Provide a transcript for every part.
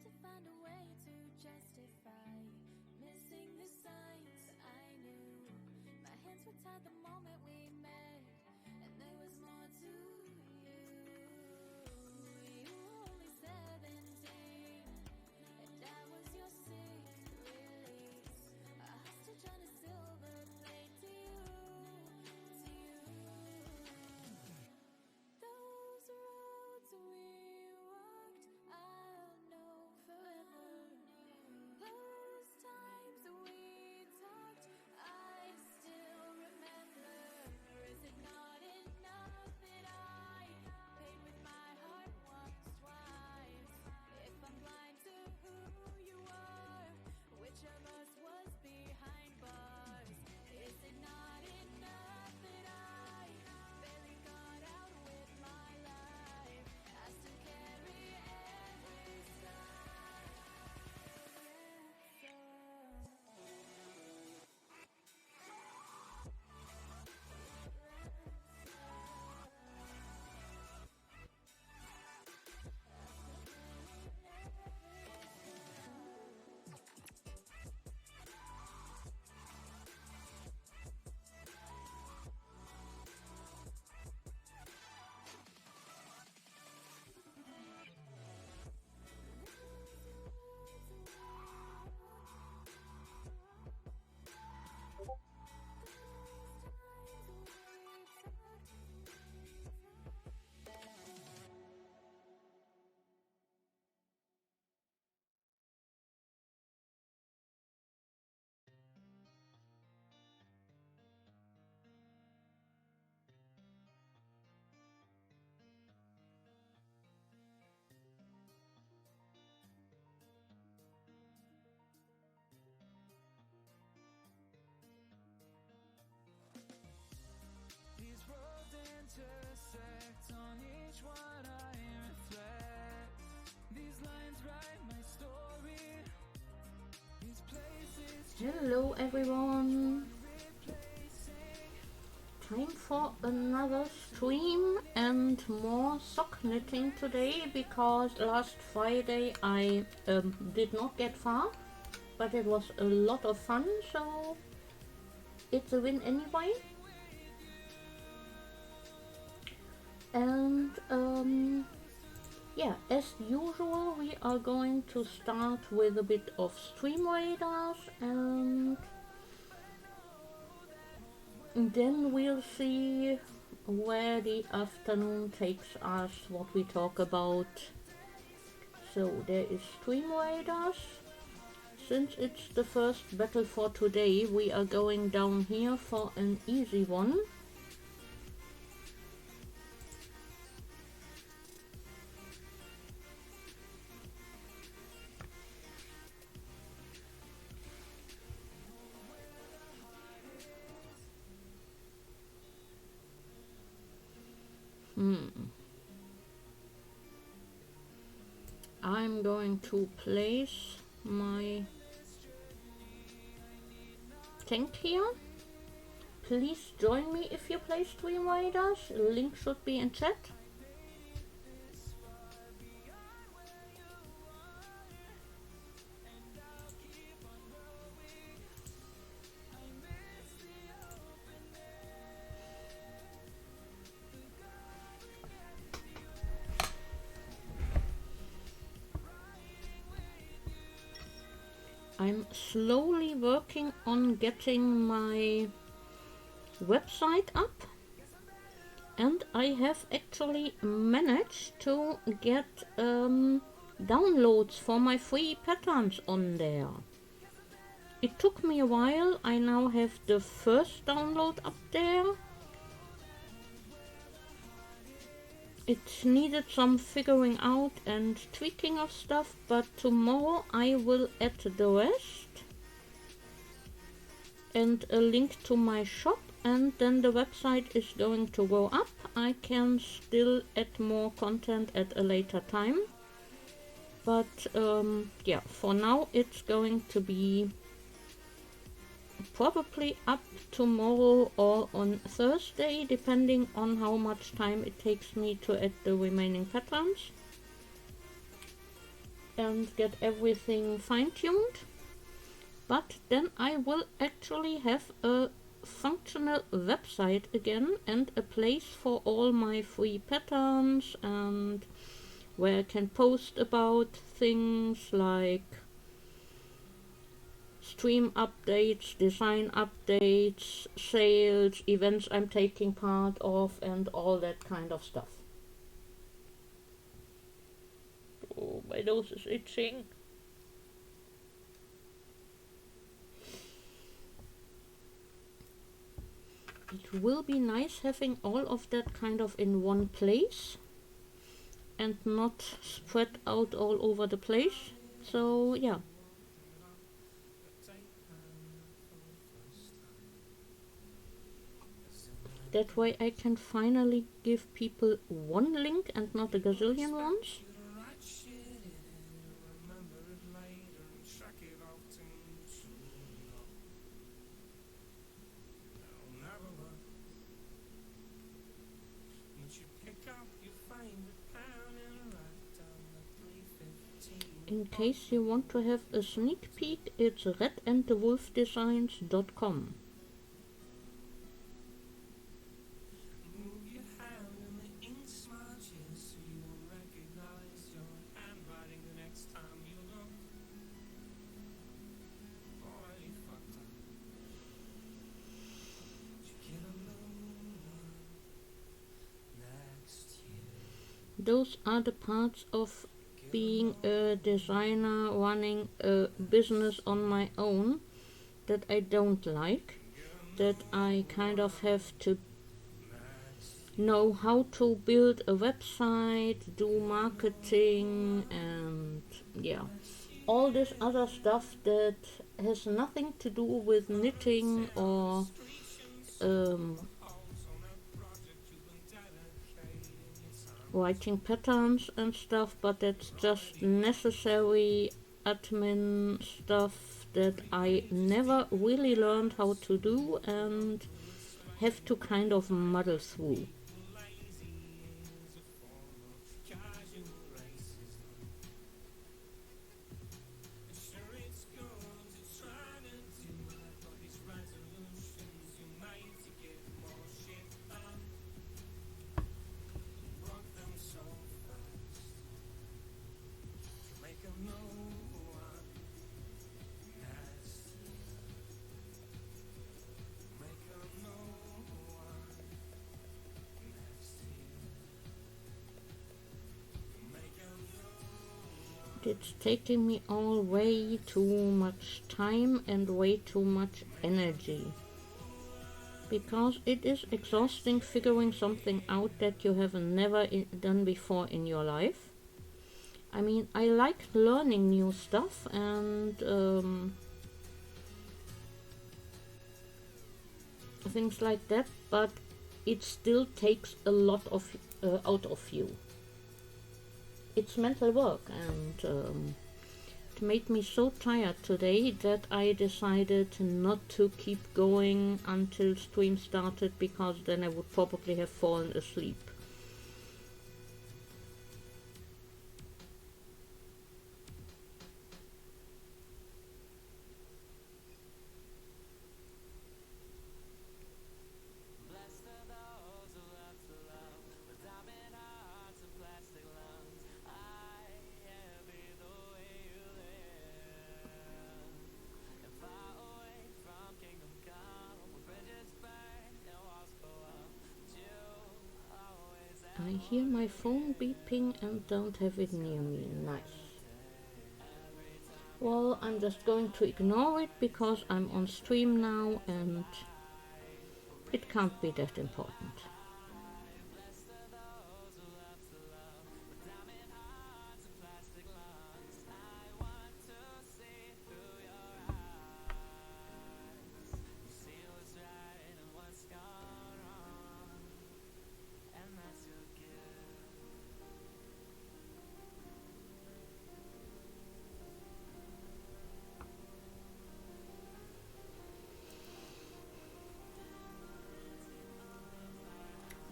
to find a way to justify missing the signs I knew. My hands were tied the moment we met, and there was more to you. You were only 17, and I was your sick release. A hostage on a silver plate to you, to you. Those roads we walked, I'll know forever. Those times we talked, I still remember. Is it not enough that I paid with my heart once, twice? If I'm blind to who you are, which of us was behind bars? Is it not enough that I barely got out with my life? I still carry every scar. These roads intersect, on each one I reflect. These lines write my story. These places. Hello everyone! Time for another stream and more sock knitting today, because last Friday I did not get far, but it was a lot of fun, so it's a win anyway. And yeah, as usual we are going to start with a bit of stream radars, and then we'll see where the afternoon takes us, what we talk about. So there is stream radars. Since it's the first battle for today, we are going down here for an easy one. I'm going to place my tank here. Please join me if you play Stream Raiders. Link should be in chat. I'm slowly working on getting my website up, and I have actually managed to get downloads for my free patterns on there. It took me a while. I now have the first download up there. It needed some figuring out and tweaking of stuff, but tomorrow I will add the rest and a link to my shop, and then the website is going to go up. I can still add more content at a later time, but yeah, for now it's going to be probably up tomorrow or on Thursday, depending on how much time it takes me to add the remaining patterns. and get everything fine-tuned. But then I will actually have a functional website again and a place for all my free patterns, and where I can post about things like stream updates, design updates, sales, events I'm taking part of, and all that kind of stuff. Oh, my nose is itching. It will be nice having all of that kind of in one place and not spread out all over the place. So yeah. That way I can finally give people one link and not a gazillion ones. In case you want to have a sneak peek, it's redandthewolfdesigns.com. Those are the parts of being a designer running a business on my own that I don't like, that I kind of have to know how to build a website, do marketing, and yeah, all this other stuff that has nothing to do with knitting or writing patterns and stuff, but that's just necessary admin stuff that I never really learned how to do and have to kind of muddle through. It's taking me all way too much time and way too much energy, because it is exhausting figuring something out that you have never done before in your life. I mean, I like learning new stuff and things like that, but it still takes a lot of out of you. It's mental work, and it made me so tired today that I decided not to keep going until stream started, because then I would probably have fallen asleep. I hear my phone beeping and don't have it near me. Nice. Well, I'm just going to ignore it because I'm on stream now and it can't be that important.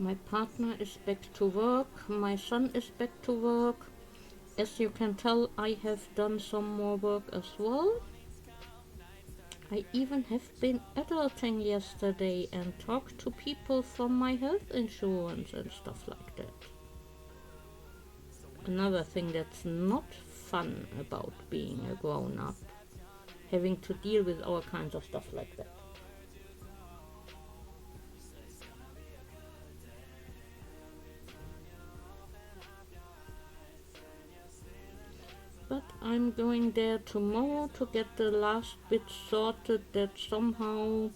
My partner is back to work, my son is back to work, as you can tell, I have done some more work as well. I even have been adulting yesterday and talked to people from my health insurance and stuff like that. Another thing that's not fun about being a grown-up, having to deal with all kinds of stuff like that. But I'm going there tomorrow to get the last bit sorted that somehow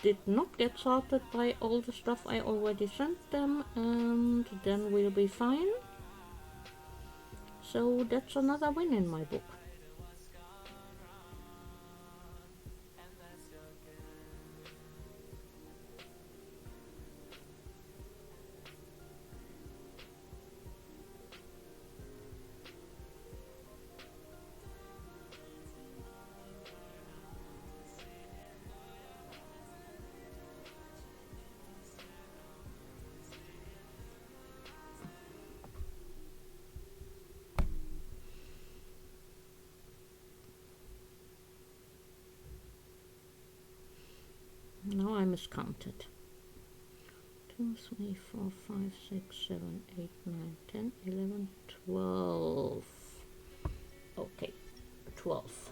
did not get sorted by all the stuff I already sent them, and then we'll be fine. So that's another win in my book. Now I miscounted. 2, 3, 4, 5, 6, 7, 8, 9, 10, 11, 12. Okay, 12.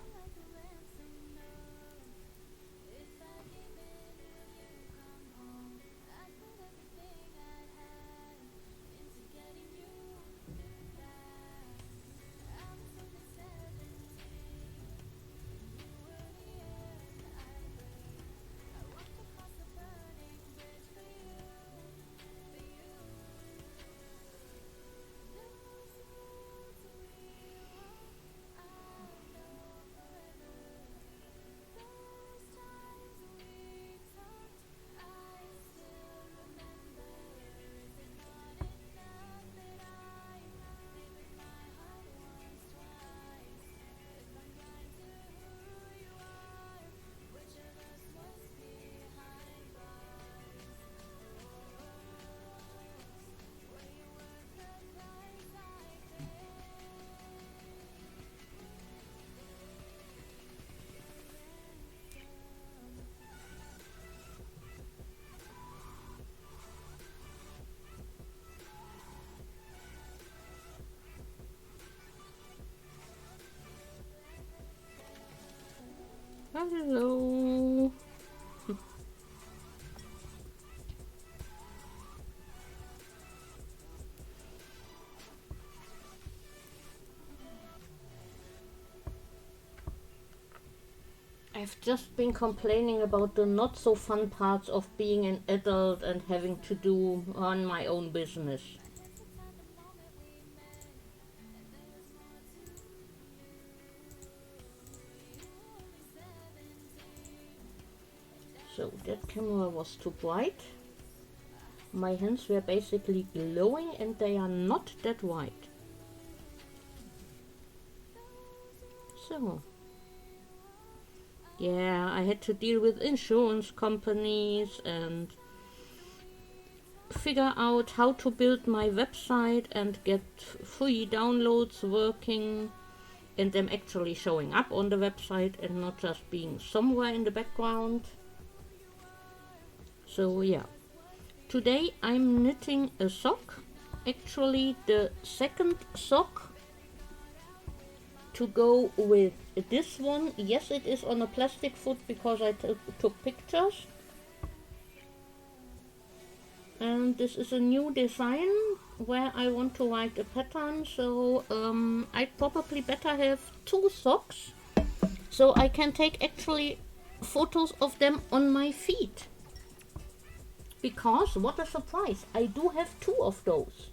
Hello. I've just been complaining about the not so fun parts of being an adult and having to run my own business. So that camera was too bright. My hands were basically glowing and they are not that white. So yeah, I had to deal with insurance companies and figure out how to build my website and get free downloads working and them actually showing up on the website and not just being somewhere in the background. So yeah, today I'm knitting a sock, actually the second sock to go with this one. Yes, it is on a plastic foot because I took pictures. And this is a new design where I want to write a pattern, so I'd probably better have 2 socks so I can take actually photos of them on my feet. Because, what a surprise, I do have 2 of those.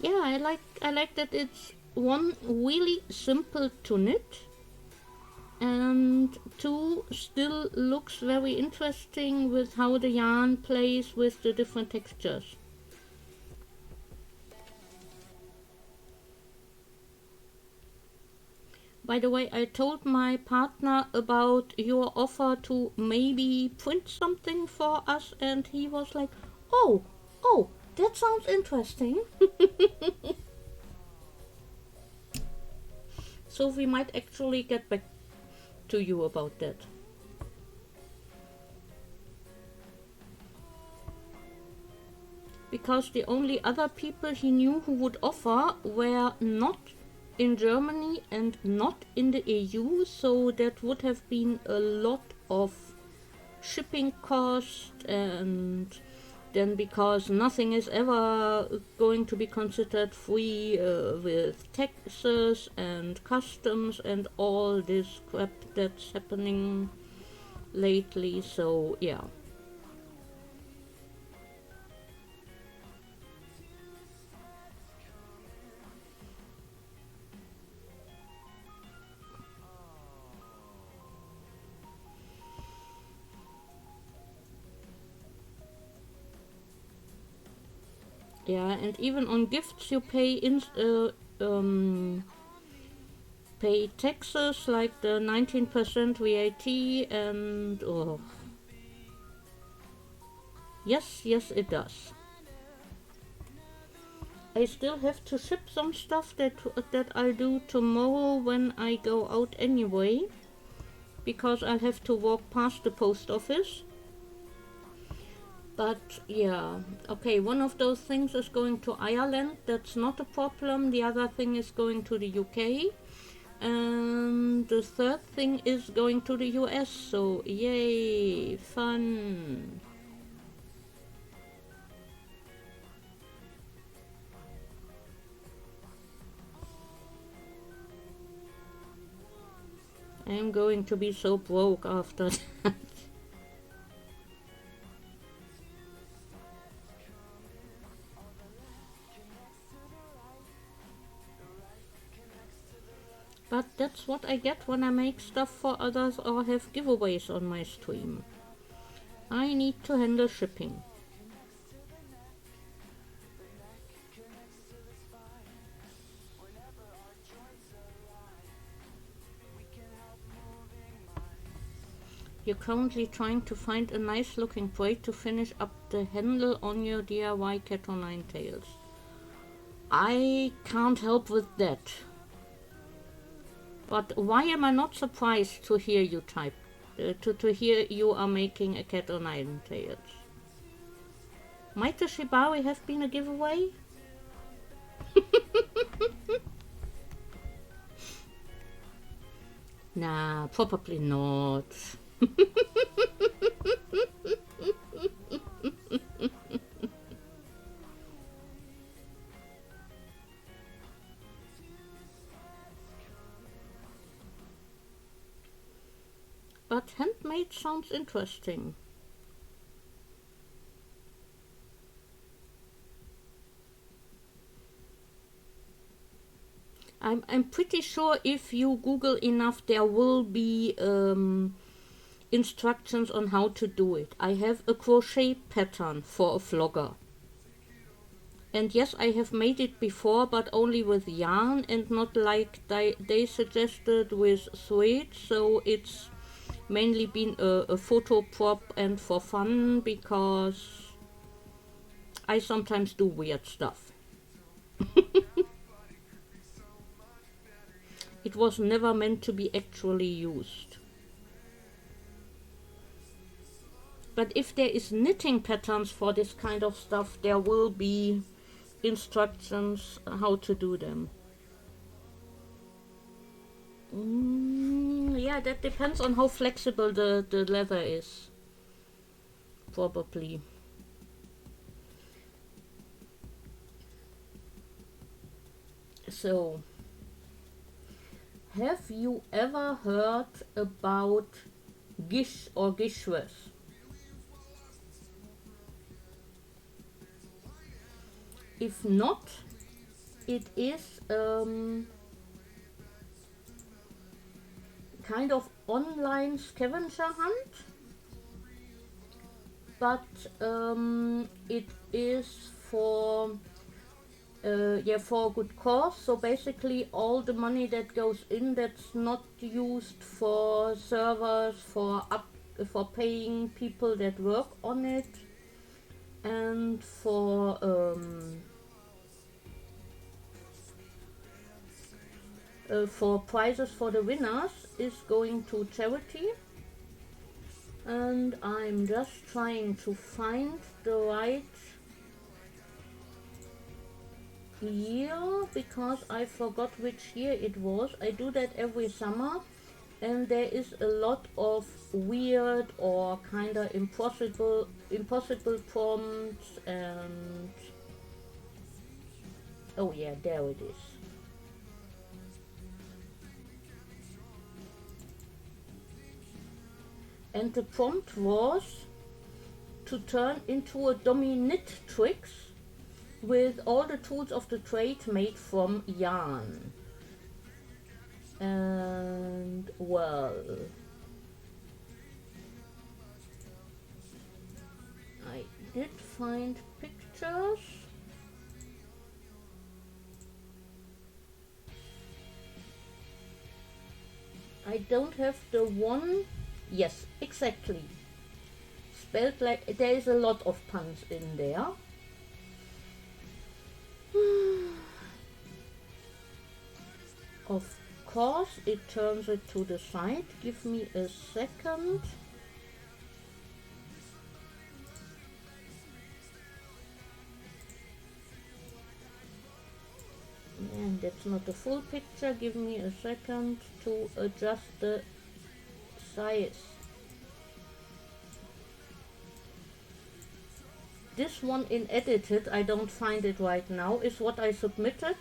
Yeah, I like that it's one, really simple to knit, and 2, still looks very interesting with how the yarn plays with the different textures. By the way, I told my partner about your offer to maybe print something for us, and he was like, oh, That sounds interesting. So we might actually get back to you about that. Because the only other people he knew who would offer were not in Germany and not in the EU, so that would have been a lot of shipping cost, and then because nothing is ever going to be considered free with taxes and customs and all this crap that's happening lately, so yeah. Yeah, and even on gifts you pay taxes like the 19% VAT, and oh, yes, it does. I still have to ship some stuff that I'll do tomorrow when I go out anyway, because I'll have to walk past the post office. But yeah, okay, one of those things is going to Ireland, that's not a problem. The other thing is going to the UK. And the third thing is going to the US, so yay, fun. I'm going to be so broke after that. But that's what I get when I make stuff for others or have giveaways on my stream. I need to handle shipping. You're currently trying to find a nice looking braid to finish up the handle on your DIY cat o' nine tails. I can't help with that. But why am I not surprised to hear you type, to hear you are making a cat o' nine tails? Might the Shibari have been a giveaway? Nah, probably not. But handmade sounds interesting. I'm pretty sure if you Google enough, there will be instructions on how to do it. I have a crochet pattern for a vlogger. And yes, I have made it before, but only with yarn and not like they suggested with thread. So it's mainly been a photo prop and for fun, because I sometimes do weird stuff. It was never meant to be actually used. But if there is knitting patterns for this kind of stuff, there will be instructions how to do them. Yeah, that depends on how flexible the leather is. Probably. So, have you ever heard about gish or gishwas? If not, it is kind of online scavenger hunt, but it is for a good cause. So basically all the money that goes in that's not used for servers, for paying people that work on it, And for prizes for the winners is going to charity, and I'm just trying to find the right year because I forgot which year it was. I do that every summer, and there is a lot of weird or kinda impossible prompts, and oh yeah, there it is. And the prompt was to turn into a dominatrix with all the tools of the trade made from yarn. And well, I did find pictures. I don't have the one. Yes, exactly. Spelled like there is a lot of puns in there. Of course, it turns it to the side. Give me a second. And that's not the full picture. Give me a second to adjust the size. This one in edited, I don't find it right now, is what I submitted.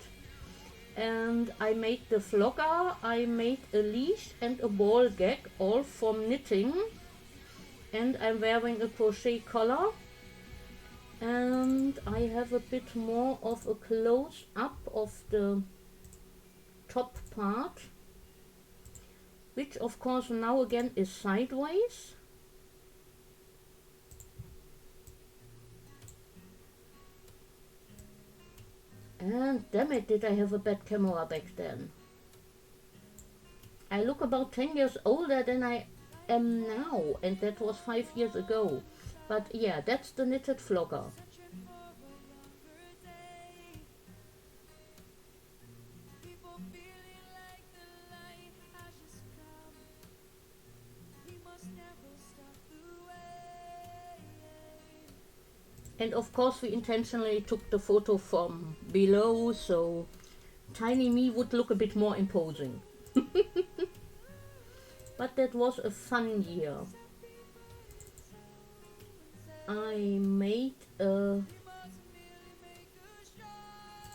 And I made the flogger, I made a leash and a ball gag, all from knitting. And I'm wearing a crochet collar. And I have a bit more of a close up of the top part, which of course now again is sideways. And damn it, did I have a bad camera back then. I look about 10 years older than I am now, and that was 5 years ago. But yeah, that's the knitted flogger. And of course we intentionally took the photo from below, so tiny me would look a bit more imposing. But that was a fun year. I made a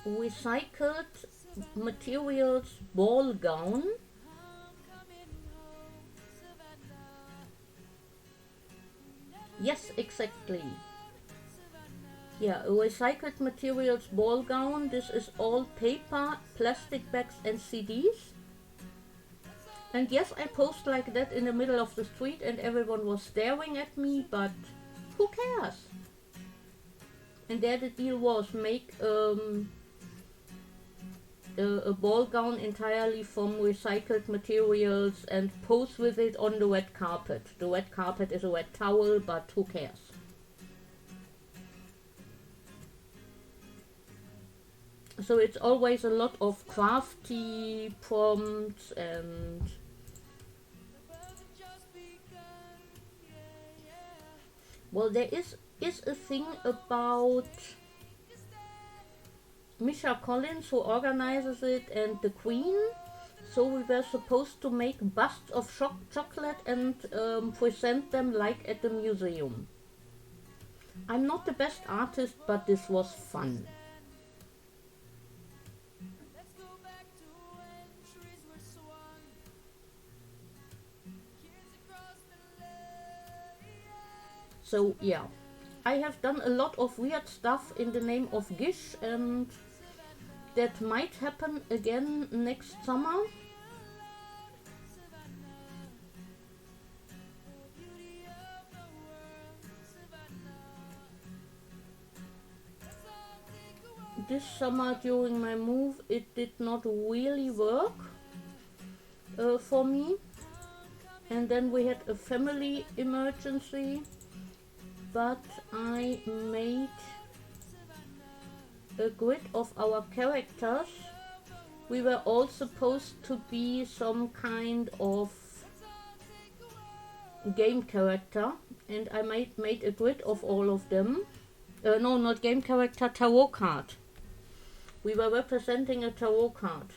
recycled materials ball gown. Yes, exactly. Yeah, a recycled materials ball gown. This is all paper, plastic bags and CDs. And yes, I posed like that in the middle of the street and everyone was staring at me, but who cares? And there the deal was, make a ball gown entirely from recycled materials and pose with it on the red carpet. The red carpet is a red towel, but who cares? So it's always a lot of crafty prompts and well, there is a thing about Misha Collins who organizes it and the Queen. So we were supposed to make busts of chocolate and present them like at the museum. I'm not the best artist, but this was fun. So yeah, I have done a lot of weird stuff in the name of Gish, and that might happen again next summer. This summer during my move it did not really work for me, and then we had a family emergency. but I made a grid of our characters. We were all supposed to be some kind of game character, and I made a grid of all of them. No, not game character, tarot card. We were representing a tarot card.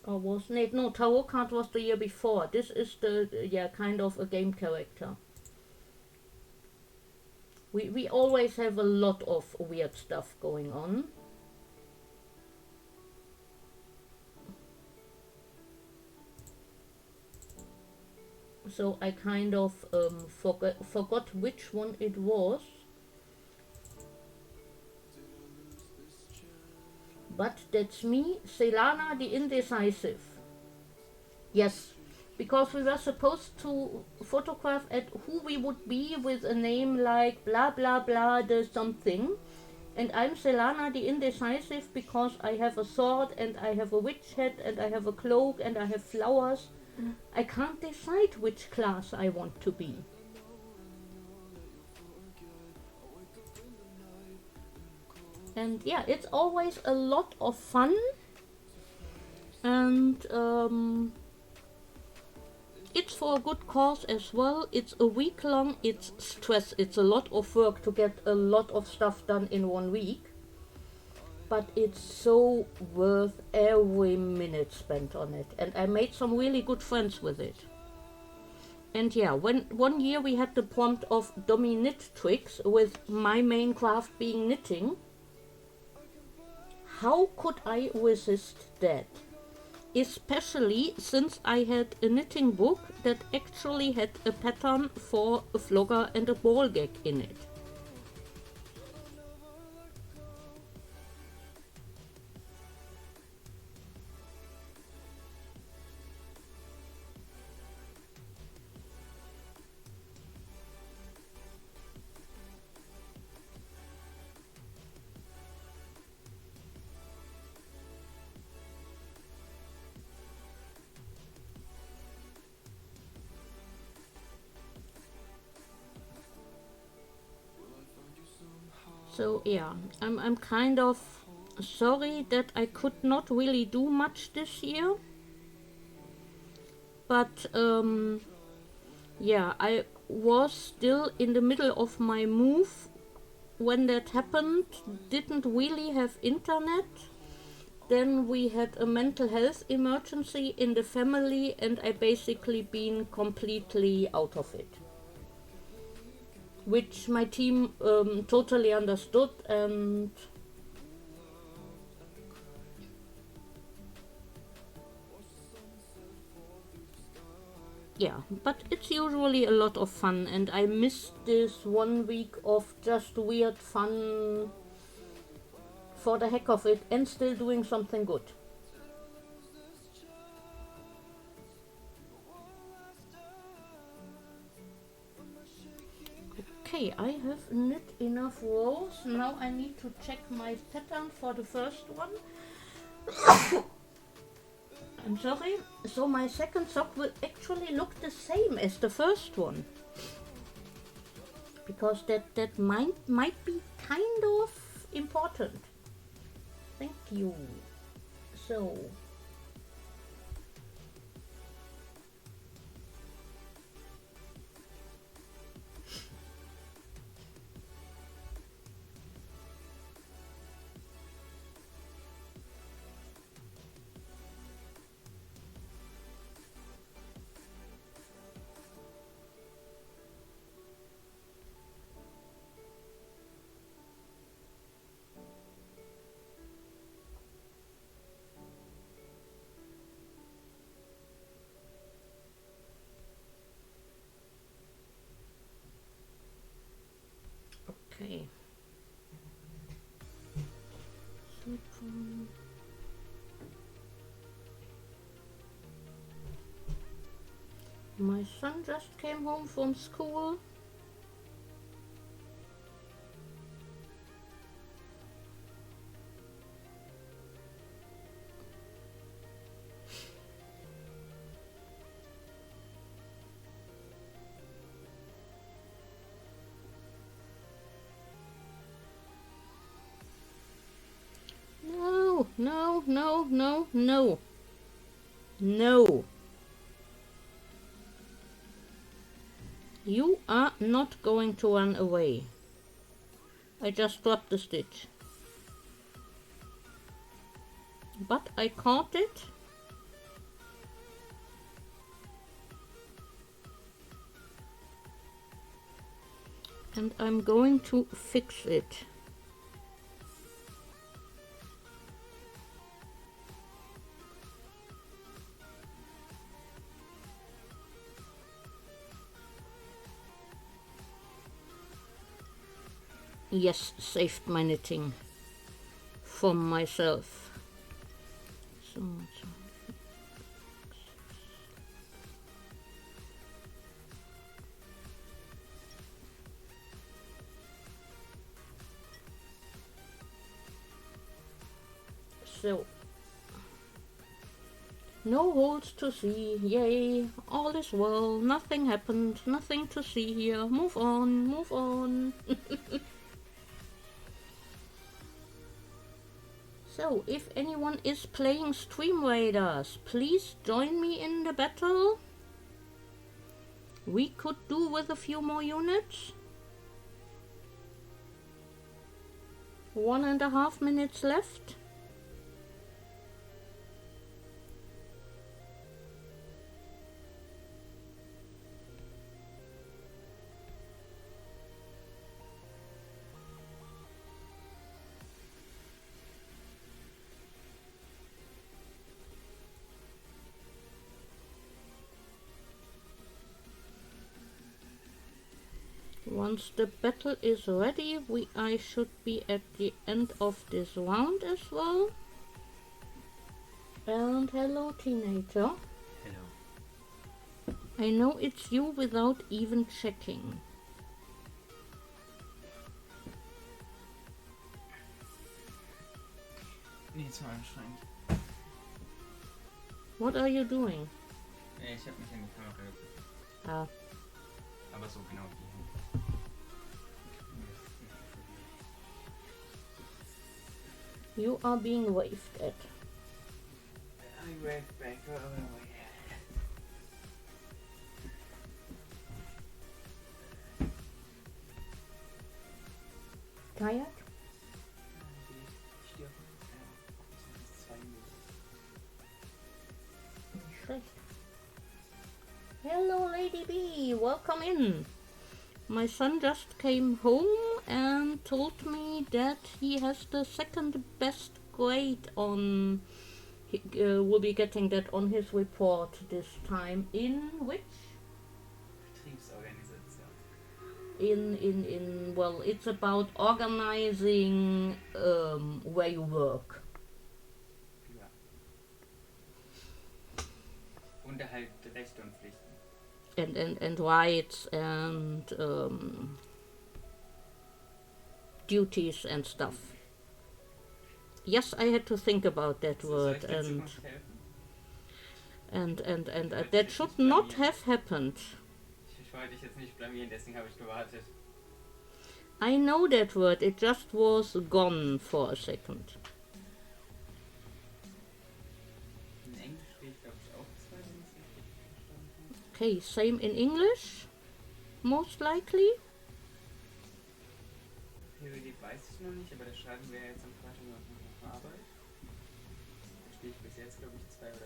Or wasn't it? No, tarot card was the year before. This is the kind of a game character. We always have a lot of weird stuff going on. So I kind of forgot which one it was. But that's me, Selana the Indecisive. Yes, because we were supposed to photograph at who we would be with a name like blah blah blah the something. And I'm Selana the Indecisive because I have a sword and I have a witch hat and I have a cloak and I have flowers. I can't decide which class I want to be. And yeah, it's always a lot of fun. And it's for a good cause as well. It's a week long, it's stress. It's a lot of work to get a lot of stuff done in 1 week. But it's so worth every minute spent on it. And I made some really good friends with it. And yeah, one year we had the prompt of knit tricks with my main craft being knitting. How could I resist that? Especially since I had a knitting book that actually had a pattern for a flogger and a ball gag in it. So yeah, I'm kind of sorry that I could not really do much this year. But yeah, I was still in the middle of my move when that happened. Didn't really have internet. Then we had a mental health emergency in the family and I basically been completely out of it. Which my team totally understood, and yeah, but it's usually a lot of fun and I missed this 1 week of just weird fun for the heck of it and still doing something good. Okay, I have knit enough rows. Now I need to check my pattern for the first one. I'm sorry. So my second sock will actually look the same as the first one. Because that might be kind of important. Thank you. So okay. My son just came home from school. No, no, no, no. No. You are not going to run away. I just dropped the stitch. But I caught it. And I'm going to fix it. Yes, saved my knitting from myself. So, no holes to see, yay, all is well, nothing happened, nothing to see here, move on, move on. So, if anyone is playing Stream Raiders, please join me in the battle. We could do with a few more units. 1.5 minutes left. Once the battle is ready, I should be at the end of this round as well. And hello, teenager. Hello. I know it's you without even checking. Nee, zu anstrengend. What are you doing? Ich hab mich in die Kamera geguckt. Ah, Aber so genau wie you are being waved at. I waved back. Tired? Nicht schlecht. Hello, Lady B. Welcome in. My son just came home and told me that he has the second best grade on. He will be getting that on his report this time. In which? Betriebsorganisation. Well, it's about organizing where you work. Ja. Und halt Rechte und Pflichten. And rights and duties and stuff. Yes, I had to think about that word, and that should not have happened. Ich wollte dich jetzt nicht blamieren, deswegen habe ich gewartet. I know that word, it just was gone for a second. In Englisch steht, glaube ich, auch 2, wenn ich es richtig verstanden habe. Okay, same in English, most likely. Priorität weiß ich noch nicht, aber das schreiben wir jetzt am Freitag noch auf Arbeit. Da stehe ich bis jetzt, glaube ich, 2 oder 3.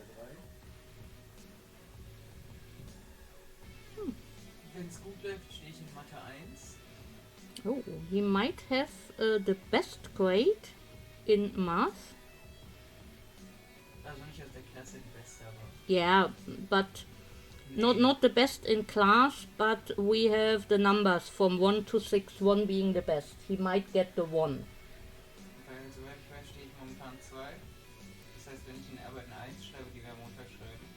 Wenn es gut läuft, stehe ich in Mathe 1. Oh, he might have the best grade in math. Also nicht aus der Klasse die beste, aber... Yeah, but not the best in class, but we have the numbers from 1 to 6, 1 being the best. He might get the 1. Weil, soweit ich weiß, stehe ich momentan 2. Das heißt, wenn ich in Arbeit eine 1 schreibe, die wir am Montag schreiben.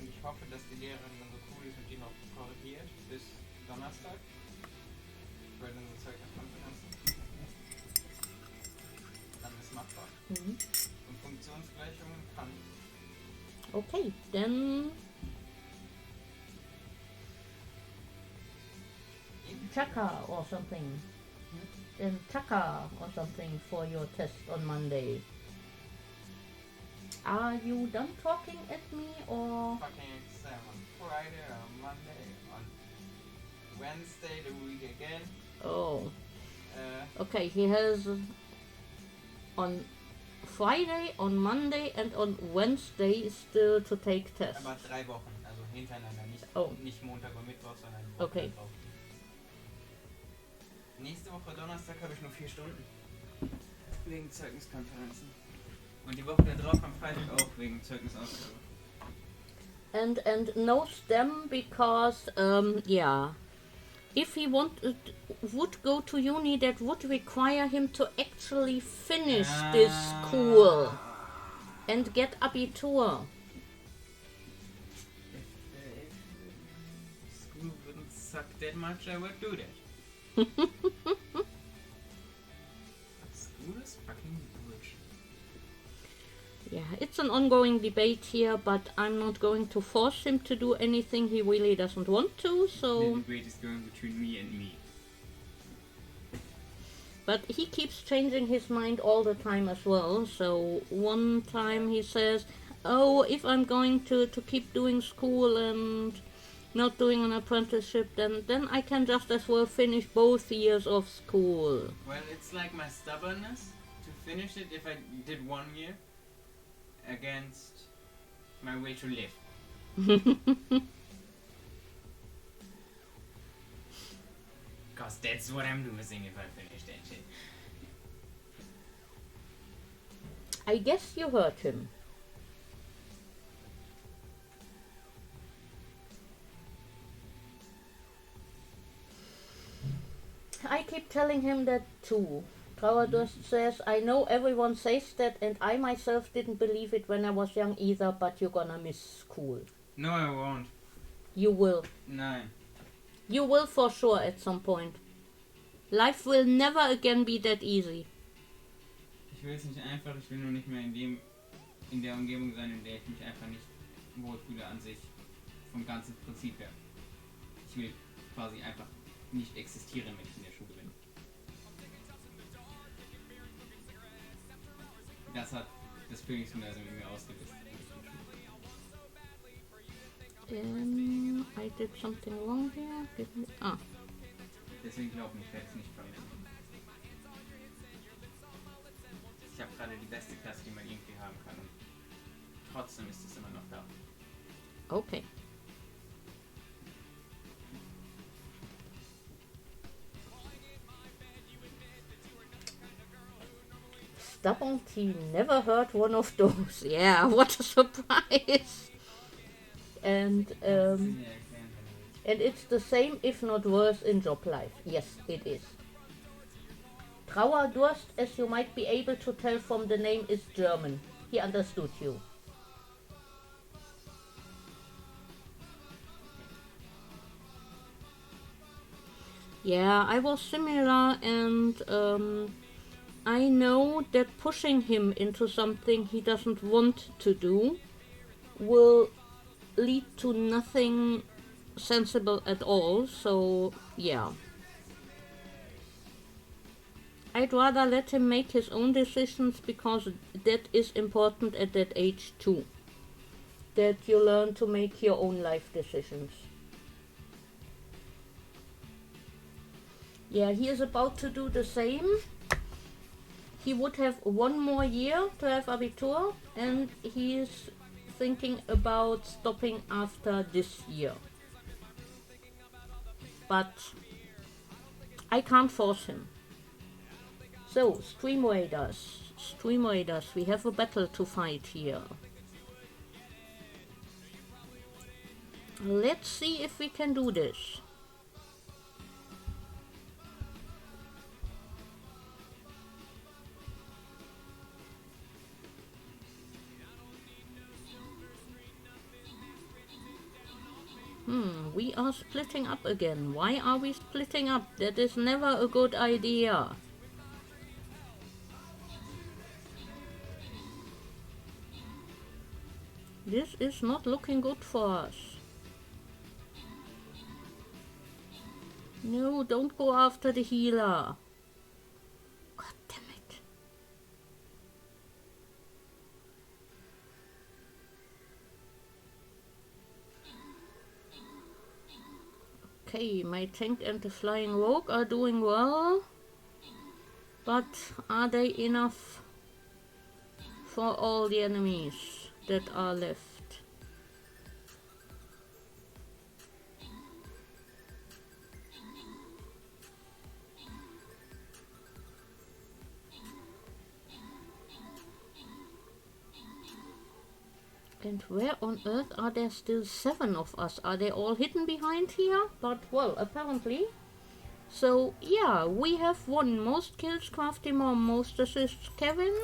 Und ich hoffe, dass die Lehrerin dann so cool ist und die noch korrigiert bis Donnerstag. Weil dann so Zeug davon lassen. Dann ist machbar. Mhm. Und Funktionsgleichungen kann ich. Okay, then Chaka or something. in Taka or something for your test on Monday. Are you done talking at me or? Fucking exam on Friday or Monday, on Wednesday the week again. Oh, Äh, okay. He has on Friday, on Monday, and on Wednesday still to take tests. aber 3 Wochen, also hintereinander, Oh. nicht Montag und Mittwoch, sondern Okay. drauf. Nächste Woche Donnerstag habe ich nur 4 Stunden. Wegen Zeugniskonferenzen. Und die Woche darauf am Freitag auch wegen Zeugnisausgabe. And knows them because if he would go to uni, that would require him to actually finish this school and get Abitur. If school wouldn't suck that much, I would do that. School is fucking bullshit. Yeah, it's an ongoing debate here, but I'm not going to force him to do anything he really doesn't want to, so... The debate is going between me and me. But he keeps changing his mind all the time as well, so one time he says, oh, if I'm going to keep doing school and not doing an apprenticeship, then I can just as well finish both years of school. Well, it's like my stubbornness to finish it if I did 1 year against my way to live. Cause that's what I'm losing if I finish that shit. I guess you heard him. I keep telling him that too. Trauerdurst says, I know everyone says that and I myself didn't believe it when I was young either, but you're gonna miss school. No, I won't. You will. Nein. You will for sure at some point. Life will never again be that easy. Ich will es nicht einfach, ich will nur nicht mehr in der Umgebung sein, in der ich mich einfach nicht wohlfühle an sich. Vom ganzen Prinzip her. Ich will quasi einfach nicht existieren, wenn ich in der Schule bin. Das hat das Königsgymnasium in mir ausgelöst. I did something wrong here. Deswegen glaub mir, ich werde es nicht vermissen. Ich habe gerade die beste Klasse, die man irgendwie haben kann. Und trotzdem ist es immer noch da. Okay. Stubbornty never heard one of those. Yeah, what a surprise. And it's the same, if not worse, in job life. Yes, it is. Trauerdurst, as you might be able to tell from the name, is German. He understood you. Yeah, I was similar, and I know that pushing him into something he doesn't want to do will lead to nothing sensible at all, so yeah. I'd rather let him make his own decisions because that is important at that age too. That you learn to make your own life decisions. Yeah, he is about to do the same. He would have 1 more year to have Abitur and he is thinking about stopping after this year. But I can't force him. So, Stream Raiders, we have a battle to fight here. Let's see if we can do this. We are splitting up again. Why are we splitting up? That is never a good idea. This is not looking good for us. No, don't go after the healer. Okay, my tank and the flying rogue are doing well. But are they enough for all the enemies that are left? And where on earth are there still 7 of us? Are they all hidden behind here? But, well, apparently. So, yeah, we have won most kills, Crafty Mom, most assists, Kevin.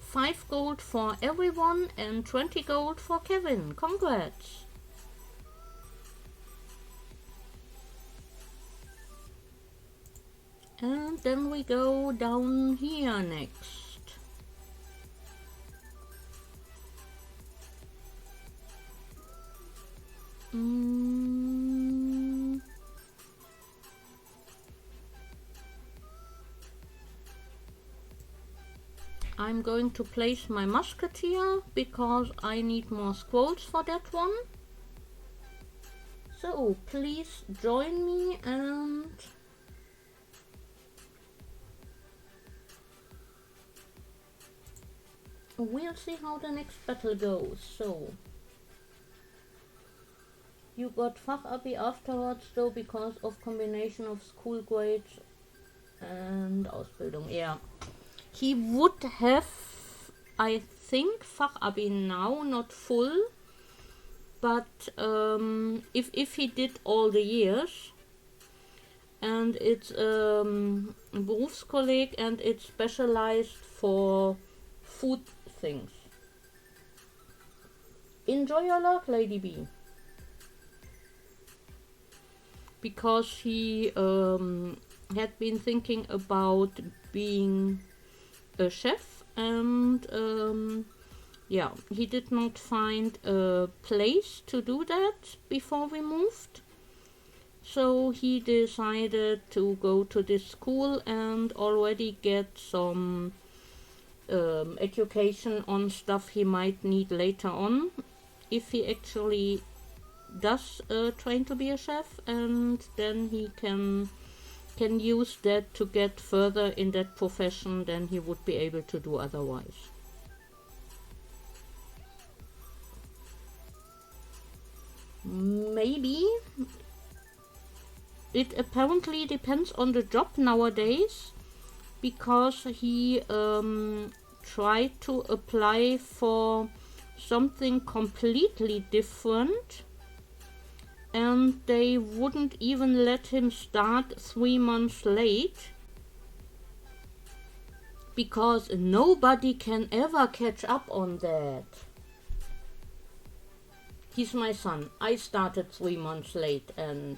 5 gold for everyone and 20 gold for Kevin. Congrats! And then we go down here next. I'm going to place my musketeer because I need more scrolls for that one. So please join me and we'll see how the next battle goes. So you got Fachabi afterwards though because of combination of school grades and Ausbildung. Yeah. He would have, I think, Fachabi now, not full. But if he did all the years and it's Berufskolleg and it's specialized for food things. Enjoy your luck, Lady B. Because he had been thinking about being a chef and yeah, he did not find a place to do that before we moved. So he decided to go to this school and already get some education on stuff he might need later on if he actually does train to be a chef, and then he can use that to get further in that profession than he would be able to do otherwise. Maybe. It apparently depends on the job nowadays, because he tried to apply for something completely different and they wouldn't even let him start 3 months late because nobody can ever catch up on that. He's my son. I started 3 months late and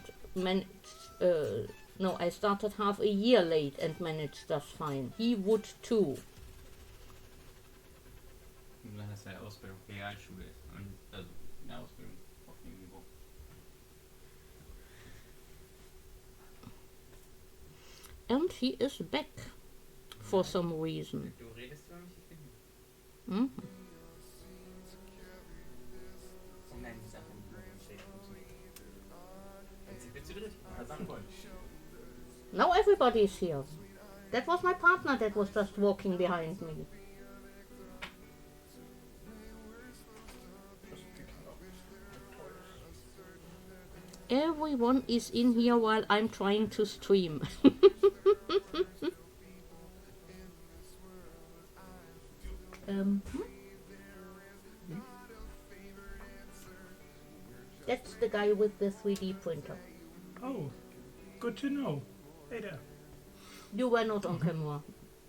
I started half a year late and managed just fine. He would too. Du hast ja Ausbildung, Realschule, also eine Ausbildung auf dem Niveau. And he is back for some reason. Du redest über mich, ich bin hier. Mhm. Oh nein, die Sache nicht mehr im Shake funktioniert. Jetzt sind wir zu dritt, was sagen wollen. Now everybody is here. That was my partner that was just walking behind me. Everyone is in here while I'm trying to stream. That's the guy with the 3D printer. Oh, good to know. Hey there. You were not on camera.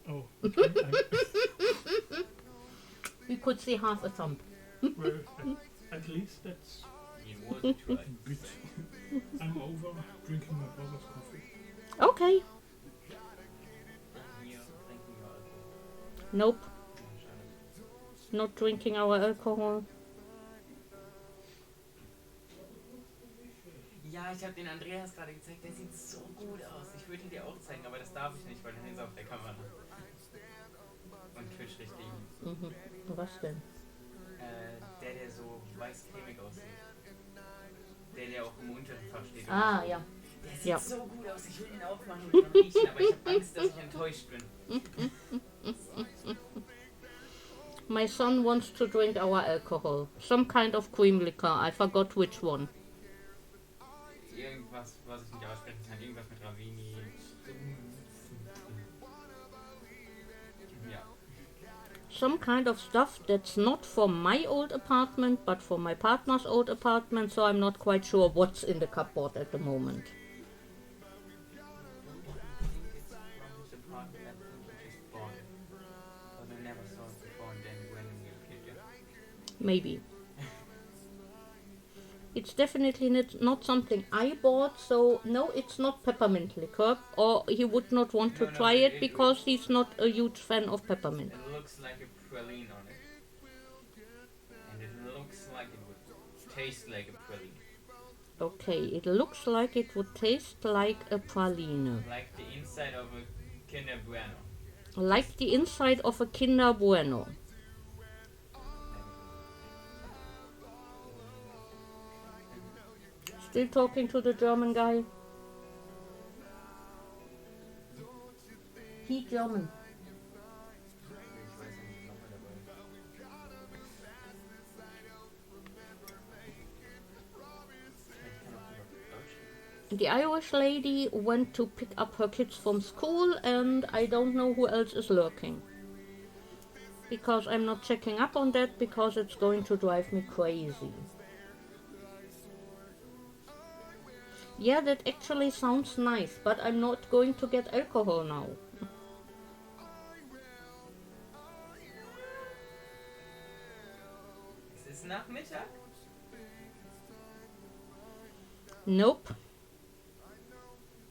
Oh, okay. We could see half a thumb. Well, at least that's You would try. good. I'm over drinking my brother's coffee. Okay. Hier trinken wir Alkohol. Nope. Wahrscheinlich. Not drinking our alcohol. Ja, ich habe den Andreas gerade gezeigt, der sieht so gut aus. Ich würde ihn dir auch zeigen, aber das darf ich nicht, weil dann ist er auf der Kamera. Und Twitch-Richtlinien. Mhm. Was denn? Der so weiß-cremig aussieht. der auch im unteren Fach steht. Ah, ja. Der sieht Ja. so gut aus, ich will ihn aufmachen und dran riechen, aber ich habe Angst, dass ich enttäuscht bin. My son wants to drink our alcohol. Some kind of cream liquor. I forgot which one. Irgendwas, was ich nicht aussprechen kann. Irgendwas mit Ravini. Ja. Some kind of stuff that's not for my old apartment, but for my partner's old apartment, so I'm not quite sure what's in the cupboard at the moment. It's from his apartment. I think he just bought it. But I never saw it before and then when we were kid, yeah. Maybe. It's definitely not something I bought, so no, it's not peppermint liquor, or he would not want to No, try it- it because he's not a huge fan of peppermint. It looks like a praline on it. And it looks like it would taste like a praline. Okay, it looks like it would taste like a praline. Like the inside of a Kinder Bueno. Like the inside of a Kinder Bueno. Still talking to the German guy? He German. Ich weiß ja nicht, nochmal dabei. Ich kann auch über Deutsch reden. The Irish lady went to pick up her kids from school and I don't know who else is lurking. Because I'm not checking up on that because it's going to drive me crazy. Yeah, that actually sounds nice, but I'm not going to get alcohol now. Es ist Nachmittag. Nope.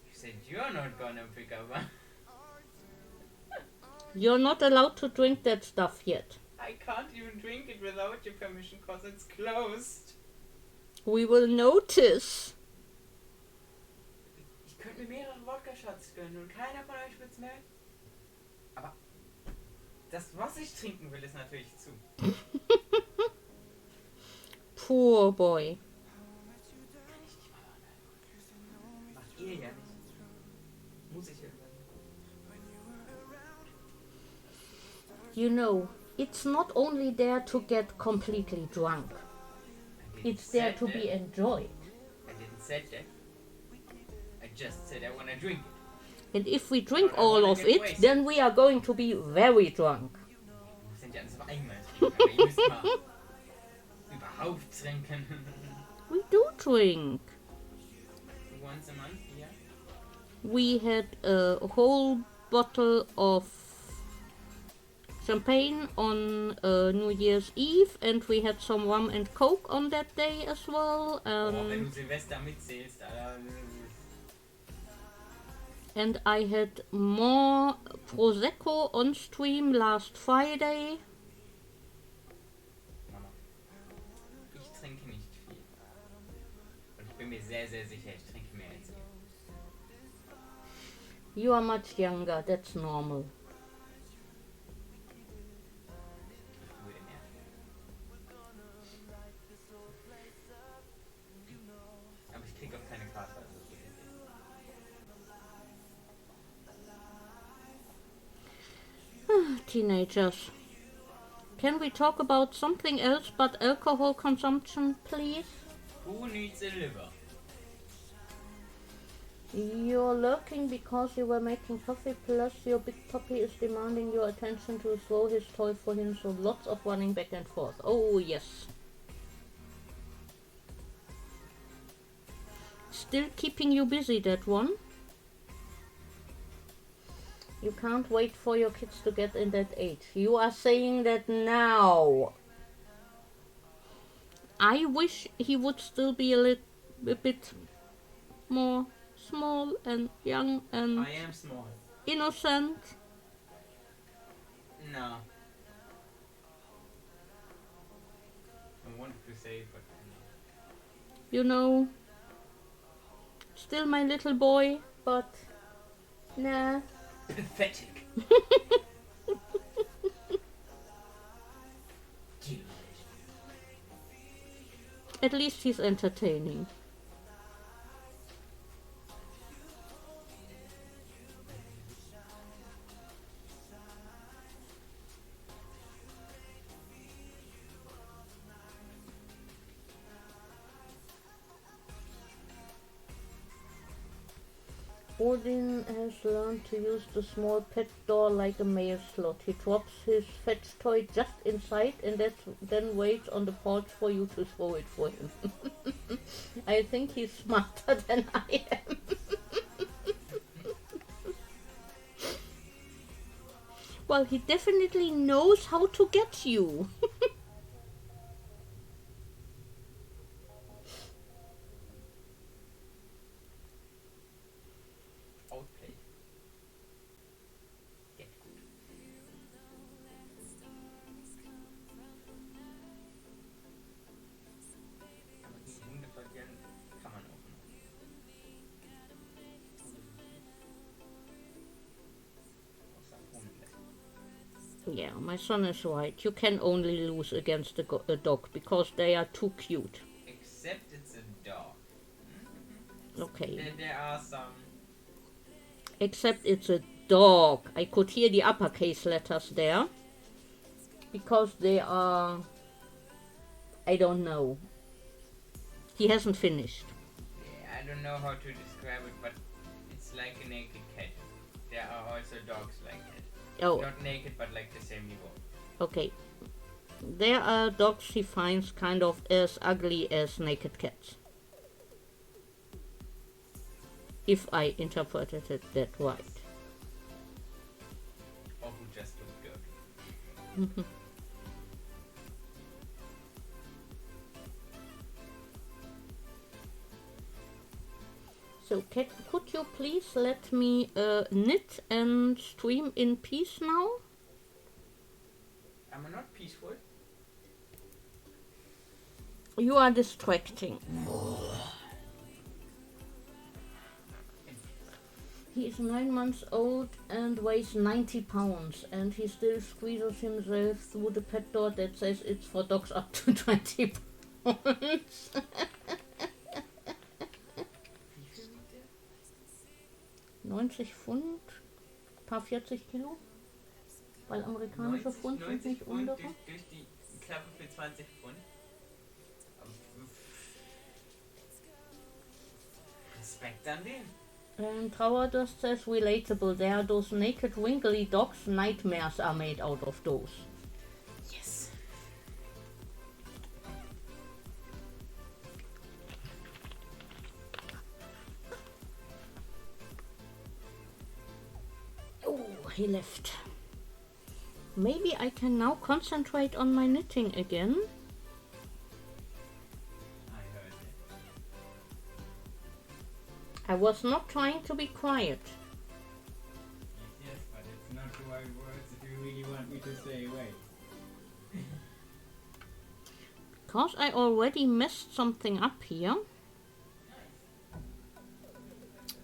You said you're not gonna pick up. Huh? You're not allowed to drink that stuff yet. I can't even drink it without your permission because it's closed. We will notice. Ich könnte mir mehrere Wodka-Shots gönnen und keiner von euch wird's merken. Aber das, was ich trinken will, ist natürlich zu. Poor boy. Kann ich nicht mal machen. Macht ihr ja nicht. Muss ich irgendwann. You know, it's not only there to get completely drunk. I didn't It's there said to that. be enjoyed. I didn't say that. I just said I wanna drink it. And if we drink But I all wanna of get it, wasted. then we are going to be very drunk. Wir sind ja alles auf einmal trinken, aber ihr müsst mal überhaupt trinken. We do drink. Once a month, yeah. We had a whole bottle of champagne on New Year's Eve, and we had some rum and coke on that day as well. Wenn du Silvester mitzählst, Alter. And I had more Prosecco on stream last Friday. Mama. Ich trinke nicht viel. Und ich bin mir sehr, sehr sicher, ich trinke mehr als ihr. You are much younger, that's normal. Ich würde mehr. Aber ich krieg auch keine Karte. Also so ist es. Teenagers. Can we talk about something else but alcohol consumption, please? Who needs a liver? You're lurking because you were making coffee, plus your big puppy is demanding your attention to throw his toy for him, so lots of running back and forth. Oh, yes. Still keeping you busy, that one? You can't wait for your kids to get in that age. You are saying that now. I wish he would still be a bit more small and young and I am small. innocent. No. I wanted to say it, but no. You know, still my little boy, but nah. Pathetic. At least he's entertaining. Odin has learned to use the small pet door like a mail slot. He drops his fetch toy just inside and then waits on the porch for you to throw it for him. I think he's smarter than I am. Well, he definitely knows how to get you. Outplay. Get gut. Aber gegen Hunde verlieren kann man auch noch. Außer Hunde. Yeah, my son is right. You can only lose against a dog because they are too cute. Except it's a dog. Okay. There are some. Except it's a dog. I could hear the uppercase letters there. Because they are... I don't know. He hasn't finished. Yeah, I don't know how to describe it, but it's like a naked cat. There are also dogs like that. Oh, Not naked, but like the same level. okay. There are dogs he finds kind of as ugly as naked cats. If I interpreted it that right. Or who just look dirty. So, could you please let me knit and stream in peace now? Am I not peaceful? You are distracting. He is 9 months old and weighs 90 pounds, and he still squeezes himself through the pet door that says it's for dogs up to 20 pounds. Wie viel wiegt der? 90 Pfund, paar 40 Kilo, weil amerikanische Pfund sind nicht Pfund untere. durch die Klappe für 20 Pfund. Respekt an den. And Trauer Dust says relatable. There are those naked wrinkly dogs. Nightmares are made out of those. Yes. Oh, he left. Maybe I can now concentrate on my knitting again. I heard it. I was not trying to be quiet. Yes, but it's not the right words if you really want me to stay away. Because I already messed something up here.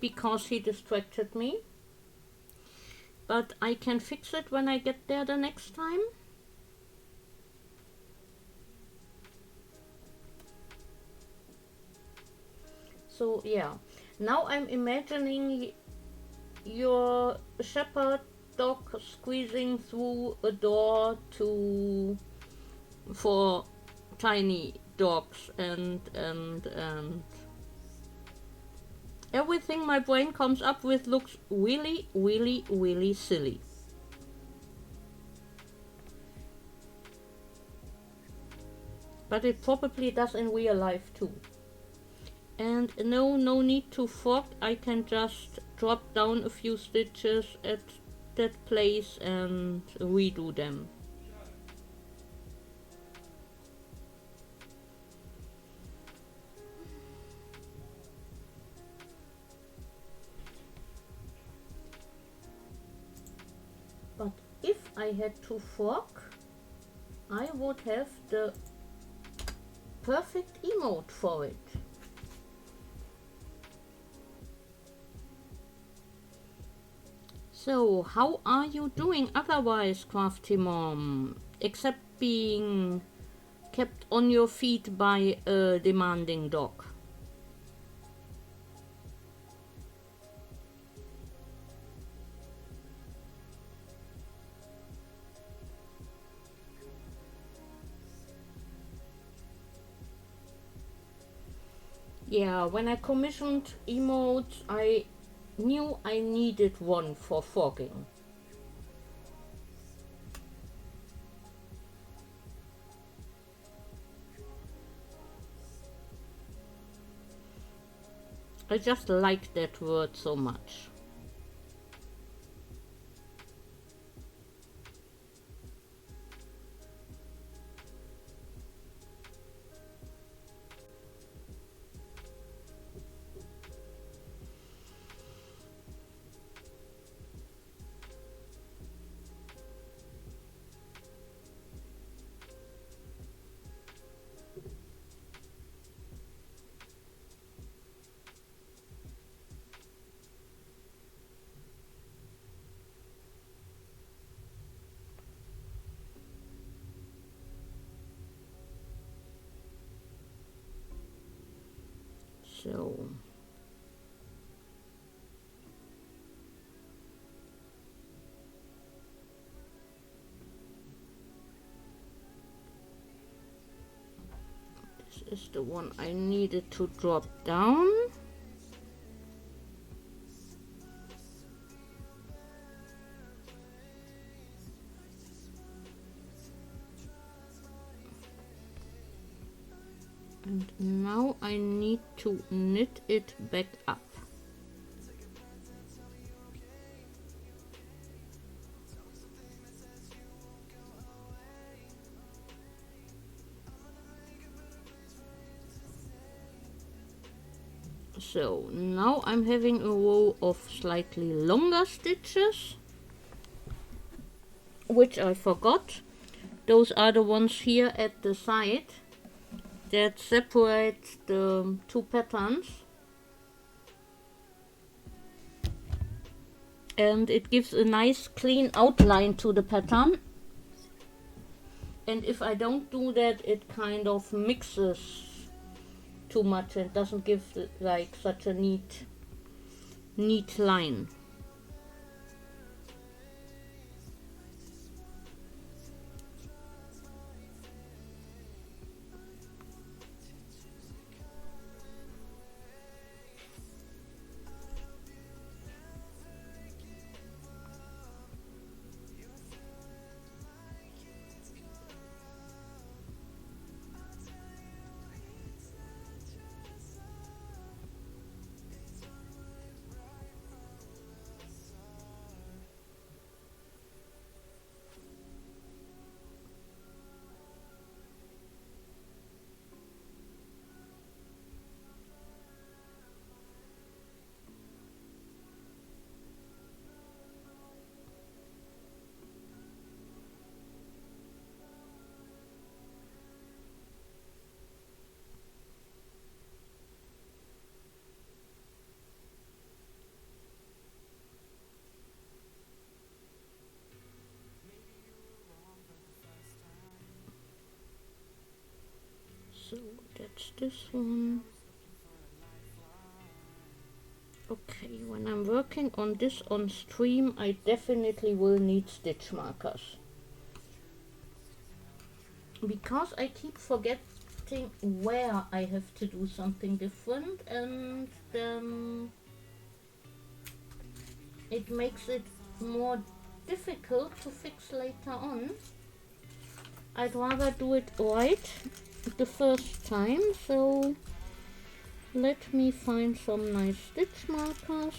Because he distracted me. But I can fix it when I get there the next time. So yeah, now I'm imagining your shepherd dog squeezing through a door for tiny dogs and everything my brain comes up with looks really, really, really silly. But it probably does in real life too. And no need to fork. I can just drop down a few stitches at that place and redo them. But if I had to fork, I would have the perfect emote for it. So, how are you doing otherwise, Crafty Mom? Except being kept on your feet by a demanding dog. Yeah, when I commissioned emotes, I knew I needed one for fogging. I just like that word so much. So this is the one I needed to drop down. And now I need to knit it back up. So now I'm having a row of slightly longer stitches, which I forgot. Those are the ones here at the side that separate the two patterns, and it gives a nice clean outline to the pattern. And if I don't do that, it kind of mixes too much and doesn't give like such a neat line. So that's this one. Okay, when I'm working on this on stream, I definitely will need stitch markers, because I keep forgetting where I have to do something different, and it makes it more difficult to fix later on. I'd rather do it right the first time, so let me find some nice stitch markers.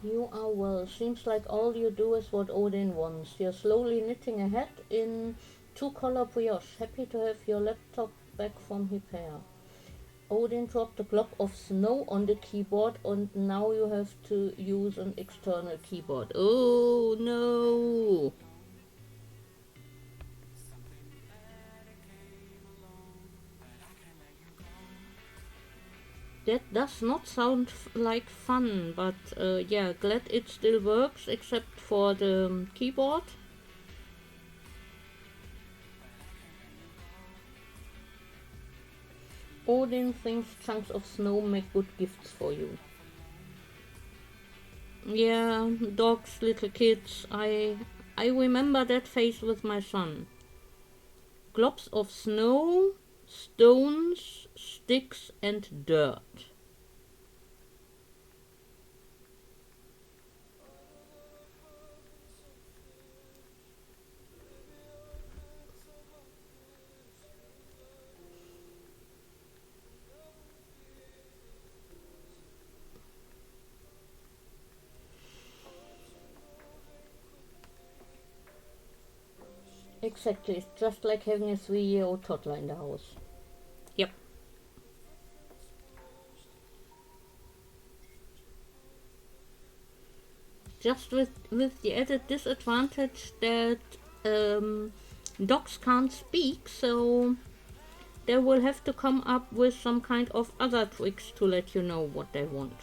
You are well. Seems like all you do is what Odin wants. You're slowly knitting ahead in 2-color brioche. Happy to have your laptop back from repair. Odin dropped a block of snow on the keyboard and now you have to use an external keyboard. Oh no! That does not sound like fun, but yeah, glad it still works except for the keyboard. Odin thinks chunks of snow make good gifts for you. Yeah, dogs, little kids. I remember that phase with my son. Globs of snow, stones, sticks, and dirt. Exactly, it's just like having a 3-year-old toddler in the house. Yep. Just with the added disadvantage that dogs can't speak, so they will have to come up with some kind of other tricks to let you know what they want.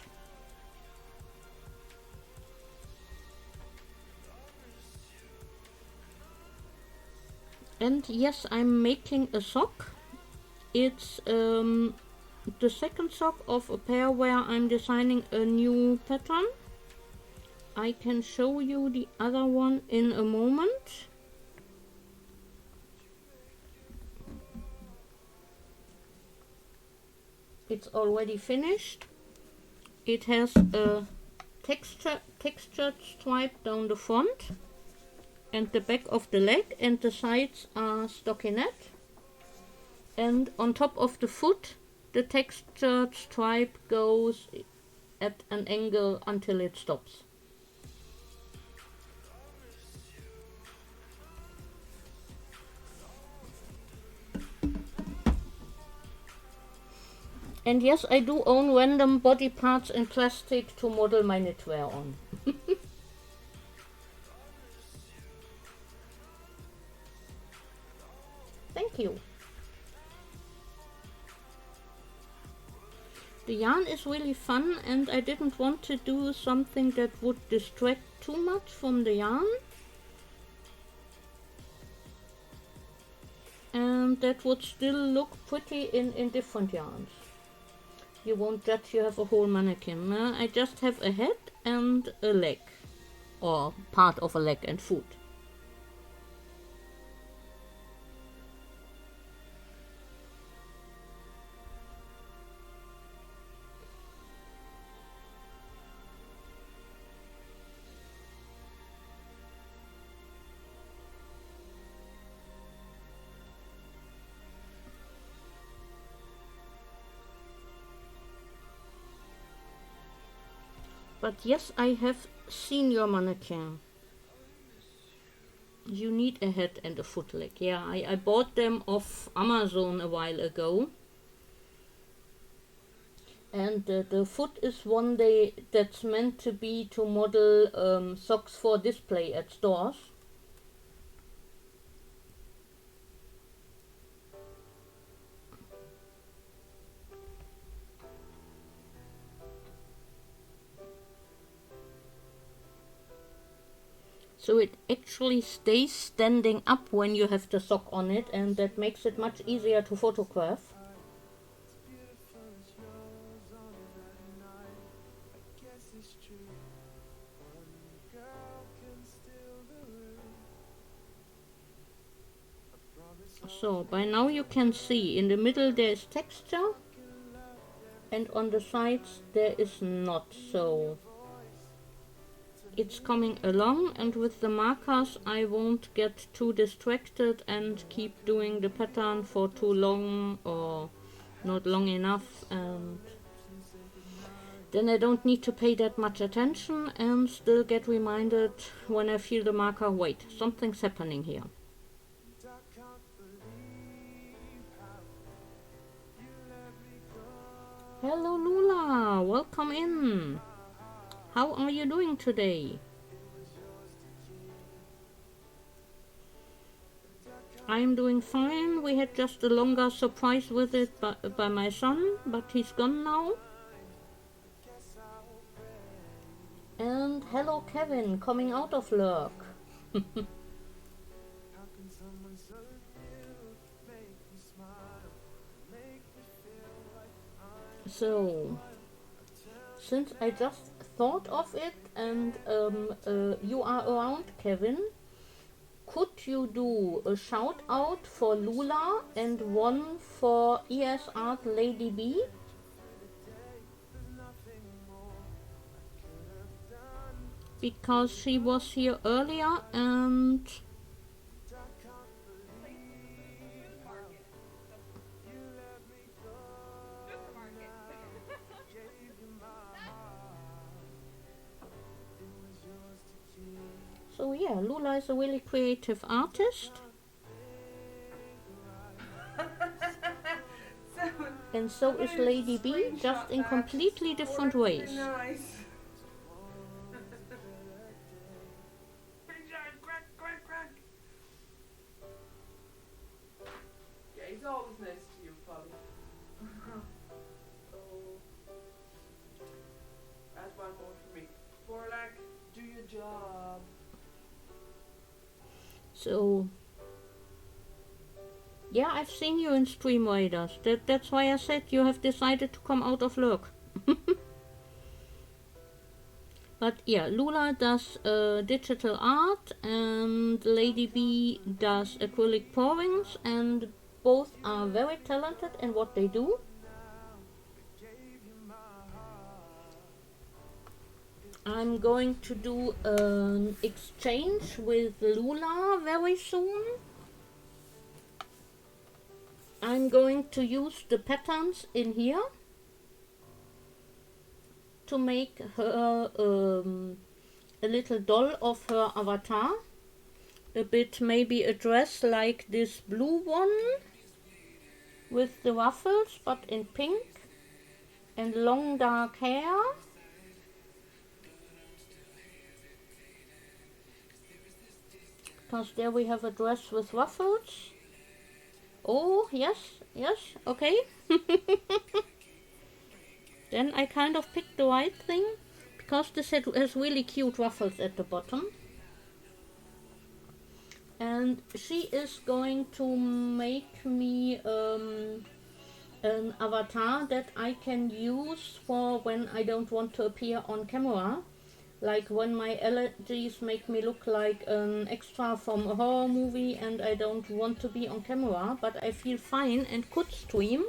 And yes, I'm making a sock. It's the second sock of a pair where I'm designing a new pattern. I can show you the other one in a moment. It's already finished. It has a textured stripe down the front and the back of the leg, and the sides are stockinette. And on top of the foot, the textured stripe goes at an angle until it stops. And yes, I do own random body parts in plastic to model my knitwear on. Thank you. The yarn is really fun, and I didn't want to do something that would distract too much from the yarn. And that would still look pretty in different yarns. You won't judge you have a whole mannequin. No? I just have a head and a leg. Or part of a leg and foot. But yes, I have seen your mannequin. You need a head and a foot leg. Yeah, I bought them off Amazon a while ago. And the foot is one that's meant to be to model socks for display at stores. So it actually stays standing up when you have the sock on it, and that makes it much easier to photograph. So by now you can see in the middle there is texture, and on the sides there is not. So it's coming along, and with the markers I won't get too distracted and keep doing the pattern for too long or not long enough, and then I don't need to pay that much attention and still get reminded when I feel the marker, wait, something's happening here. Hello Lula, welcome in. How are you doing today? I'm doing fine. We had just a longer surprise visit by my son, but he's gone now. hello Kevin, coming out of lurk. So, since I just thought of it and you are around, Kevin, could you do a shout out for Lula and one for ES Art Lady B? Because she was here earlier and so yeah, Lula is a really creative artist. And so is Lady B, just in completely different ways. Nice. Crack. Yeah, he's always nice to you, Polly. Oh, that's one more for me. Borlak, do your job. So yeah, I've seen you in Stream Raiders. That's why I said you have decided to come out of lurk. But yeah, Lula does digital art and Lady B does acrylic pourings, and both are very talented in what they do. I'm going to do an exchange with Lula very soon. I'm going to use the patterns in here to make her a little doll of her avatar. A bit maybe a dress like this blue one with the ruffles but in pink and long dark hair. Because there we have a dress with ruffles. Oh, yes, okay. Then I kind of picked the right thing, because this has really cute ruffles at the bottom. And she is going to make me an avatar that I can use for when I don't want to appear on camera. Like when my allergies make me look like an extra from a horror movie and I don't want to be on camera, but I feel fine and could stream.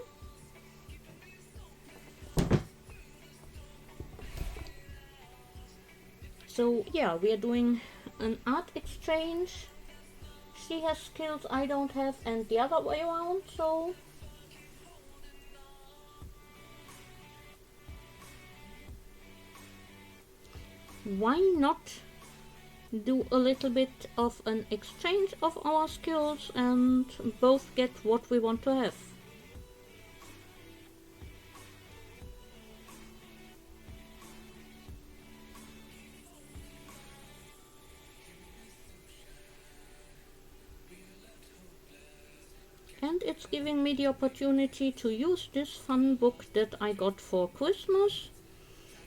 So yeah, we are doing an art exchange. She has skills I don't have and the other way around, so why not do a little bit of an exchange of our skills and both get what we want to have. And it's giving me the opportunity to use this fun book that I got for Christmas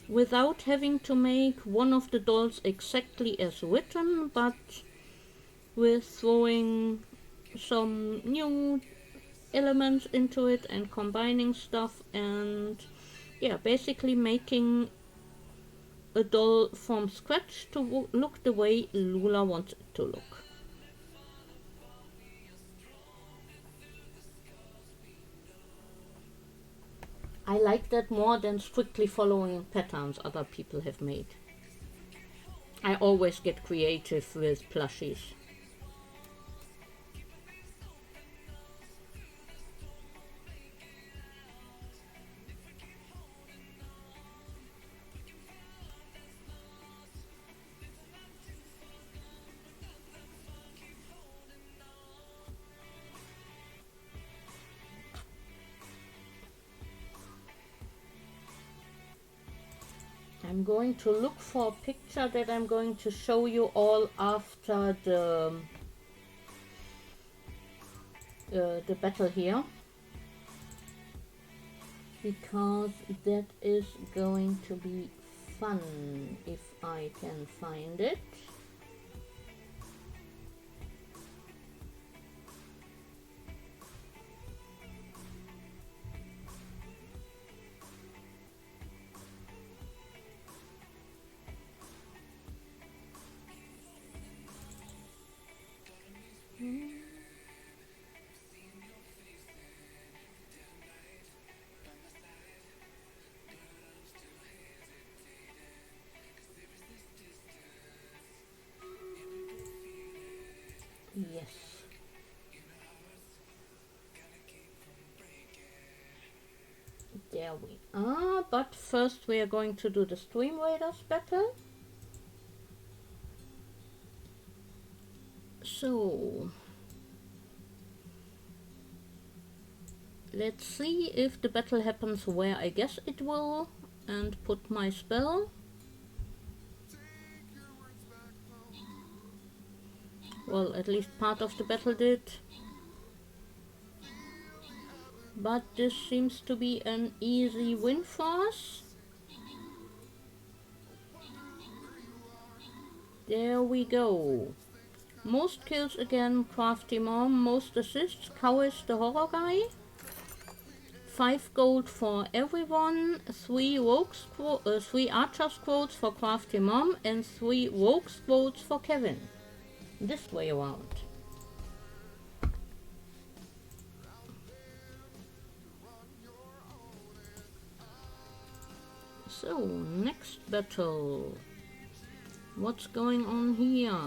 without having to make one of the dolls exactly as written, but with throwing some new elements into it and combining stuff and yeah, basically making a doll from scratch to look the way Lula wants it to look. I like that more than strictly following patterns other people have made. I always get creative with plushies. I'm going to look for a picture that I'm going to show you all after the battle here, because that is going to be fun if I can find it. Yes. There we are, but first we are going to do the Stream Raiders battle. So, let's see if the battle happens where I guess it will, and put my spell. Well, at least part of the battle did. But this seems to be an easy win for us. There we go. Most kills again, Crafty Mom. Most assists, Cowish the horror guy. 5 gold for everyone. 3 3 archers quotes for Crafty Mom and 3 rogues quotes for Kevin. This way around. So, next battle. What's going on here?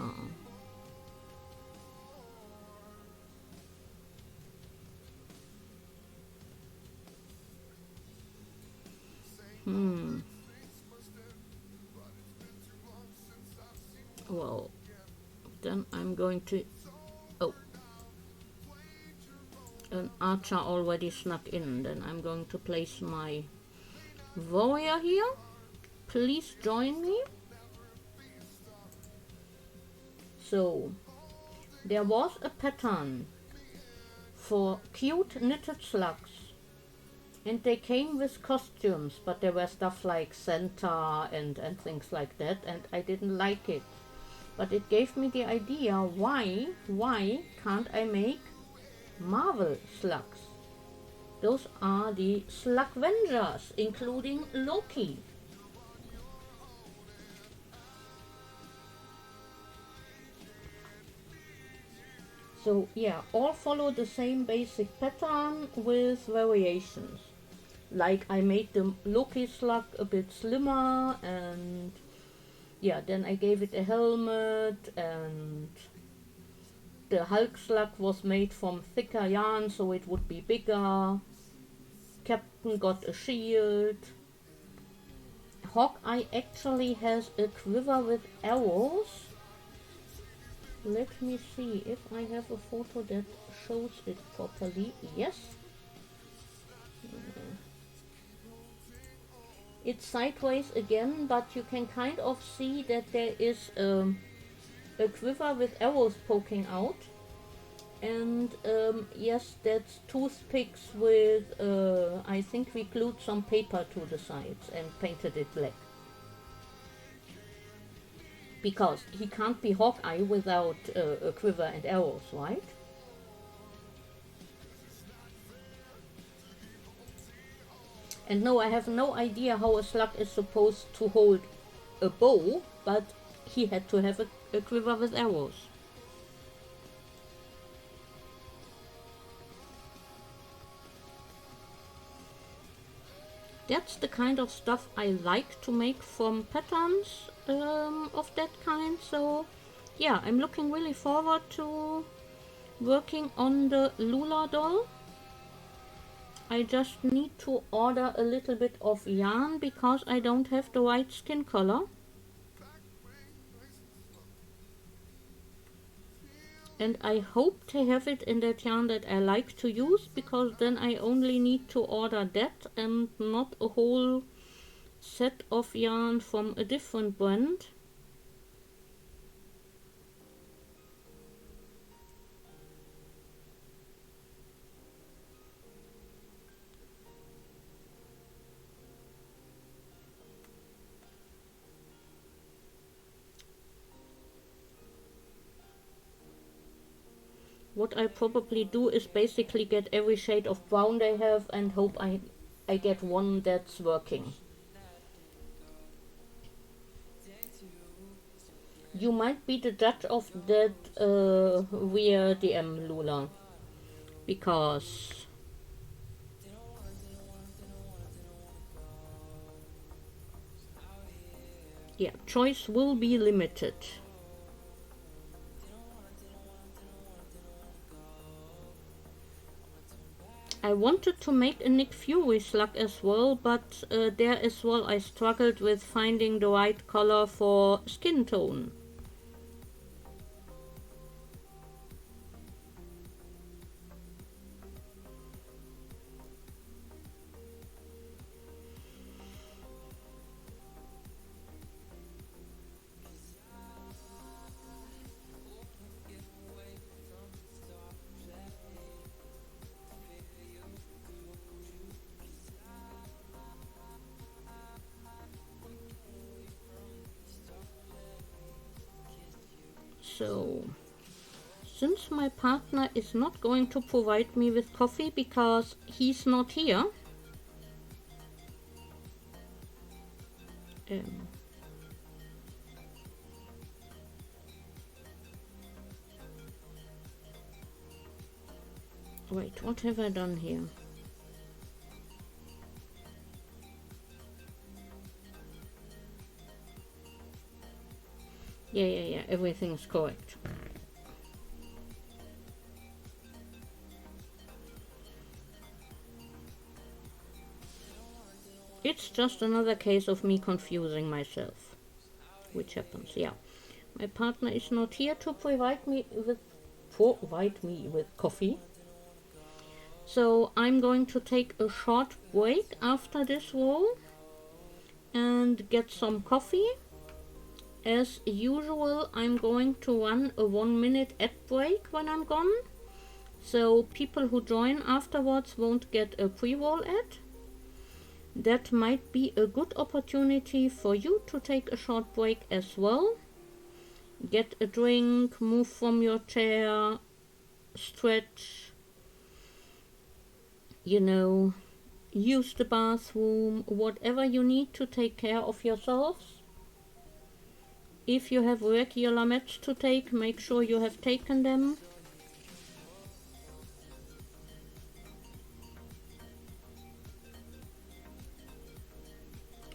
Well, then I'm going to... Oh. An archer already snuck in. Then I'm going to place my warrior here. Please join me. So, there was a pattern for cute knitted slugs. And they came with costumes, but there were stuff like Santa and things like that, and I didn't like it. But it gave me the idea, why can't I make Marvel slugs? Those are the Slugvengers, including Loki. So yeah, all follow the same basic pattern with variations. Like I made the Loki slug a bit slimmer, and yeah, then I gave it a helmet, and the Hulk slug was made from thicker yarn so it would be bigger. Captain got a shield. Hawkeye actually has a quiver with arrows. Let me see if I have a photo that shows it properly. Yes. It's sideways again, but you can kind of see that there is a quiver with arrows poking out. And yes, that's toothpicks with, I think we glued some paper to the sides and painted it black. Because he can't be Hawkeye without a quiver and arrows, right? And no, I have no idea how a slug is supposed to hold a bow, but he had to have a quiver with arrows. That's the kind of stuff I like to make from patterns of that kind. So yeah, I'm looking really forward to working on the Lula doll. I just need to order a little bit of yarn because I don't have the right skin color. And I hope to have it in that yarn that I like to use, because then I only need to order that and not a whole set of yarn from a different brand. What I probably do is basically get every shade of brown they have and hope I get one that's working. You might be the judge of that via DM, Lula. Because yeah, choice will be limited. I wanted to make a Nick Fury slug as well, but there as well I struggled with finding the right color for skin tone. So, since my partner is not going to provide me with coffee because he's not here, wait, what have I done here? Yeah, everything's correct. It's just another case of me confusing myself, which happens, yeah. My partner is not here to provide me with coffee. So I'm going to take a short break after this roll and get some coffee. As usual, I'm going to run a 1-minute ad break when I'm gone, so people who join afterwards won't get a pre-roll ad. That might be a good opportunity for you to take a short break as well. Get a drink, move from your chair, stretch, use the bathroom, whatever you need to take care of yourselves. If you have regular meds to take, make sure you have taken them.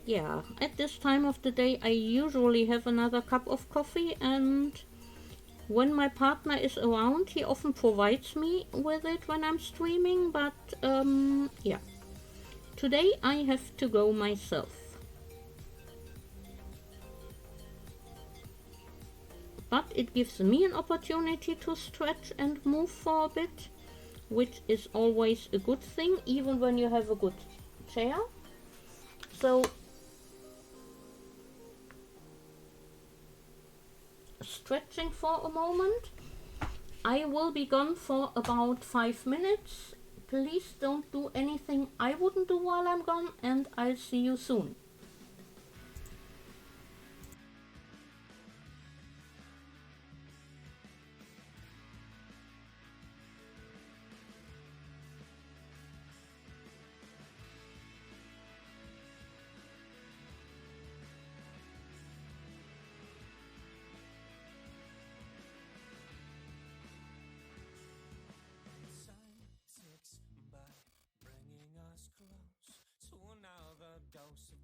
Yeah, at this time of the day I usually have another cup of coffee, and when my partner is around he often provides me with it when I'm streaming, but yeah. Today I have to go myself. But it gives me an opportunity to stretch and move for a bit, which is always a good thing, even when you have a good chair. So, stretching for a moment. I will be gone for about 5 minutes. Please don't do anything I wouldn't do while I'm gone, and I'll see you soon. Ticks by, bringing us close to another dose of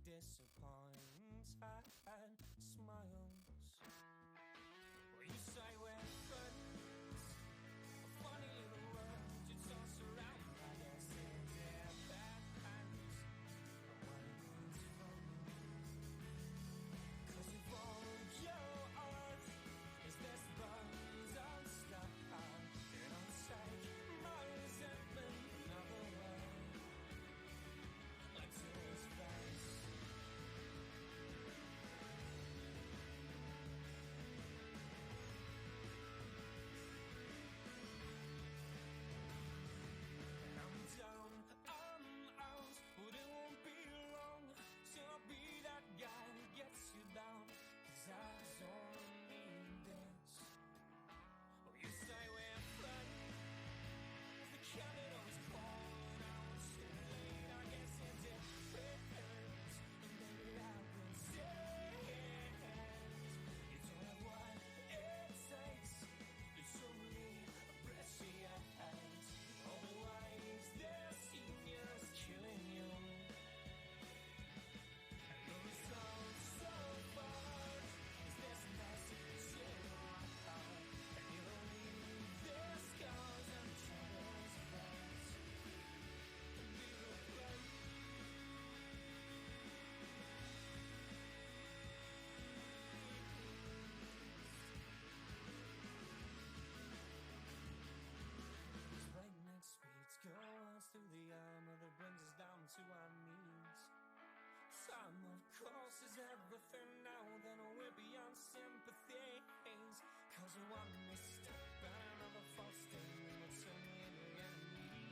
was one misstep and another false step that would turn me into enemies.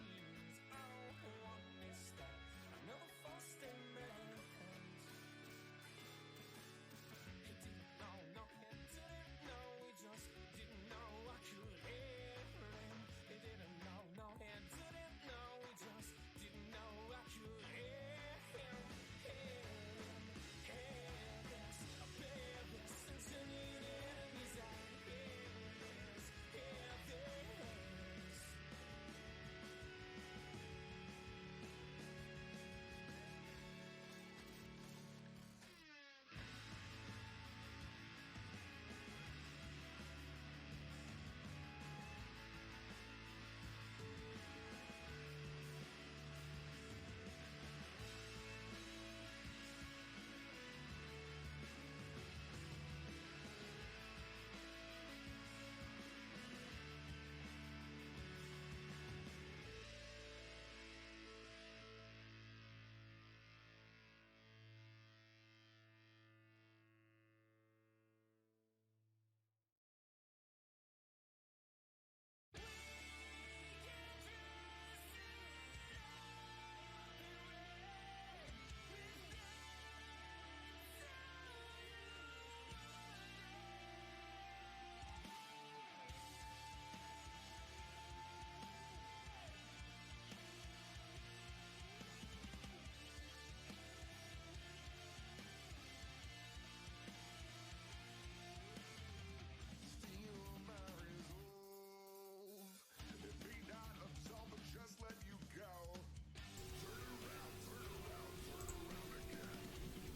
Oh, one misstep, another false step, man. He didn't know, no, he didn't know, he just didn't know I could hear him. He didn't know, no, he didn't know, he just didn't know I could hear him. I bear this since you needed his eyes. Hear this.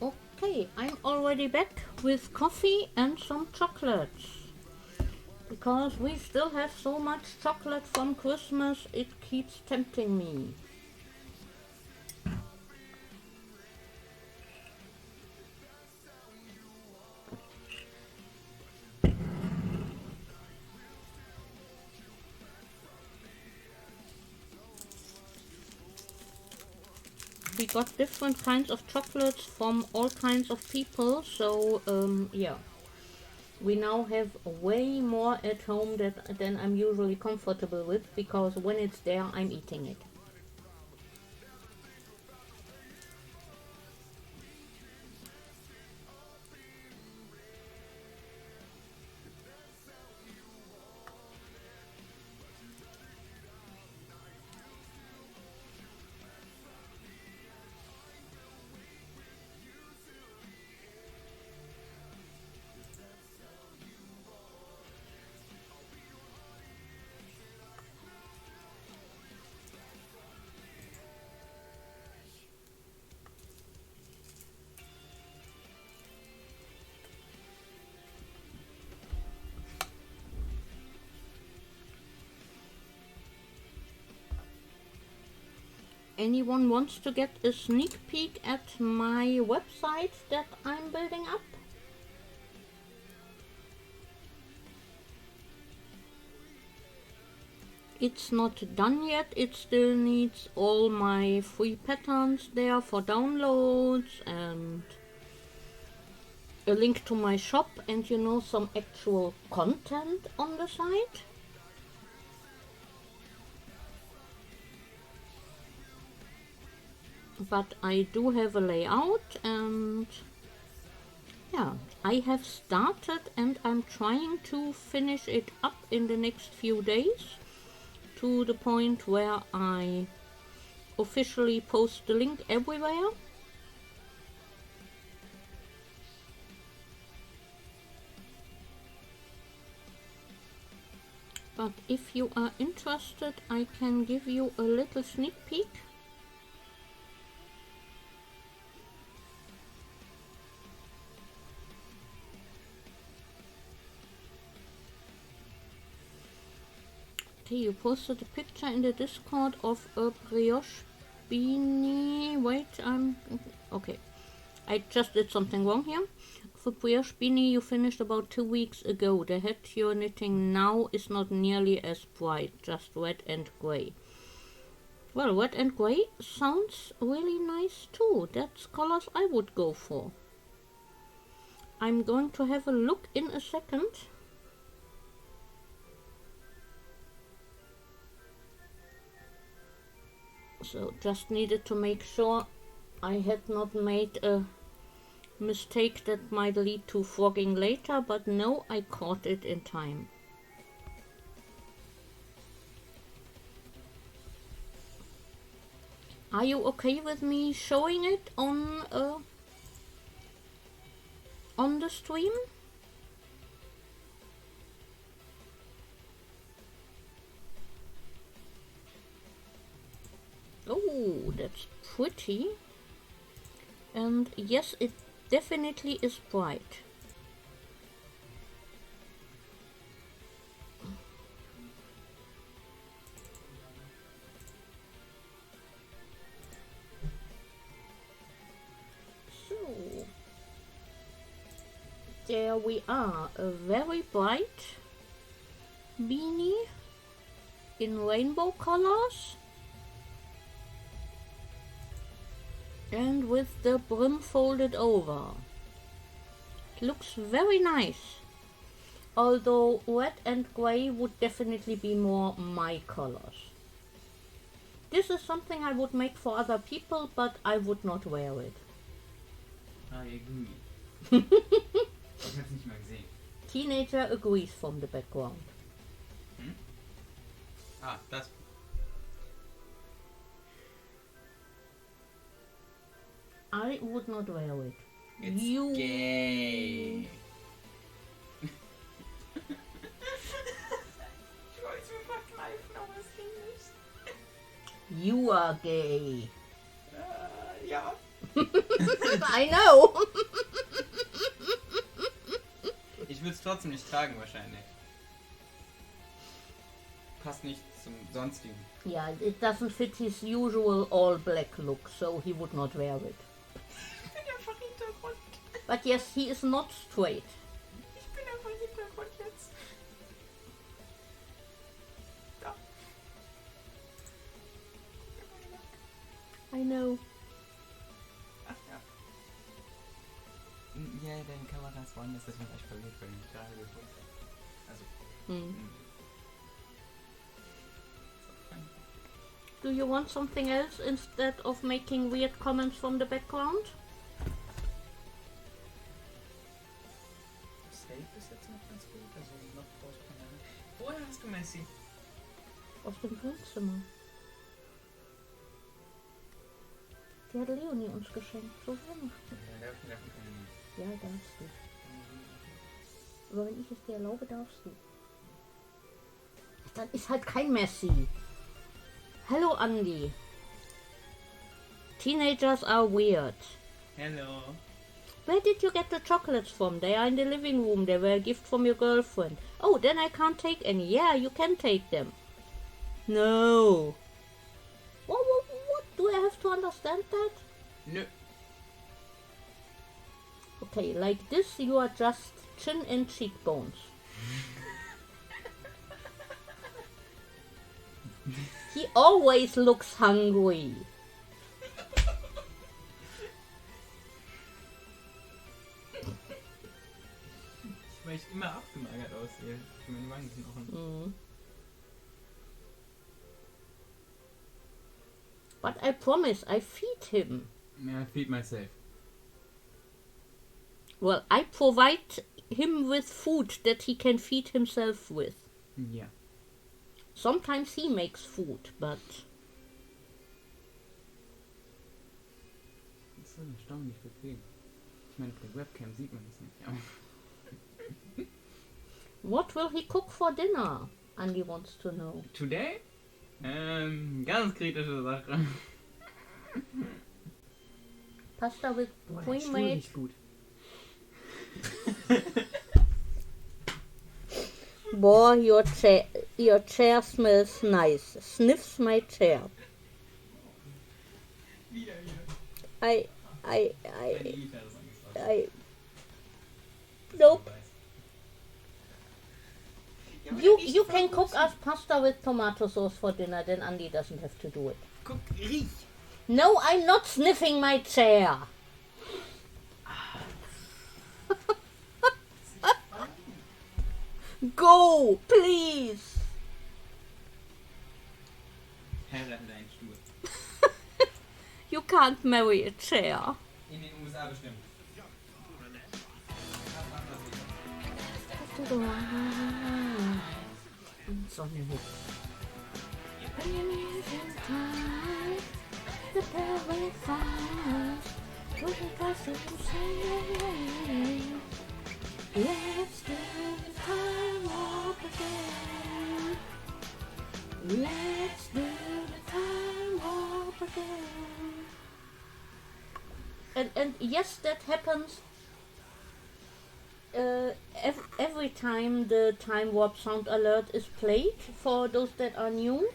Okay, I'm already back with coffee and some chocolates. Because we still have so much chocolate from Christmas, it keeps tempting me. We got different kinds of chocolates from all kinds of people, so yeah. We now have way more at home than I'm usually comfortable with, because when it's there, I'm eating it. Anyone wants to get a sneak peek at my website that I'm building up? It's not done yet, it still needs all my free patterns there for downloads and a link to my shop and some actual content on the site. But I do have a layout, and yeah, I have started and I'm trying to finish it up in the next few days to the point where I officially post the link everywhere. But if you are interested, I can give you a little sneak peek. Okay, you posted a picture in the Discord of a brioche beanie. Wait, okay. I just did something wrong here. For brioche beanie you finished about 2 weeks ago. The hat you're knitting now is not nearly as bright, just red and grey. Well, red and grey sounds really nice too. That's colors I would go for. I'm going to have a look in a second. So just needed to make sure I had not made a mistake that might lead to frogging later, but no, I caught it in time. Are you okay with me showing it on the stream? Oh, that's pretty. And yes, it definitely is bright. So, there we are, a very bright beanie in rainbow colors. And with the brim folded over. It looks very nice. Although red and grey would definitely be more my colors. This is something I would make for other people, but I would not wear it. I agree. Ich hab's nicht mal gesehen. Teenager agrees from the background. Hm? Ah, das. I would not wear it. It's You gay. Ich wollte mir verkneifen, aber es ging nicht. You are gay. Ja. I know. Ich würde es trotzdem nicht tragen wahrscheinlich. Passt nicht zum sonstigen. Yeah, it doesn't fit his usual all black look, so he would not wear it. Ich bin einfach Hintergrund. But yes, he is not straight. Ich bin einfach Hintergrund jetzt. Da. I know. Ach ja. Ja, deine Kamera ist woanders, deswegen war ich verwirrt, weil ich gerade gefunden habe. Also. Do you want something else instead of making weird comments from the background? Safe ist jetzt noch ganz gut, also noch raus von der. Woher hast du Messi? Aus dem Wohnzimmer. Die hat Leonie uns geschenkt, zu Weihnachten. Ja, darf ich Ja, darfst du. Aber wenn ich es dir erlaube, darfst du. Dann ist halt kein Messi. Hello, Andy. Teenagers are weird. Hello. Where did you get the chocolates from? They are in the living room. They were a gift from your girlfriend. Oh, then I can't take any. Yeah, you can take them. No. What? Do I have to understand that? Nö. Okay, like this you are just chin and cheekbones. He always looks hungry. Weil ich immer abgemagert aussehe. Für meine Wangenknochen. But I promise, I feed him. Yeah, I feed myself. Well, I provide him with food that he can feed himself with. Ja. Sometimes he makes food, but... Das ist erstaunlich bequem. Ich meine, auf der Webcam sieht man das nicht. Aber What will he cook for dinner? Andy wants to know. Today? Ganz kritische Sache. Pasta with Boah, der Stuhl pre-made... nicht gut. Boy, your chair smells nice. Sniffs my chair. Wieder. I Liter ist angesagt. Nope. Ja, aber You der riecht you voll can gut. cook us pasta with tomato sauce for dinner, then Andy doesn't have to do it. Guck, riech. No, I'm not sniffing my chair. Go, please. Herr, dein Stuhl. You can't marry a chair. In den USA bestimmt. Sonne hoch. The very fire, pushing past the same. Let's do the time warp again. Let's do the time warp again. And yes, that happens every time the time warp sound alert is played, for those that are new.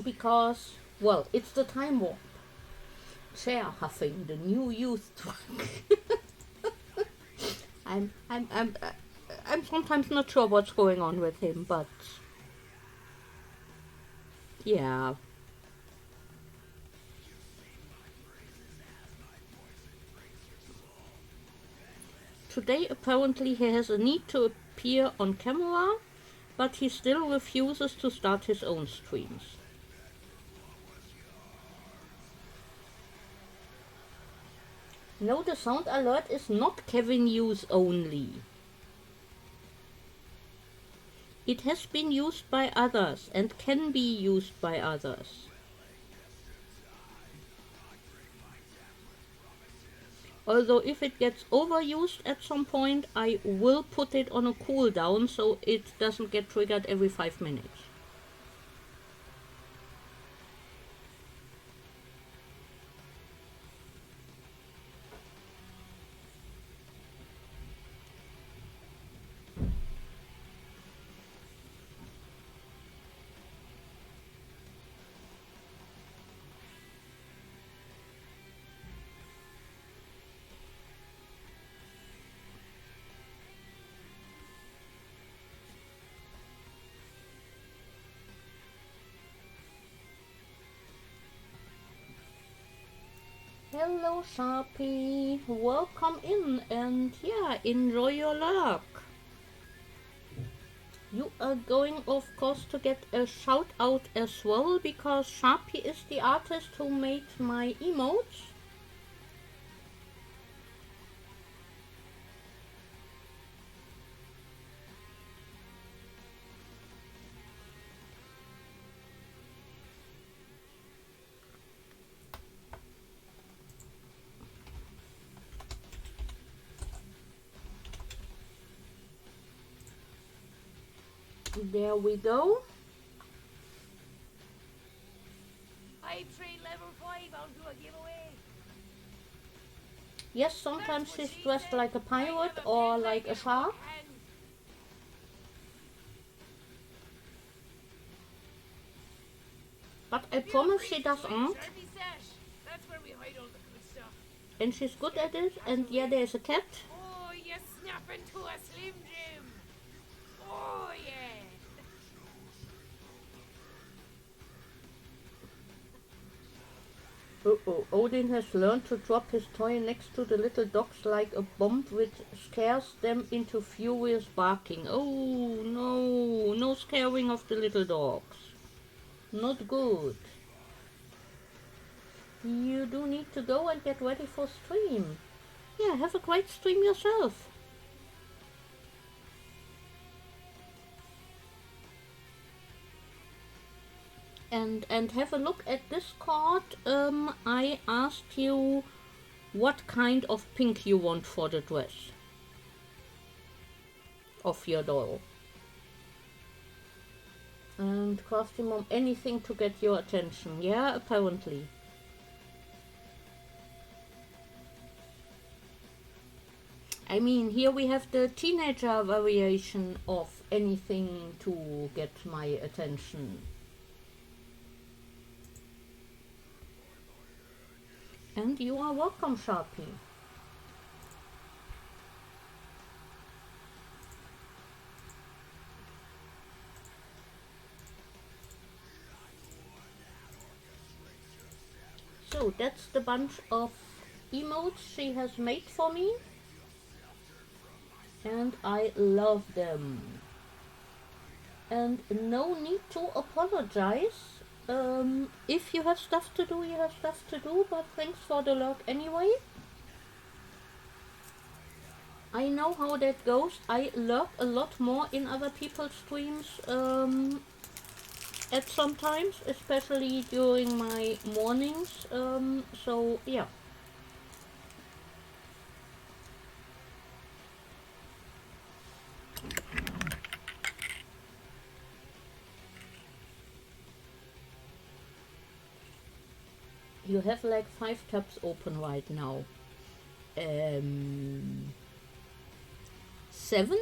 Because, well, it's the time warp. Chair huffing, the new youth drug. I'm sometimes not sure what's going on with him, but yeah. Today apparently he has a need to appear on camera, but he still refuses to start his own streams. No, the sound alert is not Kevin use only. It has been used by others and can be used by others. Although if it gets overused at some point, I will put it on a cooldown so it doesn't get triggered every 5 minutes. Hello Sharpie, welcome in and yeah, enjoy your luck. You are going of course to get a shout out as well because Sharpie is the artist who made my emotes. There we go. I trade level 5 onto a giveaway. Yes, sometimes she's dressed like a pirate or like a shark. But I promise she doesn't. That's where we hide all the good stuff. And she's good at it. And yeah, there's a cat. Oh, you snap into a Slim Jim. Oh, yeah. Uh-oh, Odin has learned to drop his toy next to the little dogs like a bomb, which scares them into furious barking. Oh, no, no scaring of the little dogs. Not good. You do need to go and get ready for stream. Yeah, have a great stream yourself. And have a look at this card. I asked you what kind of pink you want for the dress of your doll. And costume mom, anything to get your attention. Yeah, apparently. I mean, here we have the teenager variation of anything to get my attention. And you are welcome, Sharpie. So that's the bunch of emotes she has made for me. And I love them. And no need to apologize. If you have stuff to do, you have stuff to do, but thanks for the lurk anyway. I know how that goes. I lurk a lot more in other people's streams at some times, especially during my mornings. So yeah. You have like 5 tabs open right now. 7?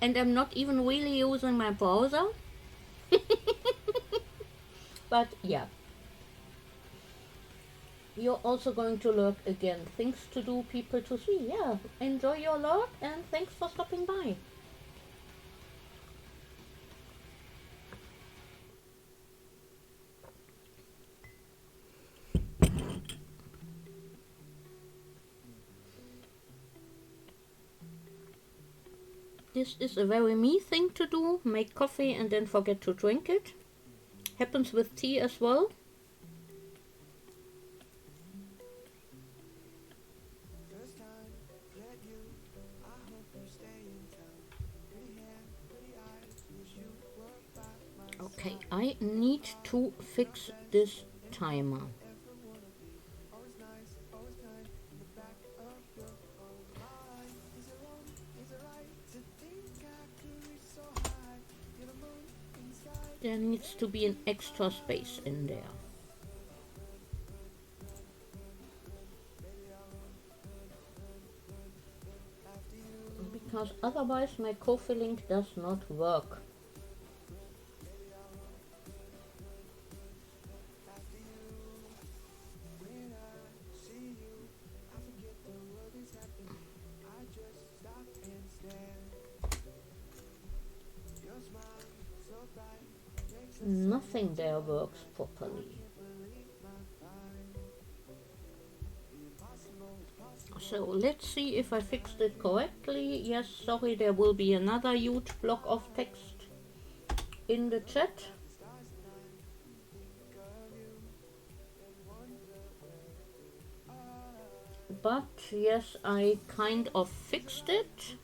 And I'm not even really using my browser. But yeah. You're also going to lurk again. Things to do, people to see. Yeah, enjoy your lurk and thanks for stopping by. This is a very me thing to do. Make coffee and then forget to drink it. Happens with tea as well. Okay, I need to fix this timer. There needs to be an extra space in there. Because otherwise my Ko-fi link does not work. Nothing there works properly. So let's see if I fixed it correctly. Yes, sorry, there will be another huge block of text in the chat. But yes, I kind of fixed it.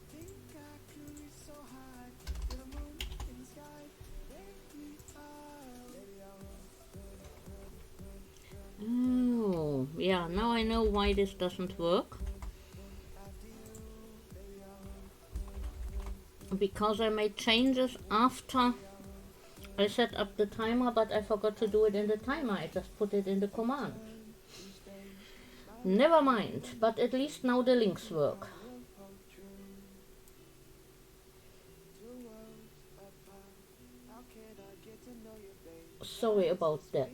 Oh, yeah, now I know why this doesn't work. Because I made changes after I set up the timer, but I forgot to do it in the timer. I just put it in the command. Never mind, but at least now the links work. Sorry about that.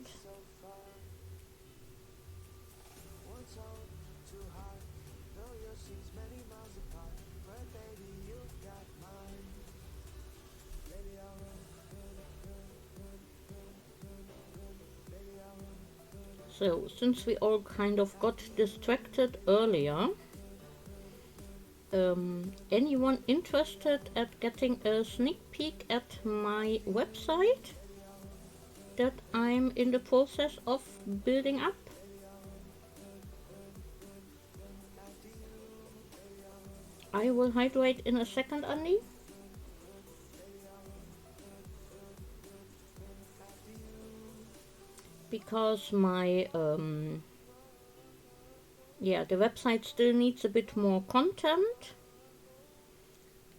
So, since we all kind of got distracted earlier, anyone interested at getting a sneak peek at my website that I'm in the process of building up? I will hydrate in a second, Andy. Because my the website still needs a bit more content,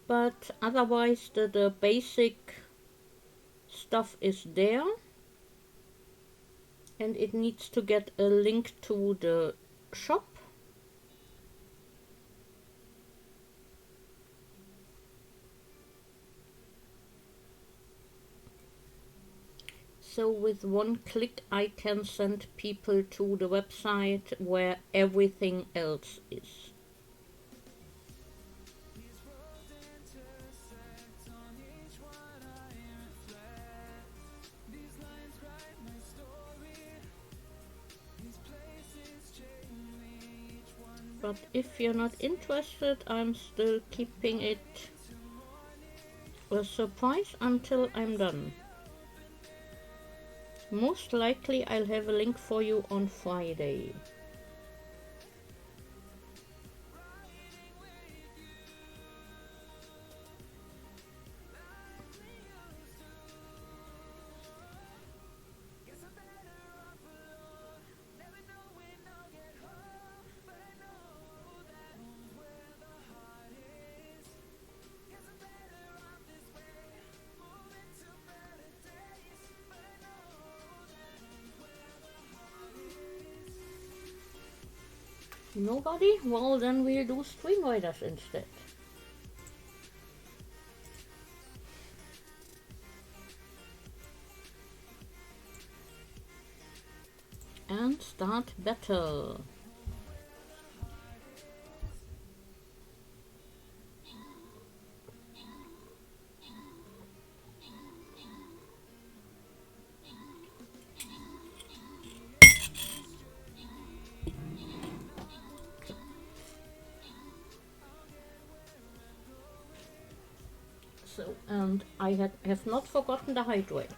but otherwise the basic stuff is there, and it needs to get a link to the shop. So with one click I can send people to the website where everything else is. But if you're not interested, I'm still keeping it a surprise until I'm done. Most likely I'll have a link for you on Friday. Nobody? Well, then we'll do Stream Raiders instead. And start battle. So, and I have not forgotten the hydrate.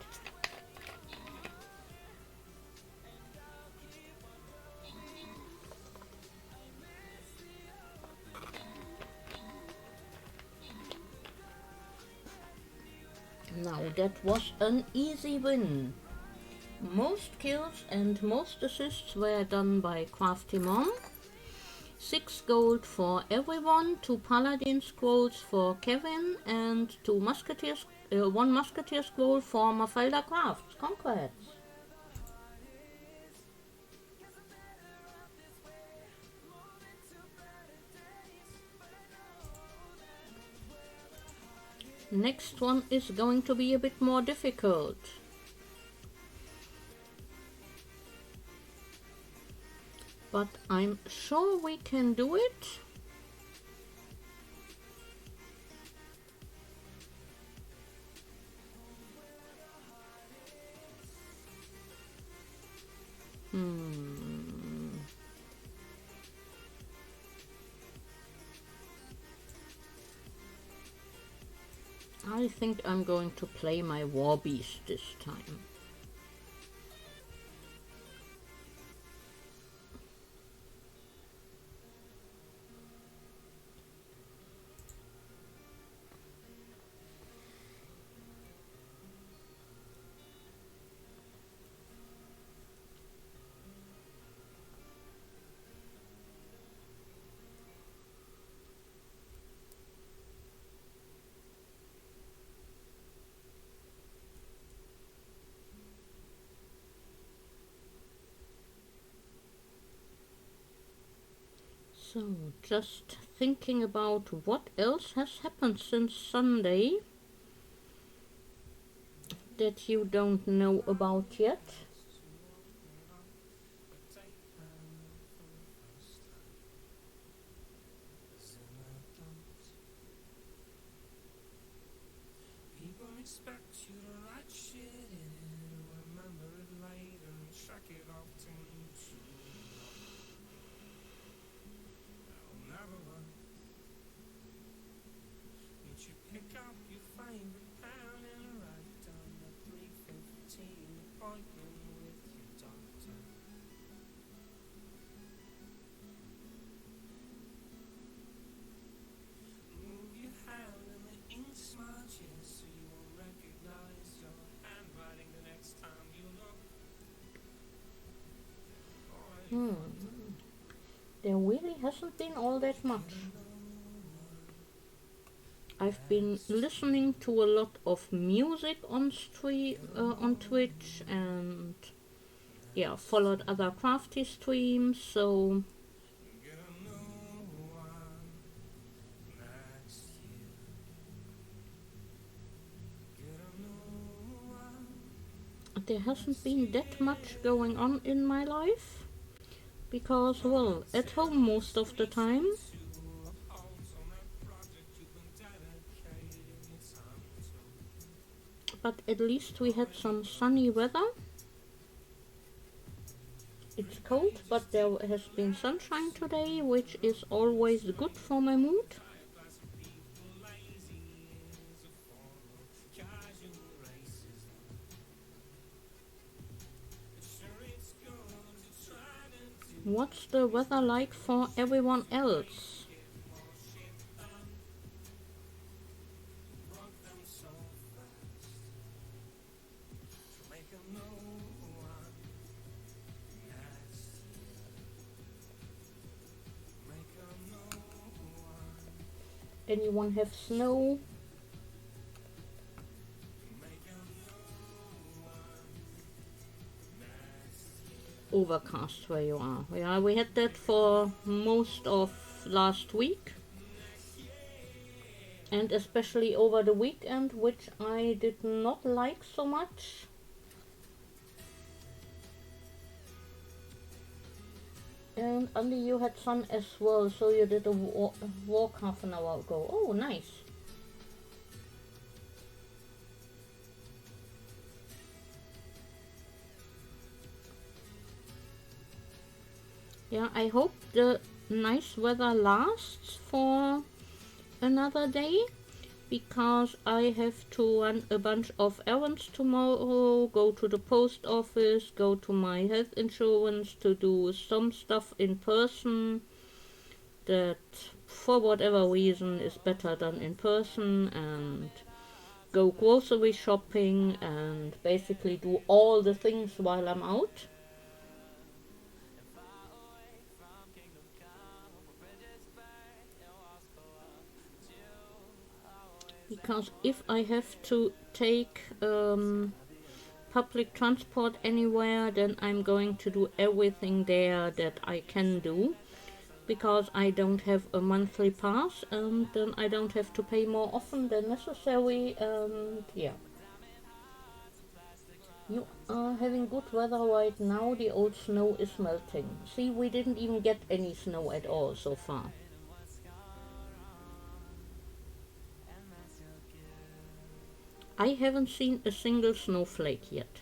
Now that was an easy win. Most kills and most assists were done by Crafty Mom. 6 gold for everyone, 2 paladin scrolls for Kevin, and 1 musketeer scroll for Mafalda Crafts. Congrats! Next one is going to be a bit more difficult. But I'm sure we can do it. I think I'm going to play my war beast this time. So, just thinking about what else has happened since Sunday that you don't know about yet. People expect you to write shit in it, remember it later and track it off to YouTube. That'll never work. Need you pick up your favorite pound and write down the 3:15 appointment with your doctor. Move your hand in the ink smudges so you won't recognize your handwriting the next time you look. There really hasn't been all that much. I've been listening to a lot of music on Twitch, and yeah, followed other crafty streams, so Get a new one next year. Get a new one. there hasn't been that much going on in my life. Because, well, at home most of the time. But at least we had some sunny weather. It's cold, but there has been sunshine today, which is always good for my mood. What's the weather like for everyone else? Anyone have snow? Overcast where you are. Yeah, we had that for most of last week. And especially over the weekend, which I did not like so much. And Andy, you had sun as well, so you did a walk half an hour ago. Oh, nice. Yeah, I hope the nice weather lasts for another day, because I have to run a bunch of errands tomorrow, go to the post office, go to my health insurance to do some stuff in person that for whatever reason is better done in person, and go grocery shopping and basically do all the things while I'm out. Because if I have to take public transport anywhere, then I'm going to do everything there that I can do, because I don't have a monthly pass, and then I don't have to pay more often than necessary, and yeah. You are having good weather right now, the old snow is melting. See, we didn't even get any snow at all so far. I haven't seen a single snowflake yet.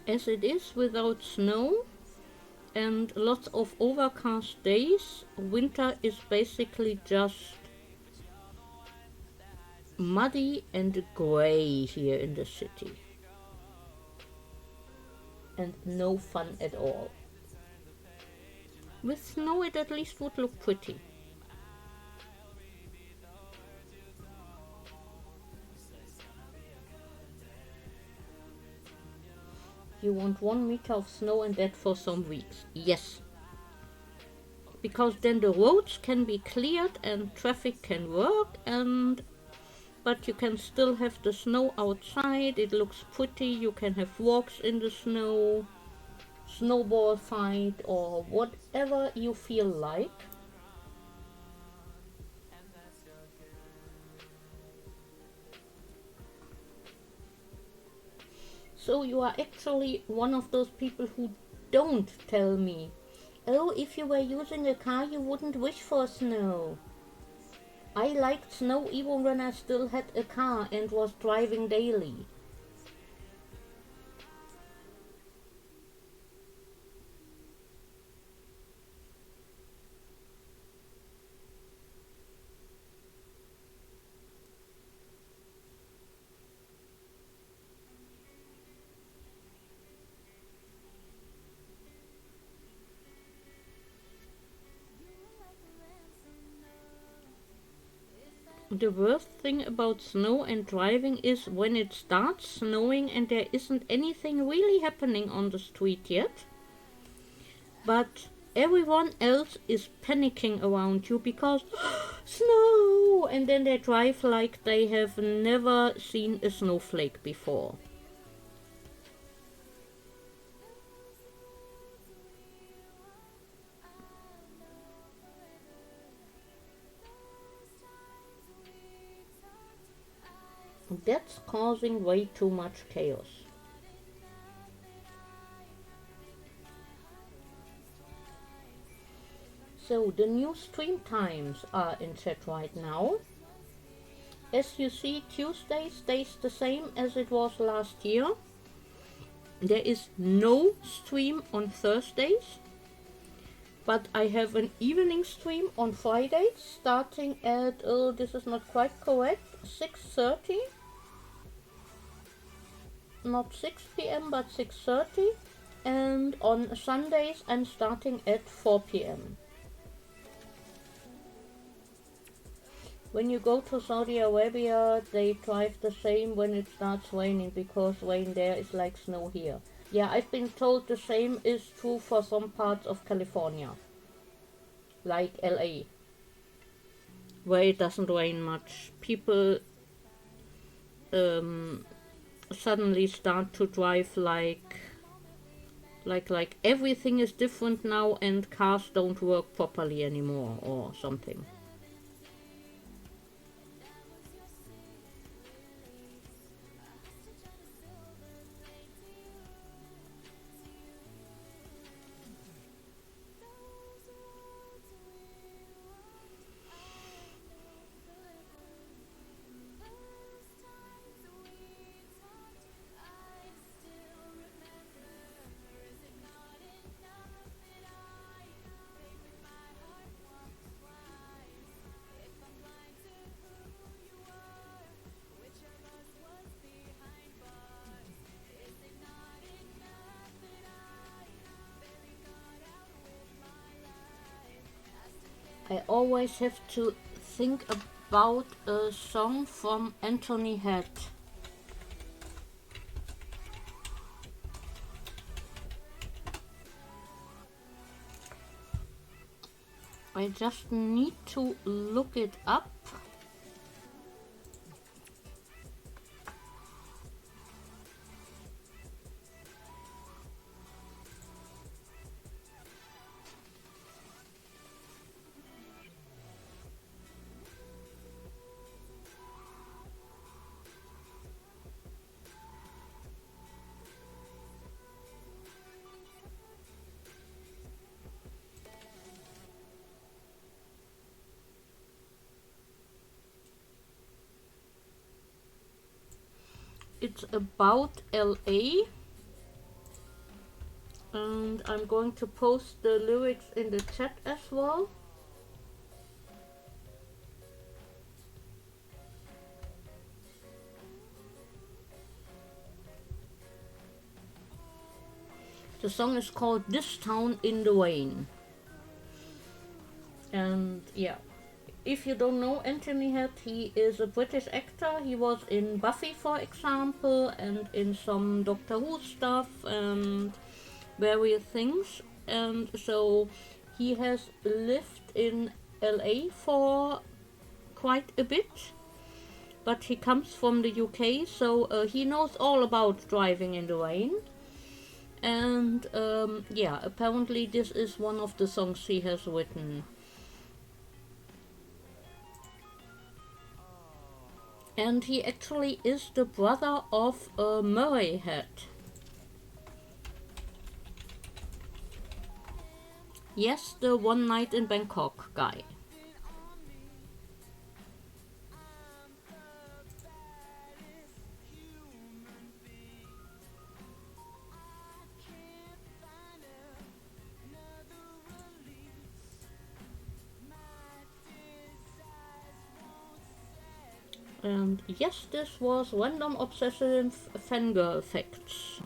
As it is, without snow and lots of overcast days, winter is basically just muddy and grey here in the city. And no fun at all. With snow it at least would look pretty. You want 1 meter of snow and that for some weeks? Yes. Because then the roads can be cleared and traffic can work, but you can still have the snow outside, it looks pretty, you can have walks in the snow, snowball fight, or whatever you feel like. So you are actually one of those people who don't tell me, oh, if you were using a car you wouldn't wish for snow. I liked snow even when I still had a car and was driving daily. The worst thing about snow and driving is when it starts snowing and there isn't anything really happening on the street yet, but everyone else is panicking around you because snow, and then they drive like they have never seen a snowflake before. That's causing way too much chaos. So the new stream times are in chat right now. As you see, Tuesday stays the same as it was last year. There is no stream on Thursdays. But I have an evening stream on Friday starting at, this is not quite correct, 6:30. Not 6 p.m. but 6:30. And on Sundays I'm starting at 4 p.m. When you go to Saudi Arabia, they drive the same when it starts raining, because rain there is like snow here. Yeah, I've been told the same is true for some parts of California, like LA, where it doesn't rain much. People suddenly start to drive like everything is different now and cars don't work properly anymore or something. I always have to think about a song from Anthony Head. I just need to look it up. It's about LA, and I'm going to post the lyrics in the chat as well. The song is called This Town in the Rain. And yeah, if you don't know Anthony Head, he is a British actor. He was in Buffy, for example, and in some Doctor Who stuff and various things. And so he has lived in LA for quite a bit, but he comes from the UK, so he knows all about driving in the rain. And yeah, apparently this is one of the songs he has written. And he actually is the brother of Murray Head. Yes, the One Night in Bangkok guy. And yes, this was Random Obsessive Fangirl Facts.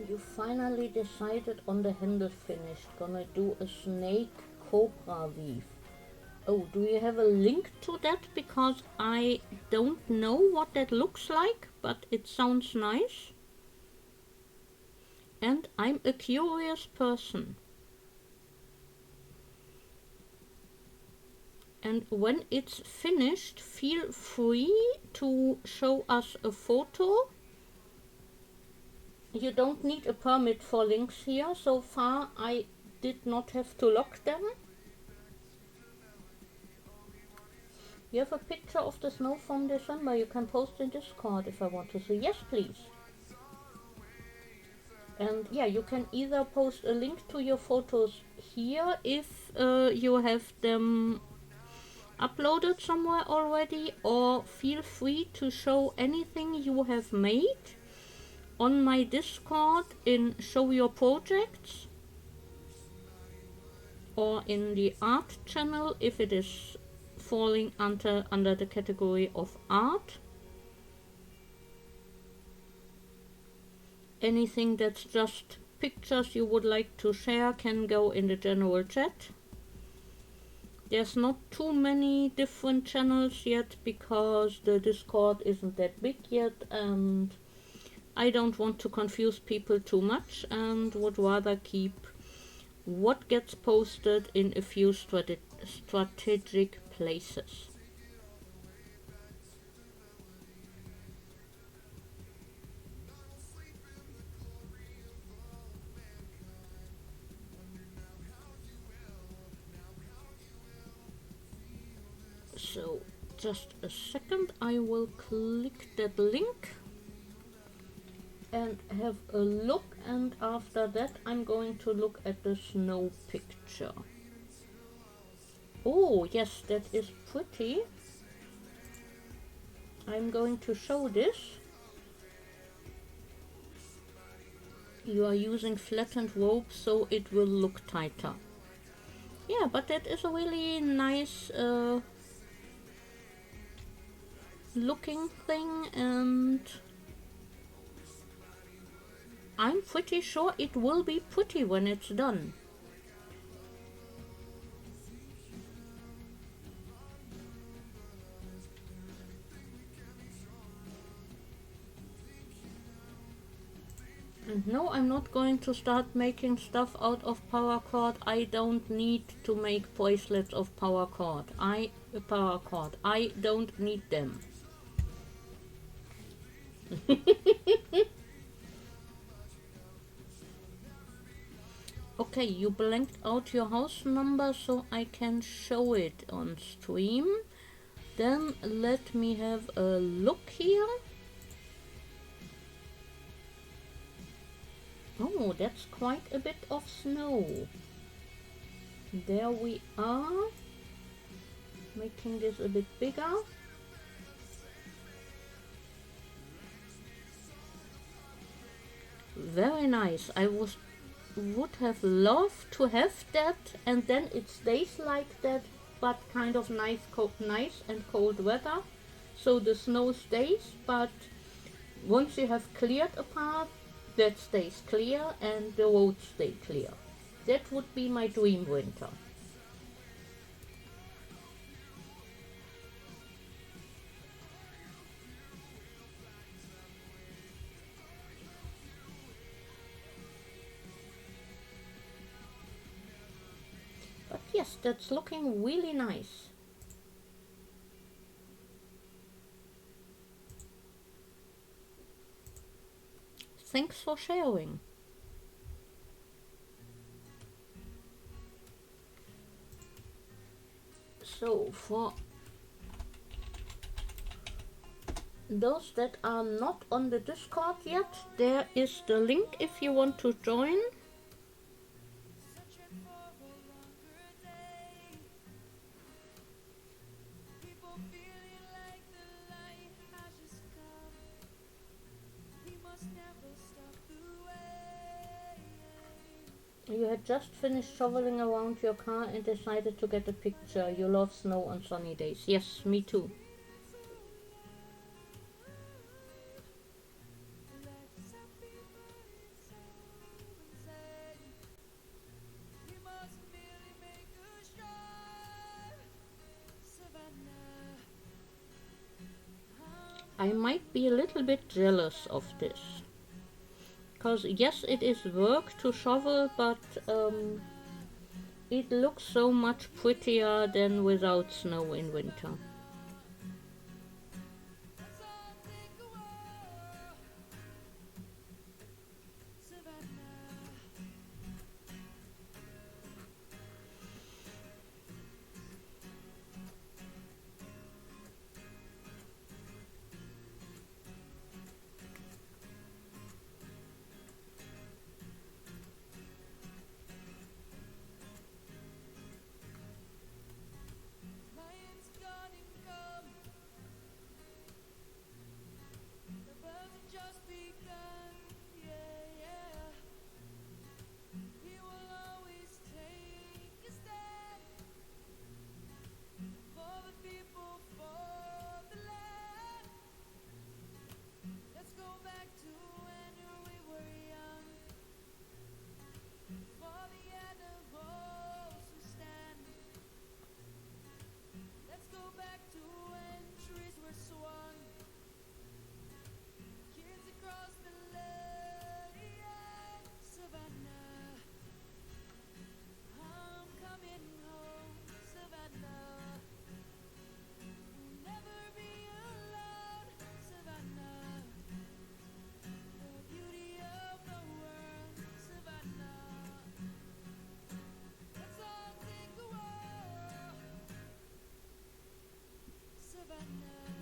you finally decided on the handle finish. Gonna do a snake cobra weave. Oh, do you have a link to that? Because I don't know what that looks like, but it sounds nice. And I'm a curious person. And when it's finished, feel free to show us a photo. You don't need a permit for links here. So far, I did not have to lock them. You have a picture of the snow from December. You can post in Discord if I want to see. Yes, please. And yeah, you can either post a link to your photos here if you have them uploaded somewhere already, or feel free to show anything you have made on my Discord in Show Your Projects or in the art channel if it is falling under the category of art. Anything that's just pictures you would like to share can go in the general chat. There's not too many different channels yet because the Discord isn't that big yet, and I don't want to confuse people too much and would rather keep what gets posted in a few strategic places. So just a second, I will click that link and have a look, and after that I'm going to look at the snow picture. Oh yes, that is pretty. I'm going to show this. You are using flattened rope so it will look tighter. Yeah, but that is a really nice looking thing, and I'm pretty sure it will be pretty when it's done. And no, I'm not going to start making stuff out of paracord. I don't need to make bracelets of paracord. I don't need them. Okay, you blanked out your house number so I can show it on stream. Then let me have a look here. Oh, that's quite a bit of snow. There we are. Making this a bit bigger. Very nice. I would have loved to have that, and then it stays like that, but kind of nice and cold weather. So the snow stays, but once you have cleared a path, that stays clear and the roads stay clear. That would be my dream winter. But yes, that's looking really nice. Thanks for sharing. So for those that are not on the Discord yet, there is the link if you want to join. You had just finished shoveling around your car and decided to get a picture. You love snow on sunny days. Yes, me too. might be a little bit jealous of this. Because yes, it is work to shovel, but it looks so much prettier than without snow in winter. Let's all take a walk, Savannah. Lion's gone and come. The birds have just begun. Yeah, yeah. He will always take a stand for the people, for the land. Let's go back to when we were young. For the animals who stand. Let's go back to when trees were swung. Kids across the land, Savannah. I'm coming home, Savannah. We'll never be alone, Savannah. The beauty of the world, Savannah. Let's all take a walk, Savannah.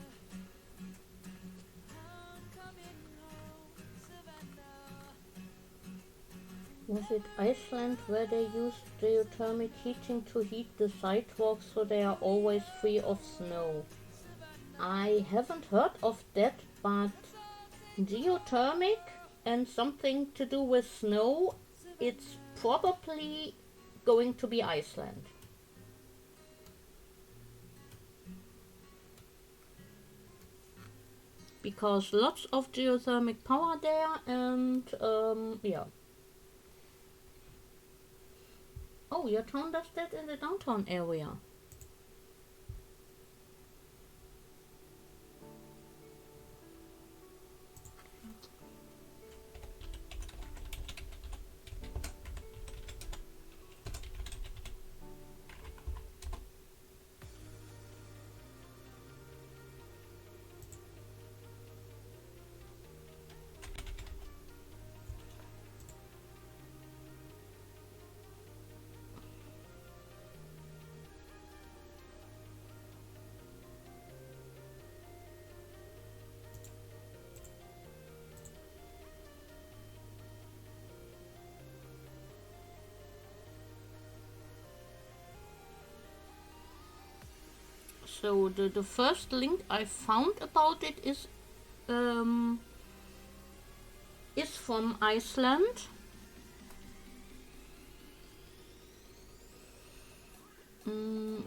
I'm coming home, Savannah. Was it Iceland where they used geothermic heating to heat the sidewalks so they are always free of snow? I haven't heard of that, but geothermic and something to do with snow, it's probably going to be Iceland. Because lots of geothermic power there, and yeah. Oh, your town does that in the downtown area. So the first link I found about it is from Iceland.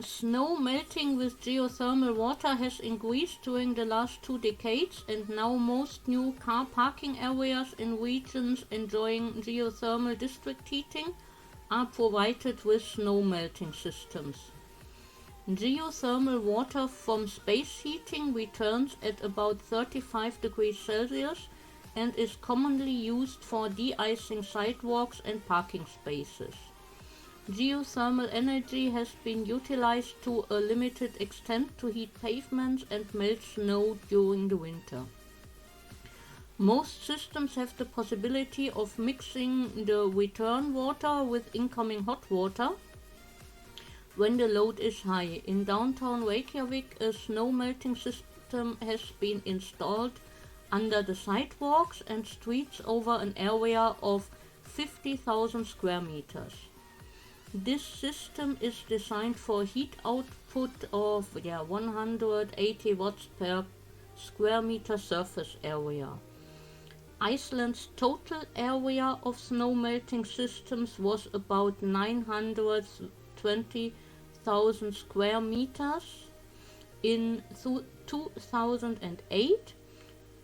Snow melting with geothermal water has increased during the last 2 decades, and now most new car parking areas in regions enjoying geothermal district heating are provided with snow melting systems. Geothermal water from space heating returns at about 35 degrees Celsius and is commonly used for de-icing sidewalks and parking spaces. Geothermal energy has been utilized to a limited extent to heat pavements and melt snow during the winter. Most systems have the possibility of mixing the return water with incoming hot water when the load is high. In downtown Reykjavik, a snow melting system has been installed under the sidewalks and streets over an area of 50,000 square meters. This system is designed for heat output of 180 watts per square meter surface area. Iceland's total area of snow melting systems was about 920,000 square meters in 2008,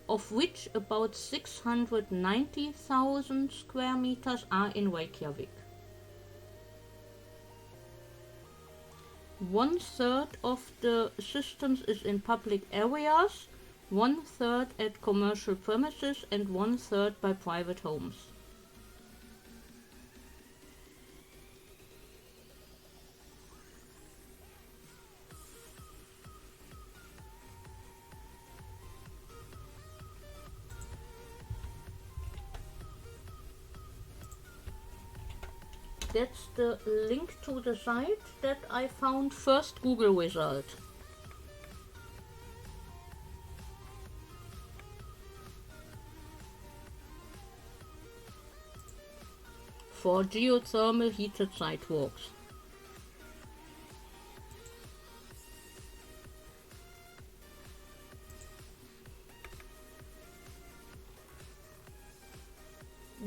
of which about 690,000 square meters are in Reykjavik. 1/3 of the systems is in public areas 1/3 at commercial premises and 1/3 by private homes. That's the link to the site that I found first Google result. For geothermal heated sidewalks.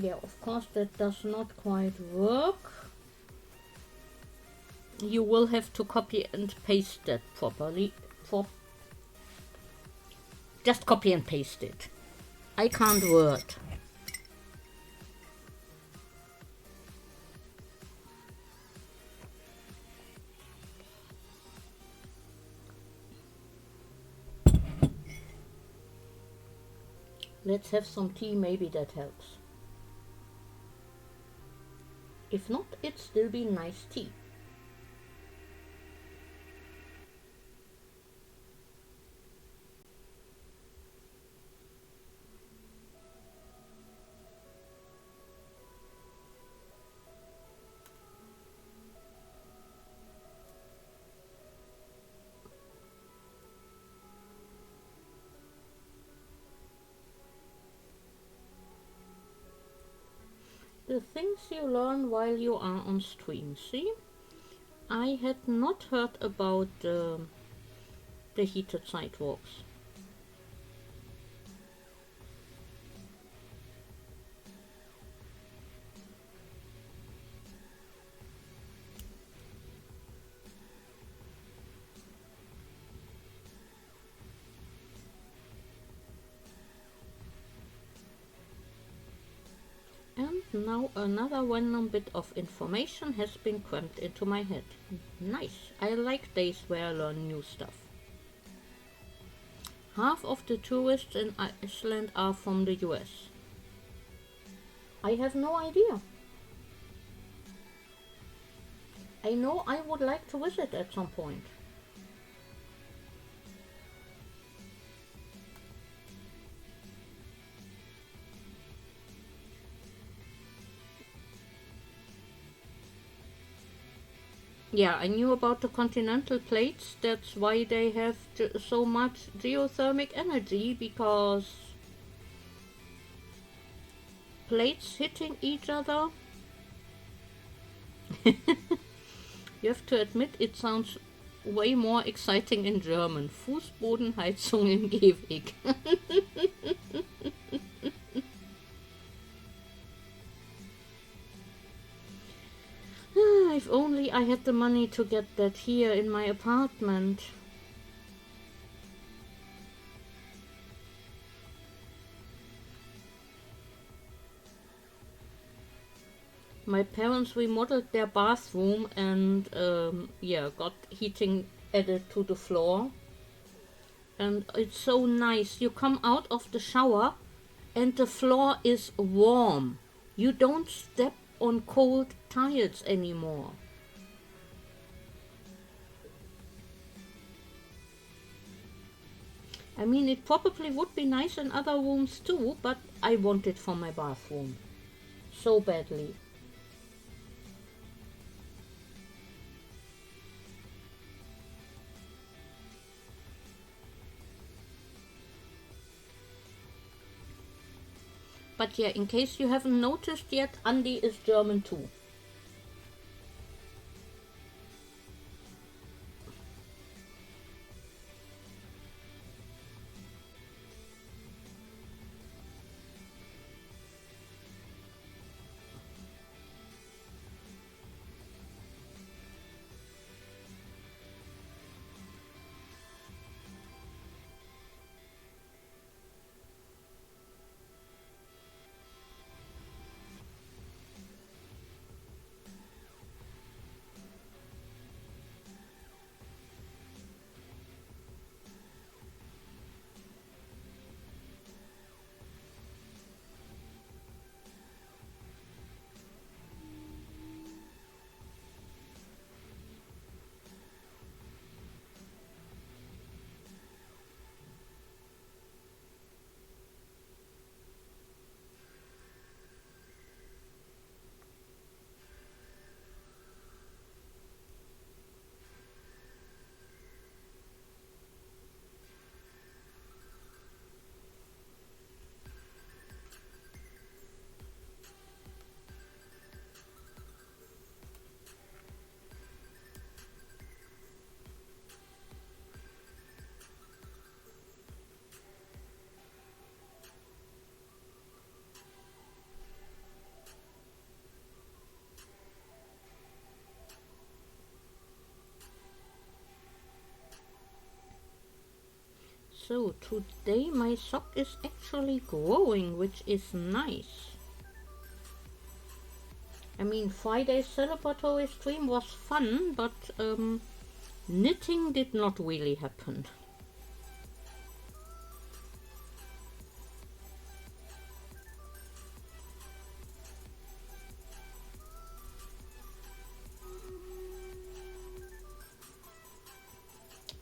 Yeah, of course that does not quite work. You will have to copy and paste that properly. Just copy and paste it. I can't word. Let's have some tea, maybe that helps. If not, it'd still be nice tea. The things you learn while you are on stream. See? I had not heard about the heated sidewalks. And now another random bit of information has been crammed into my head. Nice. I like days where I learn new stuff. Half of the tourists in Iceland are from the US. I have no idea. I know I would like to visit at some point. Yeah, I knew about the continental plates. That's why they have so much geothermal energy, because plates hitting each other. You have to admit, it sounds way more exciting in German. Fußbodenheizung im Gehweg. If only I had the money to get that here in my apartment. My parents remodeled their bathroom and got heating added to the floor. And it's so nice. You come out of the shower and the floor is warm. You don't step on cold tiles anymore. I mean, it probably would be nice in other rooms too, but I want it for my bathroom so badly. But yeah, in case you haven't noticed yet, Andy is German too. So today my sock is actually growing, which is nice. I mean, Friday's celebratory stream was fun, but knitting did not really happen.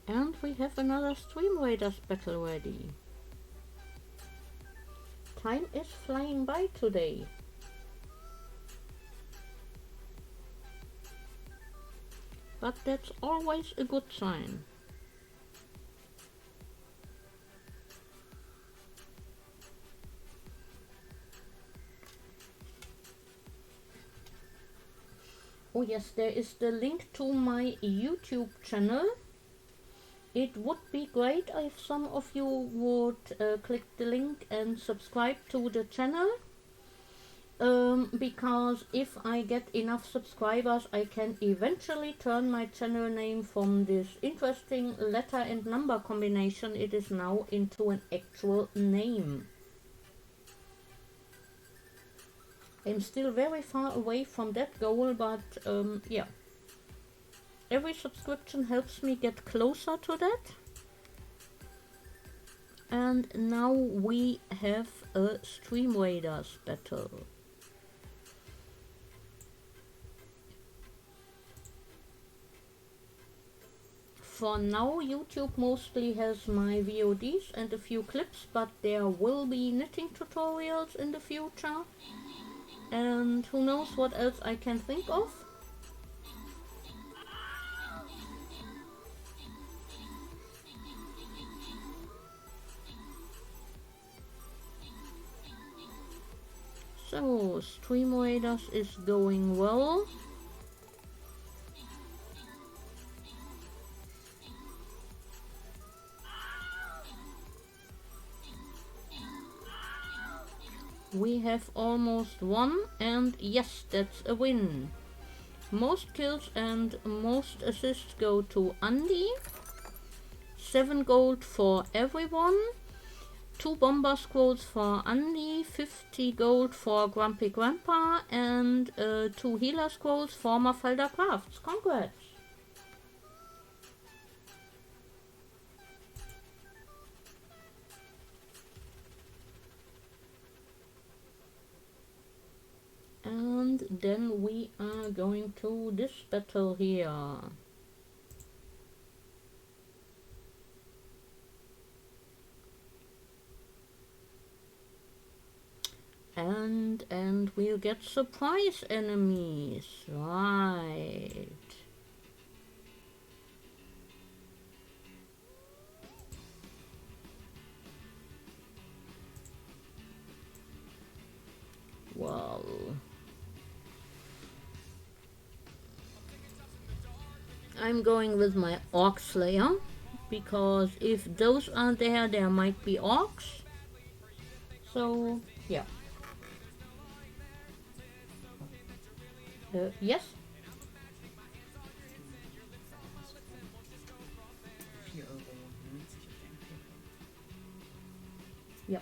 And we have another Stream Raiders battle ready. Time is flying by today. But that's always a good sign. Oh yes, there is the link to my YouTube channel. It would be great if some of you would click the link and subscribe to the channel. Because if I get enough subscribers, I can eventually turn my channel name from this interesting letter and number combination it is now into an actual name. I'm still very far away from that goal, but yeah. Every subscription helps me get closer to that. And now we have a Stream Raiders battle. For now, YouTube mostly has my VODs and a few clips, but there will be knitting tutorials in the future. And who knows what else I can think of. So, Stream Raiders is going well. We have almost won, and yes, that's a win. Most kills and most assists go to Andy. 7 gold for everyone. 2 bomber scrolls for Andy. 50 gold for Grumpy Grandpa. And 2 healer scrolls for Mafalda Crafts. Congrats! And then we are going to this battle here. And we'll get surprise enemies, right? Well, I'm going with my Orc Slayer, because if those are there, there might be orcs. So, yeah. Yes? Ja.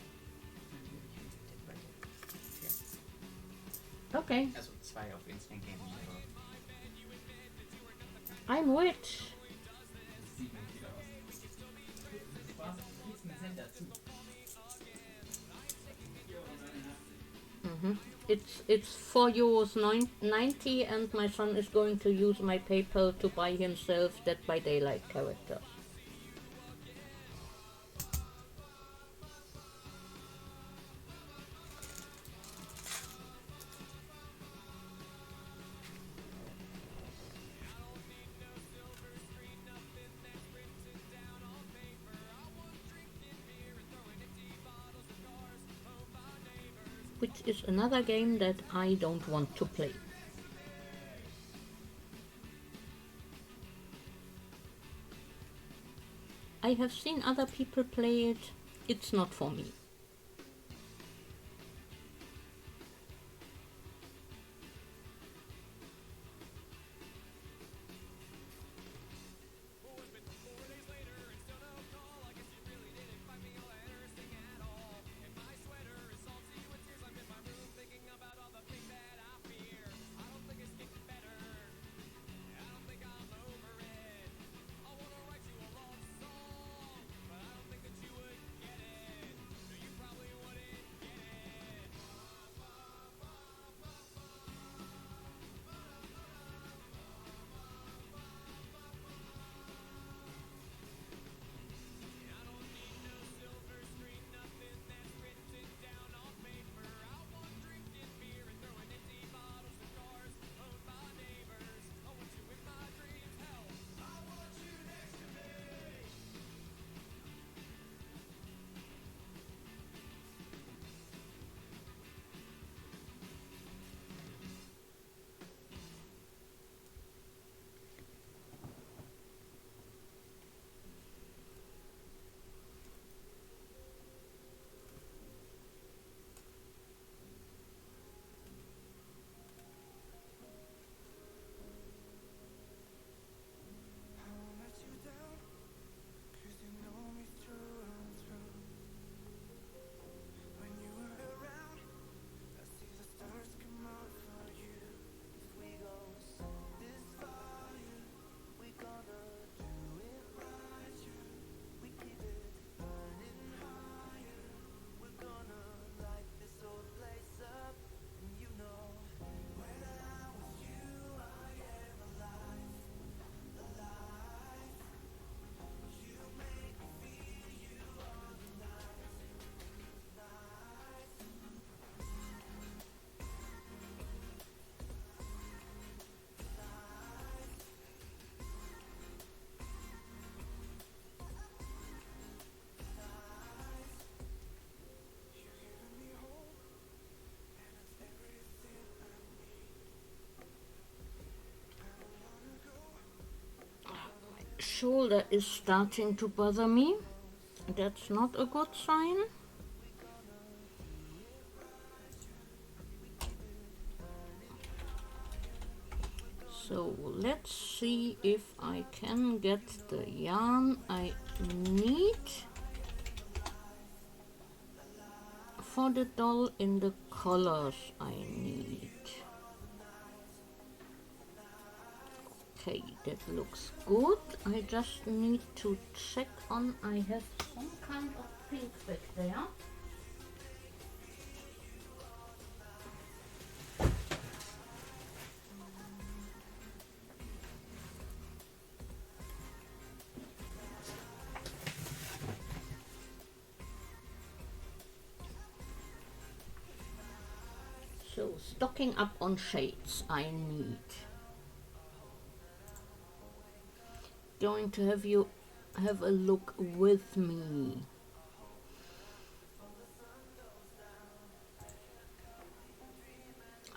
Okay. Also 2 auf Instant geben. I'm rich. Das sieht nicht wieder aus. Spaß, kriegst einen Cent dazu. 4,89 €. It's €4.90 and my son is going to use my PayPal to buy himself Dead by Daylight characters. Which is another game that I don't want to play. I have seen other people play it. It's not for me. shoulder is starting to bother me. That's not a good sign. So let's see if I can get the yarn I need for the doll in the colors I need. Okay, that looks good. I just need to check on, I have some kind of pink back there. So stocking up on shades I need. Going to have you have a look with me.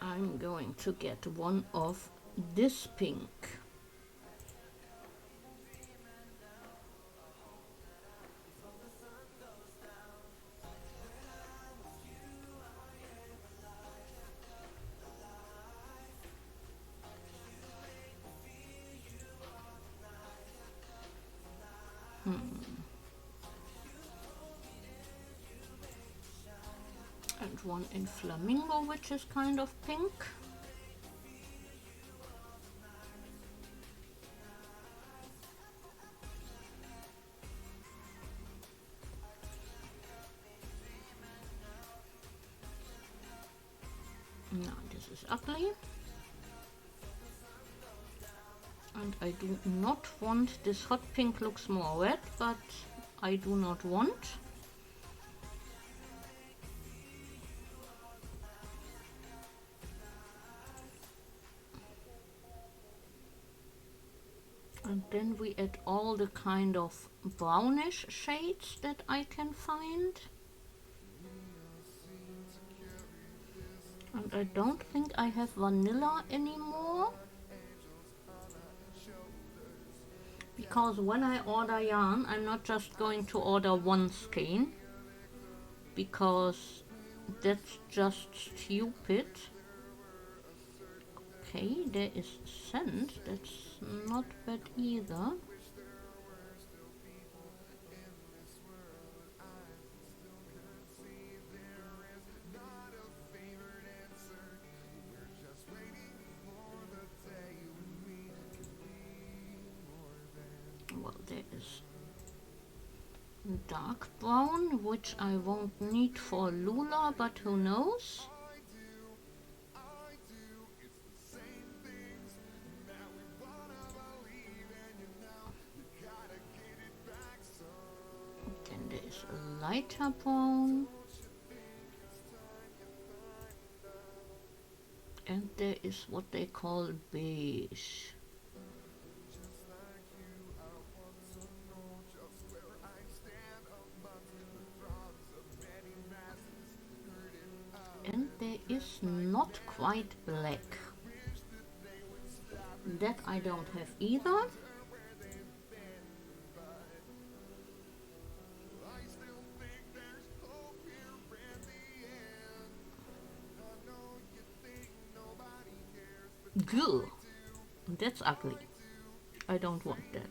I'm going to get one of this pink. And one in flamingo, which is kind of pink. No, this is ugly. And I do not want, this hot pink looks more red, but I do not want. And then we add all the kind of brownish shades that I can find. And I don't think I have vanilla anymore. Because when I order yarn, I'm not just going to order one skein. Because that's just stupid. Okay, there is sand. That's not bad either. Well, there is dark brown, which I won't need for Lula, but who knows? Then there is a lighter brown. And there is what they call beige. And there is not quite black. That I don't have either. Goo. That's ugly. I don't want that.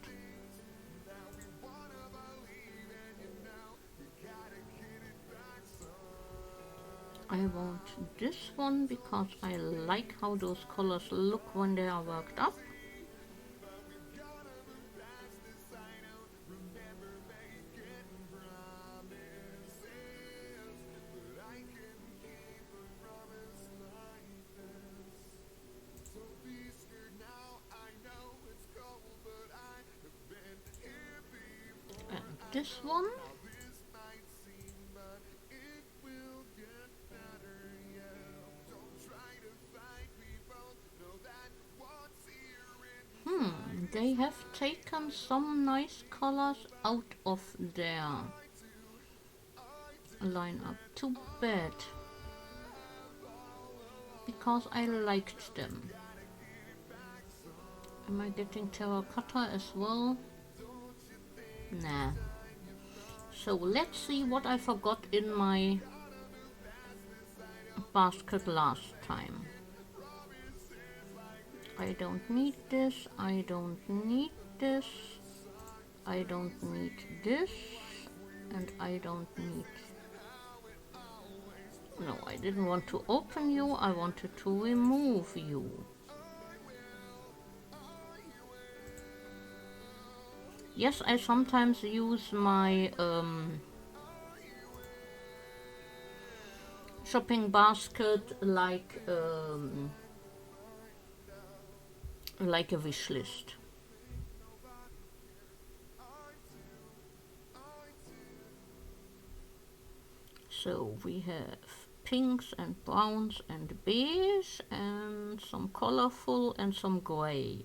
I want this one because I like how those colors look when they are worked up. And this one. They have taken some nice colors out of their lineup. Too bad. Because I liked them. Am I getting terracotta as well? Nah. So let's see what I forgot in my basket last time. I don't need this, I don't need this, I don't need this, and I don't need... No, I didn't want to open you, I wanted to remove you. Yes, I sometimes use my shopping basket like a wish list. So we have pinks and browns and beige and some colorful and some gray.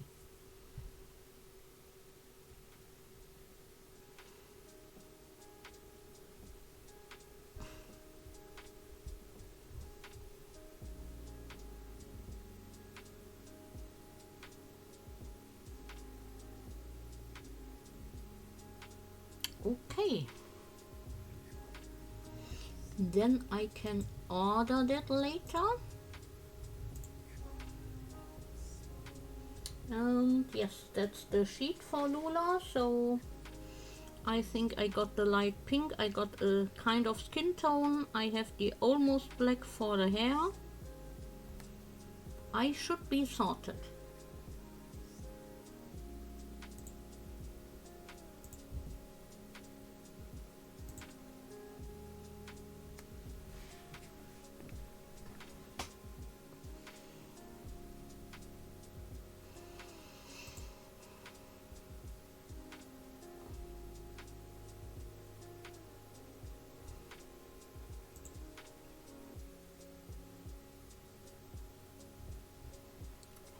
Okay. Then I can order that later. Yes, that's the sheet for Lula. So I think I got the light pink. I got a kind of skin tone. I have the almost black for the hair. I should be sorted.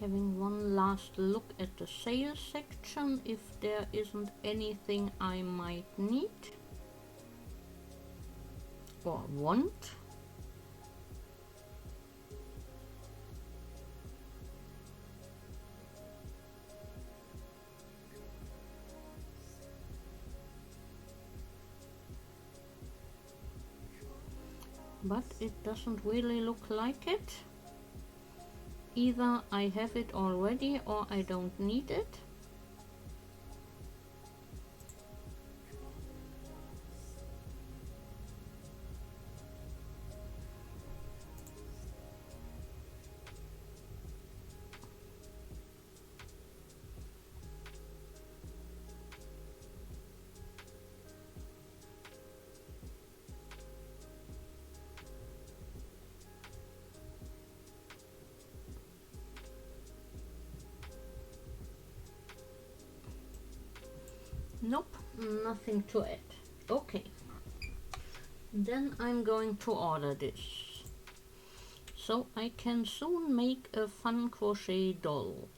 Having one last look at the sales section if there isn't anything I might need or want. But it doesn't really look like it. Either I have it already or I don't need it. Nope, nothing to add. Okay. Then I'm going to order this. So I can soon make a fun crochet doll.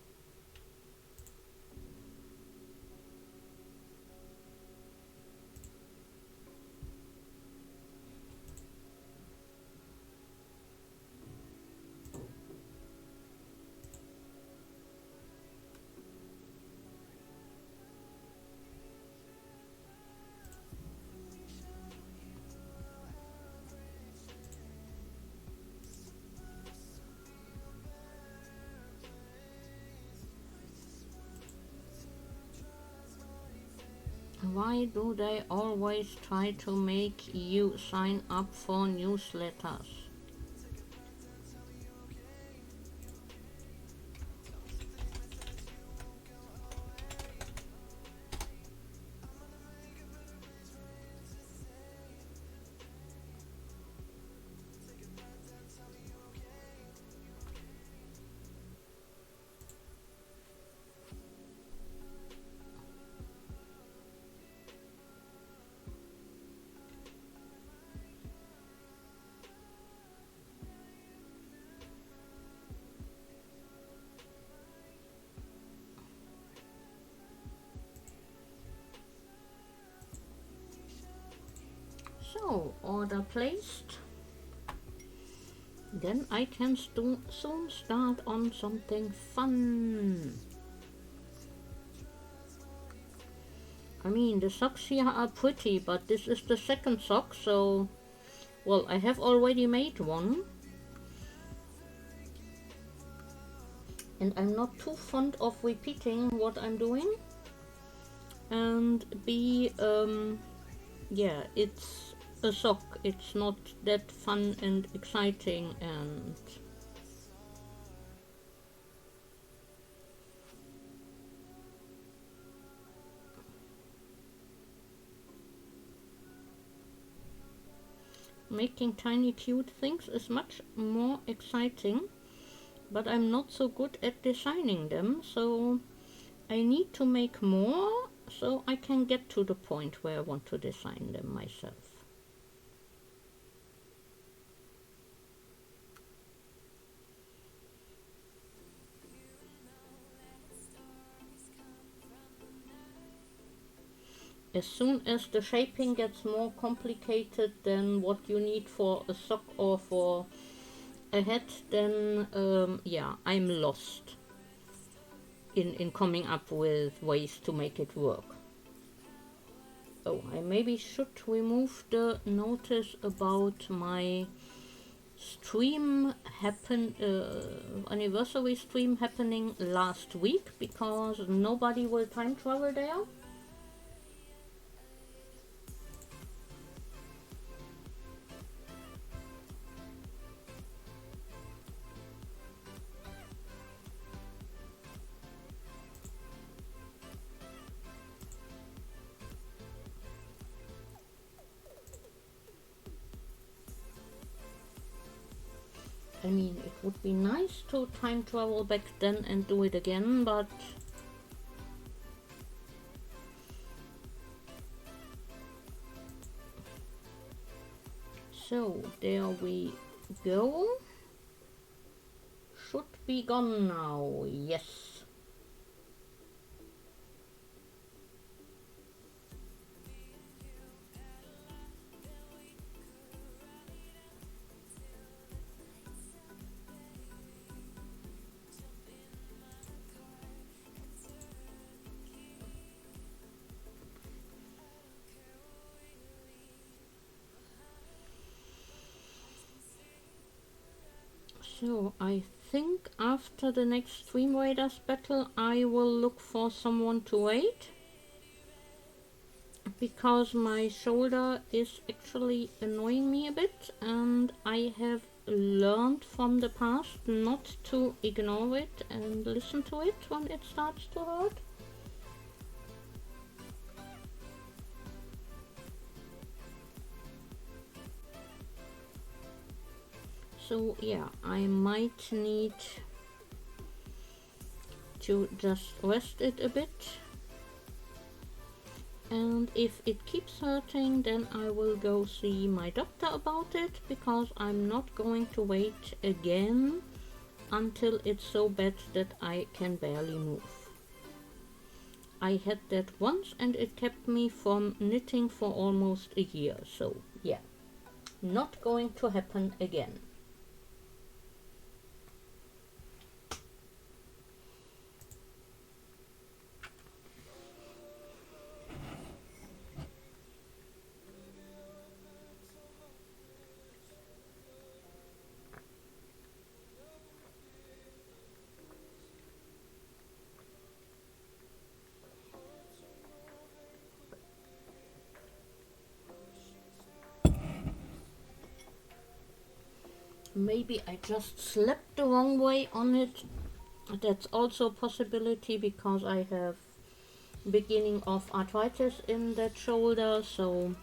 Why do they always try to make you sign up for newsletters? So, order placed. Then I can soon start on something fun. I mean, the socks here are pretty, but this is the second sock, so... Well, I have already made one. And I'm not too fond of repeating what I'm doing. And B, yeah, it's a sock. It's not that fun and exciting and... Making tiny cute things is much more exciting, but I'm not so good at designing them, so I need to make more so I can get to the point where I want to design them myself. As soon as the shaping gets more complicated than what you need for a sock or for a hat, then yeah, I'm lost in coming up with ways to make it work. Oh, I maybe should remove the notice about my stream anniversary stream happening last week, because nobody will time travel there. I mean, it would be nice to time travel back then and do it again, but... So, there we go. Should be gone now, yes. So I think after the next Stream Raiders battle I will look for someone to wait, because my shoulder is actually annoying me a bit, and I have learned from the past not to ignore it and listen to it when it starts to hurt. So yeah, I might need to just rest it a bit, and if it keeps hurting then I will go see my doctor about it, because I'm not going to wait again until it's so bad that I can barely move. I had that once and it kept me from knitting for almost a year, so yeah, not going to happen again. Maybe I just slept the wrong way on it. That's also a possibility, because I have beginning of arthritis in that shoulder, so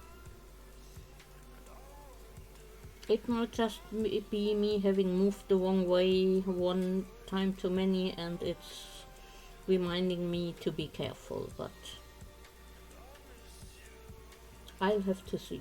it might just be me having moved the wrong way one time too many, and it's reminding me to be careful, but I'll have to see.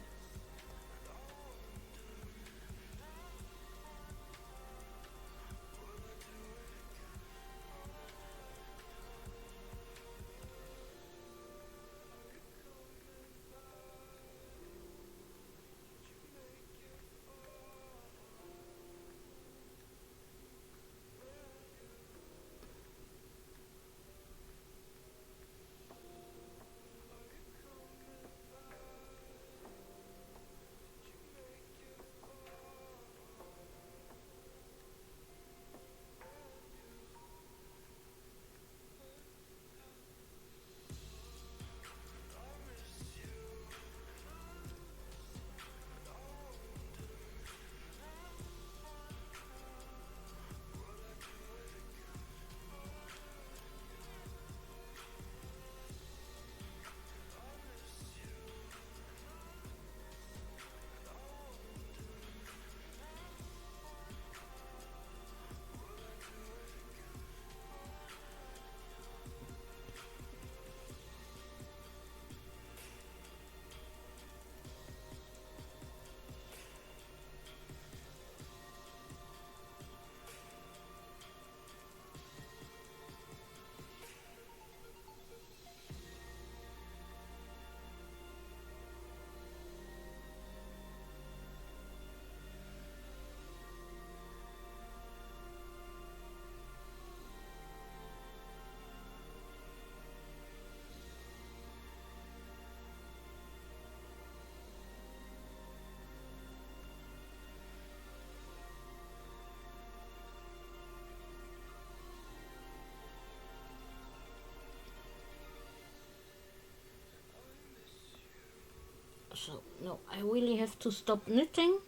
So, no, I really have to stop knitting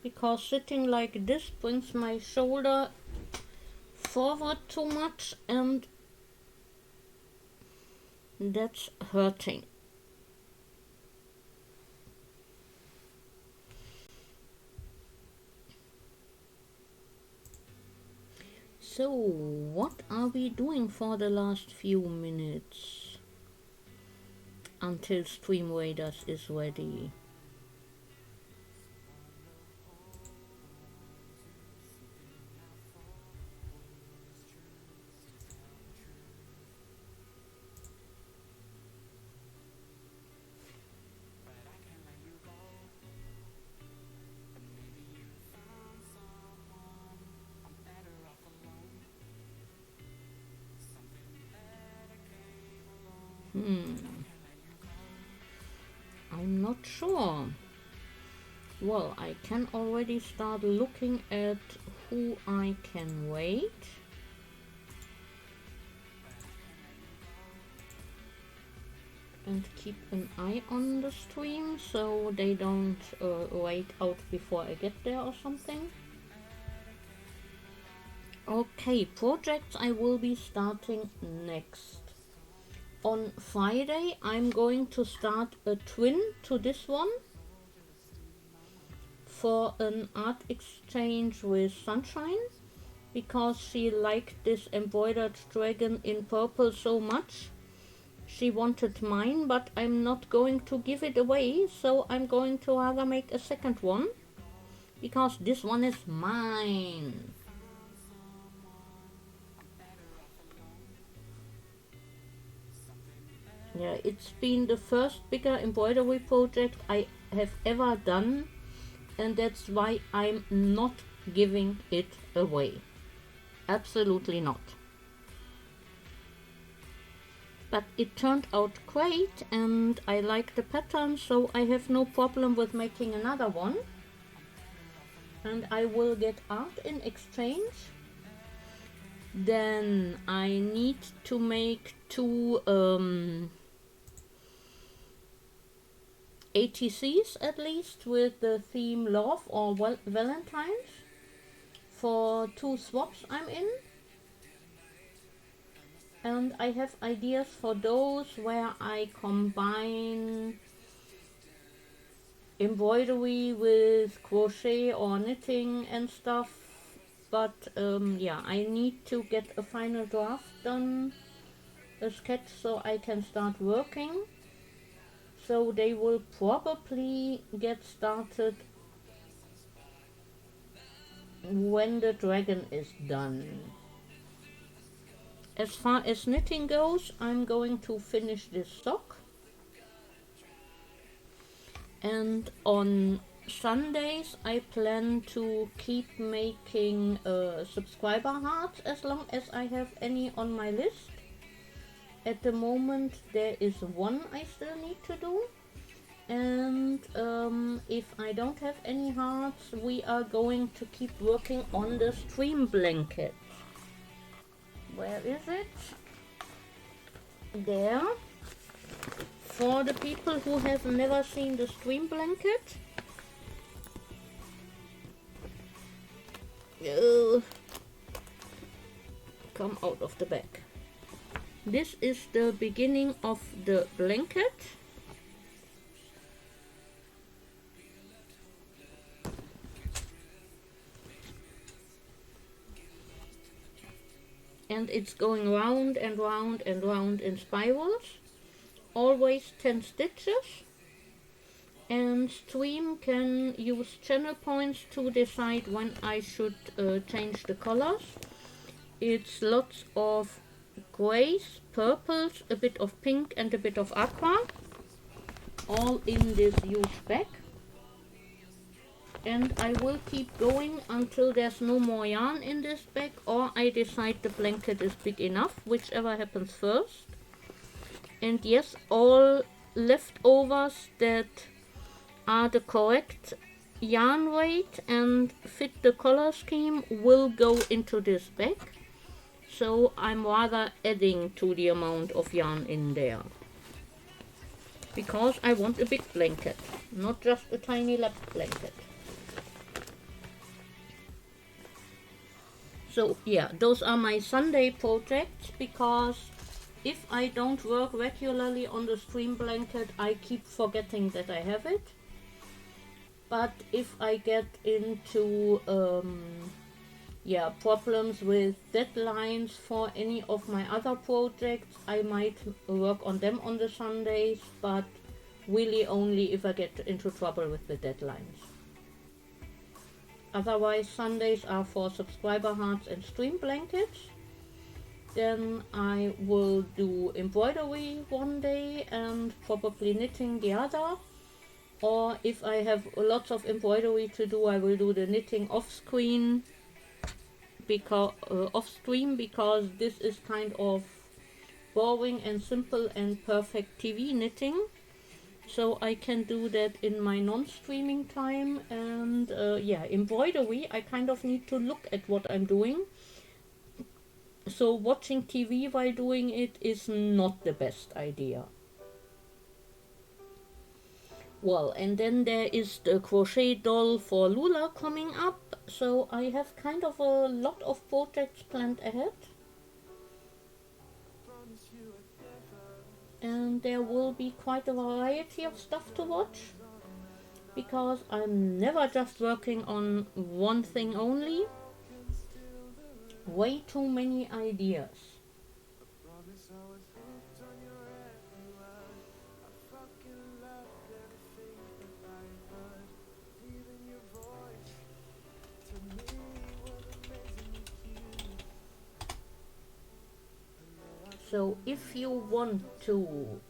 because sitting like this brings my shoulder forward too much and that's hurting. So, what are we doing for the last few minutes until Stream Raiders is ready? I'm not sure. Well, I can already start looking at who I can wait. And keep an eye on the stream so they don't wait out before I get there or something. Okay, projects I will be starting next. On Friday I'm going to start a twin to this one for an art exchange with Sunshine because she liked this embroidered dragon in purple so much. She wanted mine, but I'm not going to give it away, so I'm going to rather make a second one because this one is mine. Yeah, it's been the first bigger embroidery project I have ever done, and that's why I'm not giving it away. Absolutely not. But it turned out great and I like the pattern, so I have no problem with making another one. And I will get art in exchange. Then I need to make two ATCs at least with the theme love or Valentine's for two swaps I'm in. And I have ideas for those where I combine embroidery with crochet or knitting and stuff. But yeah, I need to get a final draft done, a sketch, so I can start working. So they will probably get started when the dragon is done. As far as knitting goes, I'm going to finish this sock. And on Sundays, I plan to keep making subscriber hearts as long as I have any on my list. At the moment, there is one I still need to do. And if I don't have any hearts, we are going to keep working on the stream blanket. Where is it? There. For the people who have never seen the stream blanket. Come out of the bag. This is the beginning of the blanket. And it's going round and round and round in spirals. Always 10 stitches. And stream can use channel points to decide when I should change the colors. It's lots of grays, purples, a bit of pink and a bit of aqua. All in this huge bag. And I will keep going until there's no more yarn in this bag, or I decide the blanket is big enough, whichever happens first. And yes, all leftovers that are the correct yarn weight and fit the color scheme will go into this bag. So I'm rather adding to the amount of yarn in there. because I want a big blanket, not just a tiny lap blanket. So yeah, those are my Sunday projects, because if I don't work regularly on the stream blanket, I keep forgetting that I have it. But if I get into problems with deadlines for any of my other projects, I might work on them on the Sundays, but really only if I get into trouble with the deadlines. Otherwise, Sundays are for subscriber hearts and stream blankets. Then I will do embroidery one day and probably knitting the other. Or if I have lots of embroidery to do, I will do the knitting off stream, because this is kind of boring and simple and perfect TV knitting. So I can do that in my non-streaming time. And embroidery, I kind of need to look at what I'm doing. So watching TV while doing it is not the best idea. Well, and then there is the crochet doll for Lula coming up. So I have kind of a lot of projects planned ahead. And there will be quite a variety of stuff to watch, because I'm never just working on one thing only. Way too many ideas. So if you want to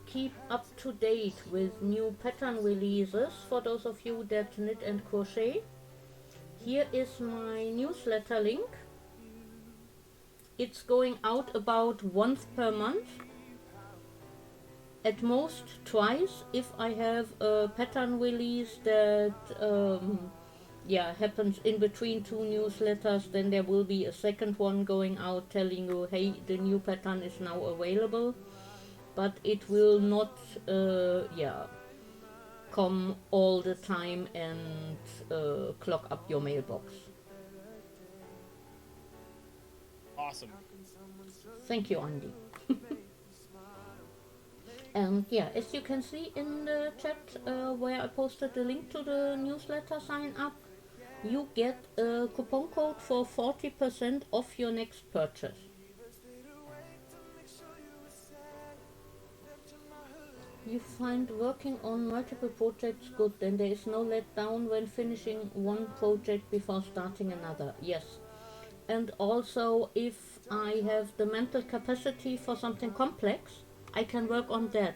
keep up to date with new pattern releases, for those of you that knit and crochet, here is my newsletter link. It's going out about once per month, at most twice. If I have a pattern release that happens in between two newsletters, then there will be a second one going out telling you, hey, the new pattern is now available. But it will not come all the time and clog up your mailbox. Awesome. Thank you, Andy. And yeah, as you can see in the chat where I posted the link to the newsletter sign up, you get a coupon code for 40% off your next purchase. You find working on multiple projects good, and there is no letdown when finishing one project before starting another. Yes. And also, if I have the mental capacity for something complex, I can work on that.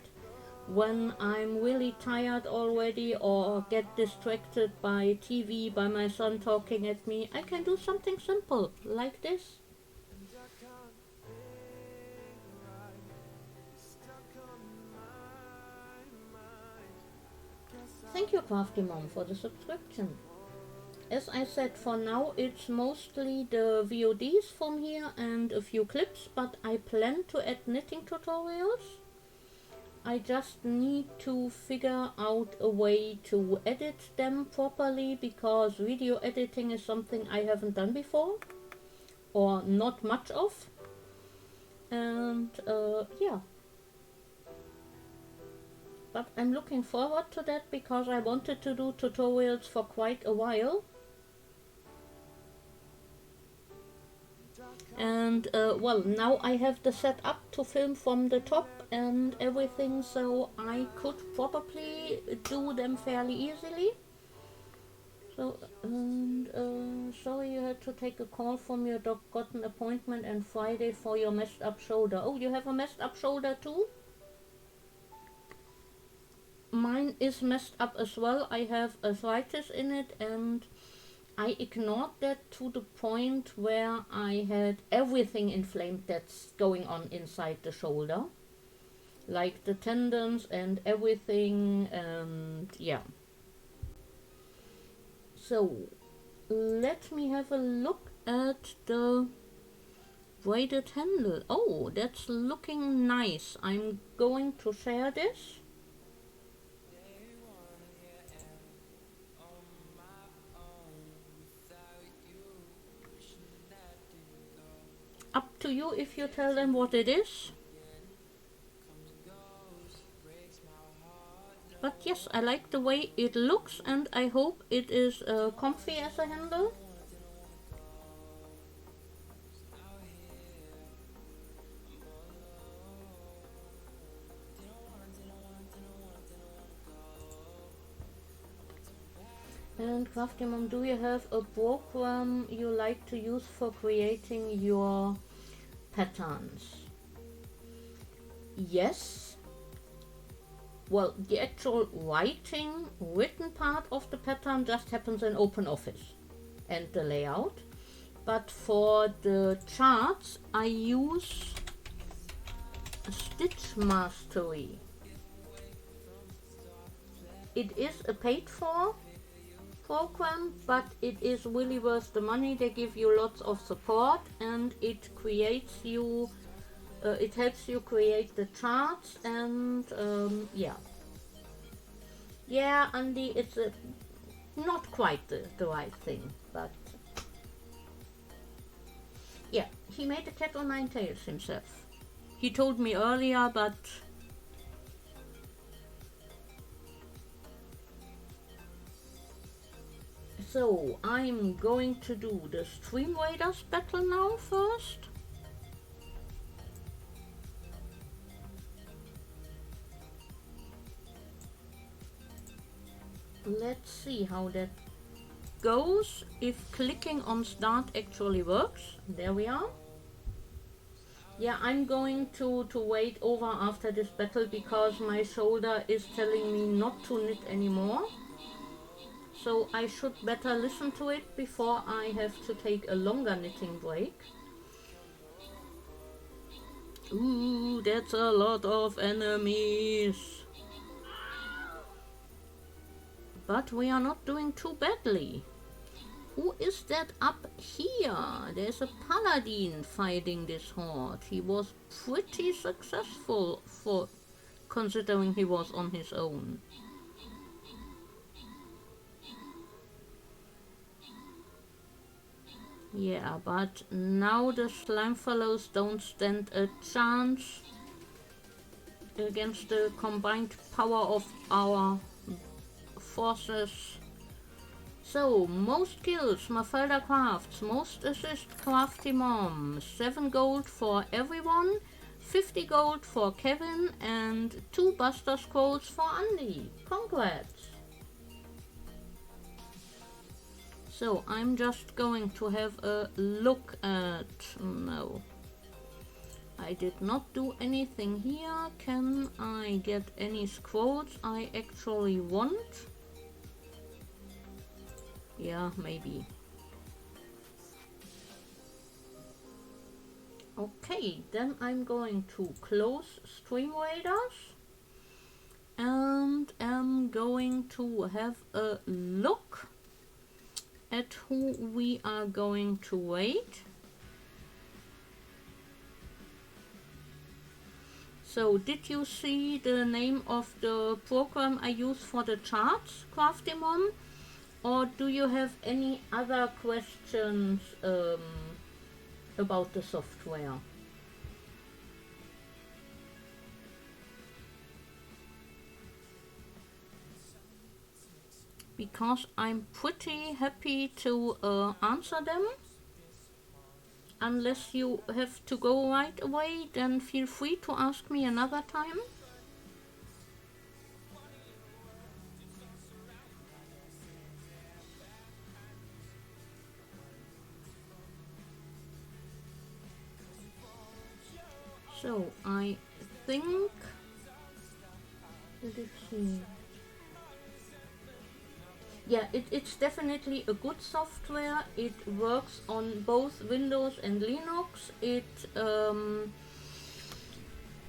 When I'm really tired already or get distracted by TV, by my son talking at me, I can do something simple like this. Thank you, Crafty Mom, for the subscription. As I said, for now it's mostly the VODs from here and a few clips, but I plan to add knitting tutorials. I just need to figure out a way to edit them properly, because video editing is something I haven't done before, or not much of. And but I'm looking forward to that, because I wanted to do tutorials for quite a while. And now I have the setup to film from the top and everything, so I could probably do them fairly easily. So, sorry you had to take a call from your doc, got an appointment and Friday for your messed up shoulder. Oh, you have a messed up shoulder too? Mine is messed up as well. I have arthritis in it, and I ignored that to the point where I had everything inflamed that's going on inside the shoulder. Like the tendons and everything, and yeah. So, let me have a look at the braided handle. Oh, that's looking nice. I'm going to share this. to you if you tell them what it is. But yes, I like the way it looks, and I hope it is comfy as a handle. And Crafty Mom, do you have a program you like to use for creating your patterns? Yes. Well, the actual written part of the pattern just happens in OpenOffice and the layout. But for the charts, I use Stitch Mastery. It is a paid for program, but it is really worth the money. They give you lots of support, and it creates you it helps you create the charts, and yeah, Andy, it's not quite the right thing, but yeah, he made a cat o' nine tails himself. He told me earlier, but so I'm going to do the Stream Raiders battle now first. Let's see how that goes, if clicking on start actually works. There we are. Yeah, I'm going to wait over after this battle because my shoulder is telling me not to knit anymore. So I should better listen to it before I have to take a longer knitting break. Ooh, that's a lot of enemies. But we are not doing too badly. Who is that up here? There's a paladin fighting this horde. He was pretty successful for considering he was on his own. Yeah, but now the slime fellows don't stand a chance against the combined power of our forces. So, most kills, Mafalda Crafts, most assist, Crafty Mom, 7 gold for everyone, 50 gold for Kevin, and 2 Buster Scrolls for Andy. Congrats! So, I'm just going to have a look at... no. I did not do anything here. Can I get any scrolls I actually want? Yeah, maybe. Okay, then I'm going to close Stream Raiders and am going to have a look at who we are going to raid. So, did you see the name of the program I use for the charts, Crafty Mom? Or do you have any other questions about the software? Because I'm pretty happy to answer them. Unless you have to go right away, then feel free to ask me another time. So, I think... let us see. Yeah, it's definitely a good software. It works on both Windows and Linux. It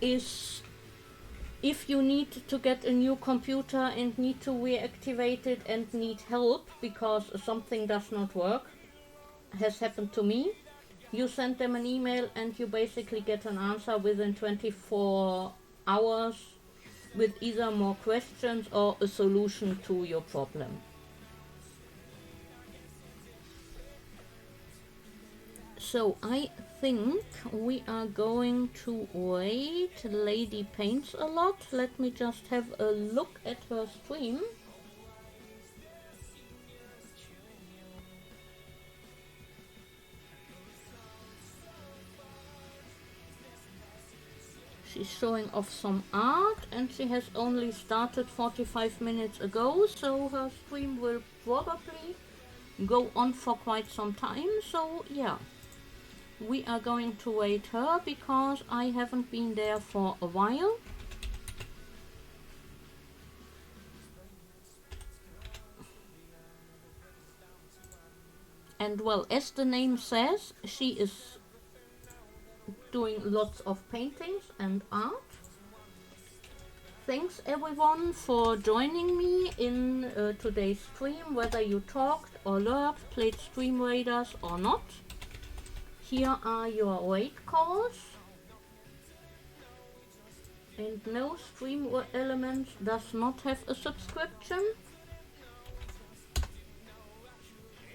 is, if you need to get a new computer and need to reactivate it and need help because something does not work, has happened to me, you send them an email and you basically get an answer within 24 hours with either more questions or a solution to your So I think we are going to wait. Lady paints a lot. Let me just have a look at her stream. She's showing off some art and she has only started 45 minutes ago, so her stream will probably go on for quite some time. So yeah, we are going to wait her because I haven't been there for a while. And well, as the name says, she is doing lots of paintings and art. Thanks everyone for joining me in today's stream, whether you talked or lurked, played Stream Raiders or not. Here are your raid calls. And no, Stream Elements does not have a subscription.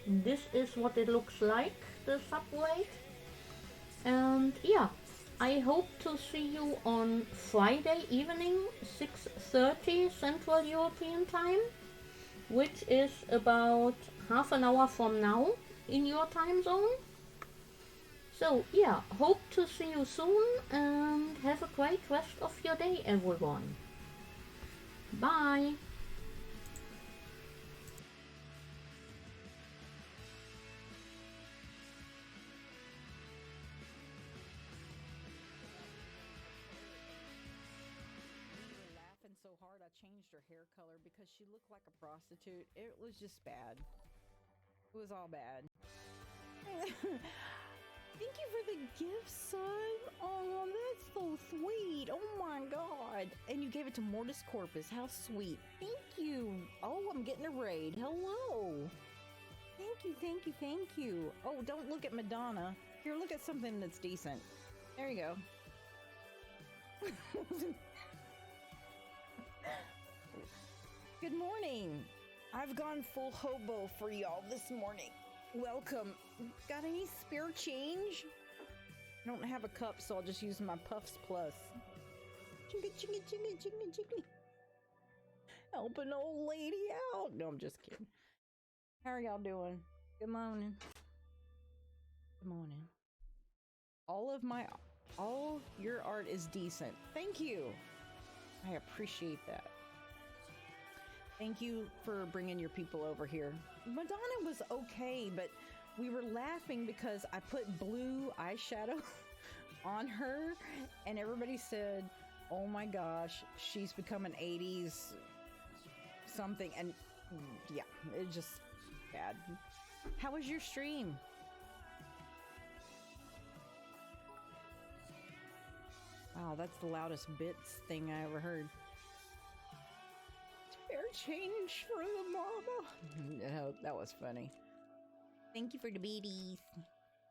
This is what it looks like, the subway. And yeah, I hope to see you on Friday evening, 6:30 Central European Time, which is about half an hour from now in your time zone. So yeah, hope to see you soon and have a great rest of your day, everyone. Bye. Laughing so hard I changed her hair color because she looked like a prostitute. It was just bad. It was all bad. Thank you for the gift, son. Oh, that's so sweet. Oh my god. And you gave it to Mortis Corpus. How sweet. Thank you. Oh, I'm getting a raid. Hello. Thank you, thank you, thank you. Oh, don't look at Madonna. Here, look at something that's decent. There you go. Good morning. I've gone full hobo for y'all this morning. Welcome. Got any spare change? I don't have a cup, so I'll just use my Puffs Plus. Chinga, chinga, chinga, chinga, chinga. Help an old lady out. No, I'm just kidding. How are y'all doing? Good morning. Good morning. All your art is decent. Thank you. I appreciate that. Thank you for bringing your people over here. Madonna was okay, but we were laughing because I put blue eyeshadow on her, and everybody said, oh my gosh, she's become an 80s something, and yeah, it's just bad. How was your stream? Wow, that's the loudest bits thing I ever heard. Fair change for the mama. No, that was funny. Thank you for the beaties.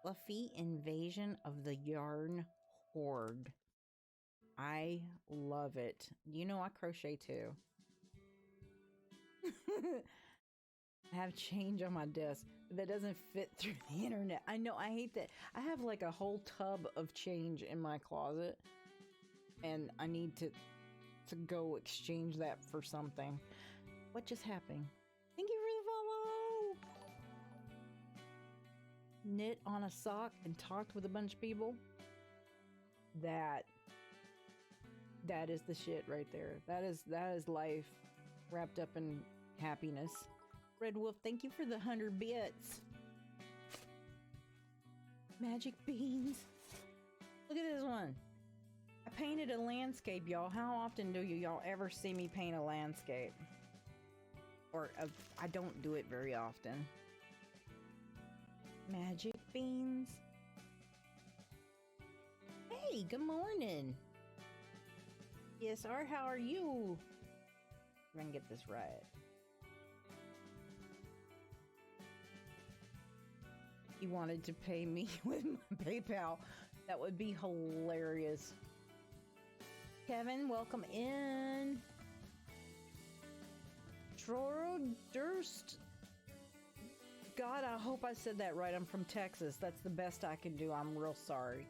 Fluffy Invasion of the Yarn Horde. I love it. You know I crochet too. I have change on my desk, but that doesn't fit through the internet. I know, I hate that. I have like a whole tub of change in my closet, and I need to go exchange that for something. What just happened? Thank you for the follow! Knit on a sock and talked with a bunch of people. That is the shit right there. That is life wrapped up in happiness. Red Wolf, thank you for the 100 bits. Magic beans. Look at this one. I painted a landscape, y'all. How often do y'all ever see me paint a landscape? Or I don't do it very often. Magic beans. Hey, good morning. Yes, sir, how are you? I'm gonna get this right. You wanted to pay me with my PayPal. That would be hilarious. Kevin, welcome in. Troro Durst God, I hope I said that right. I'm from Texas. That's the best I can do. I'm real sorry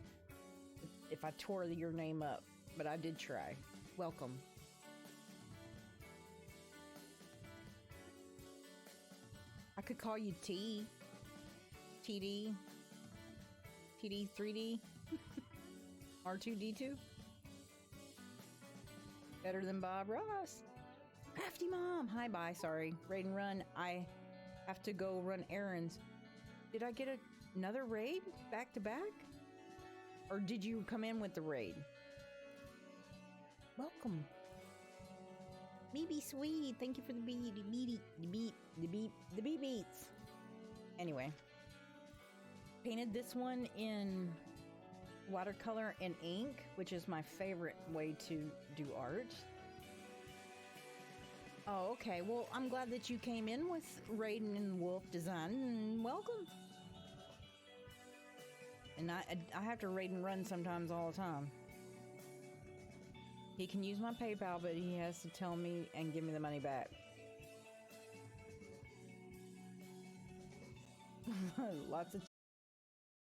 if I tore your name up, but I did try. Welcome. I could call you T. TD. TD 3D. R2D2. Better than Bob Ross. Crafty Mom. Hi, bye. Sorry. Raid and run. I have to go run errands. Did I get another raid back to back? Or did you come in with the raid? Welcome. BB Sweet. Thank you for the beats. Anyway. Painted this one in watercolor and ink, which is my favorite way to do art. Oh, okay. Well, I'm glad that you came in with Raiden and Wolf design, and welcome. And I have to raid and run sometimes all the time. He can use my PayPal, but he has to tell me and give me the money back. Lots of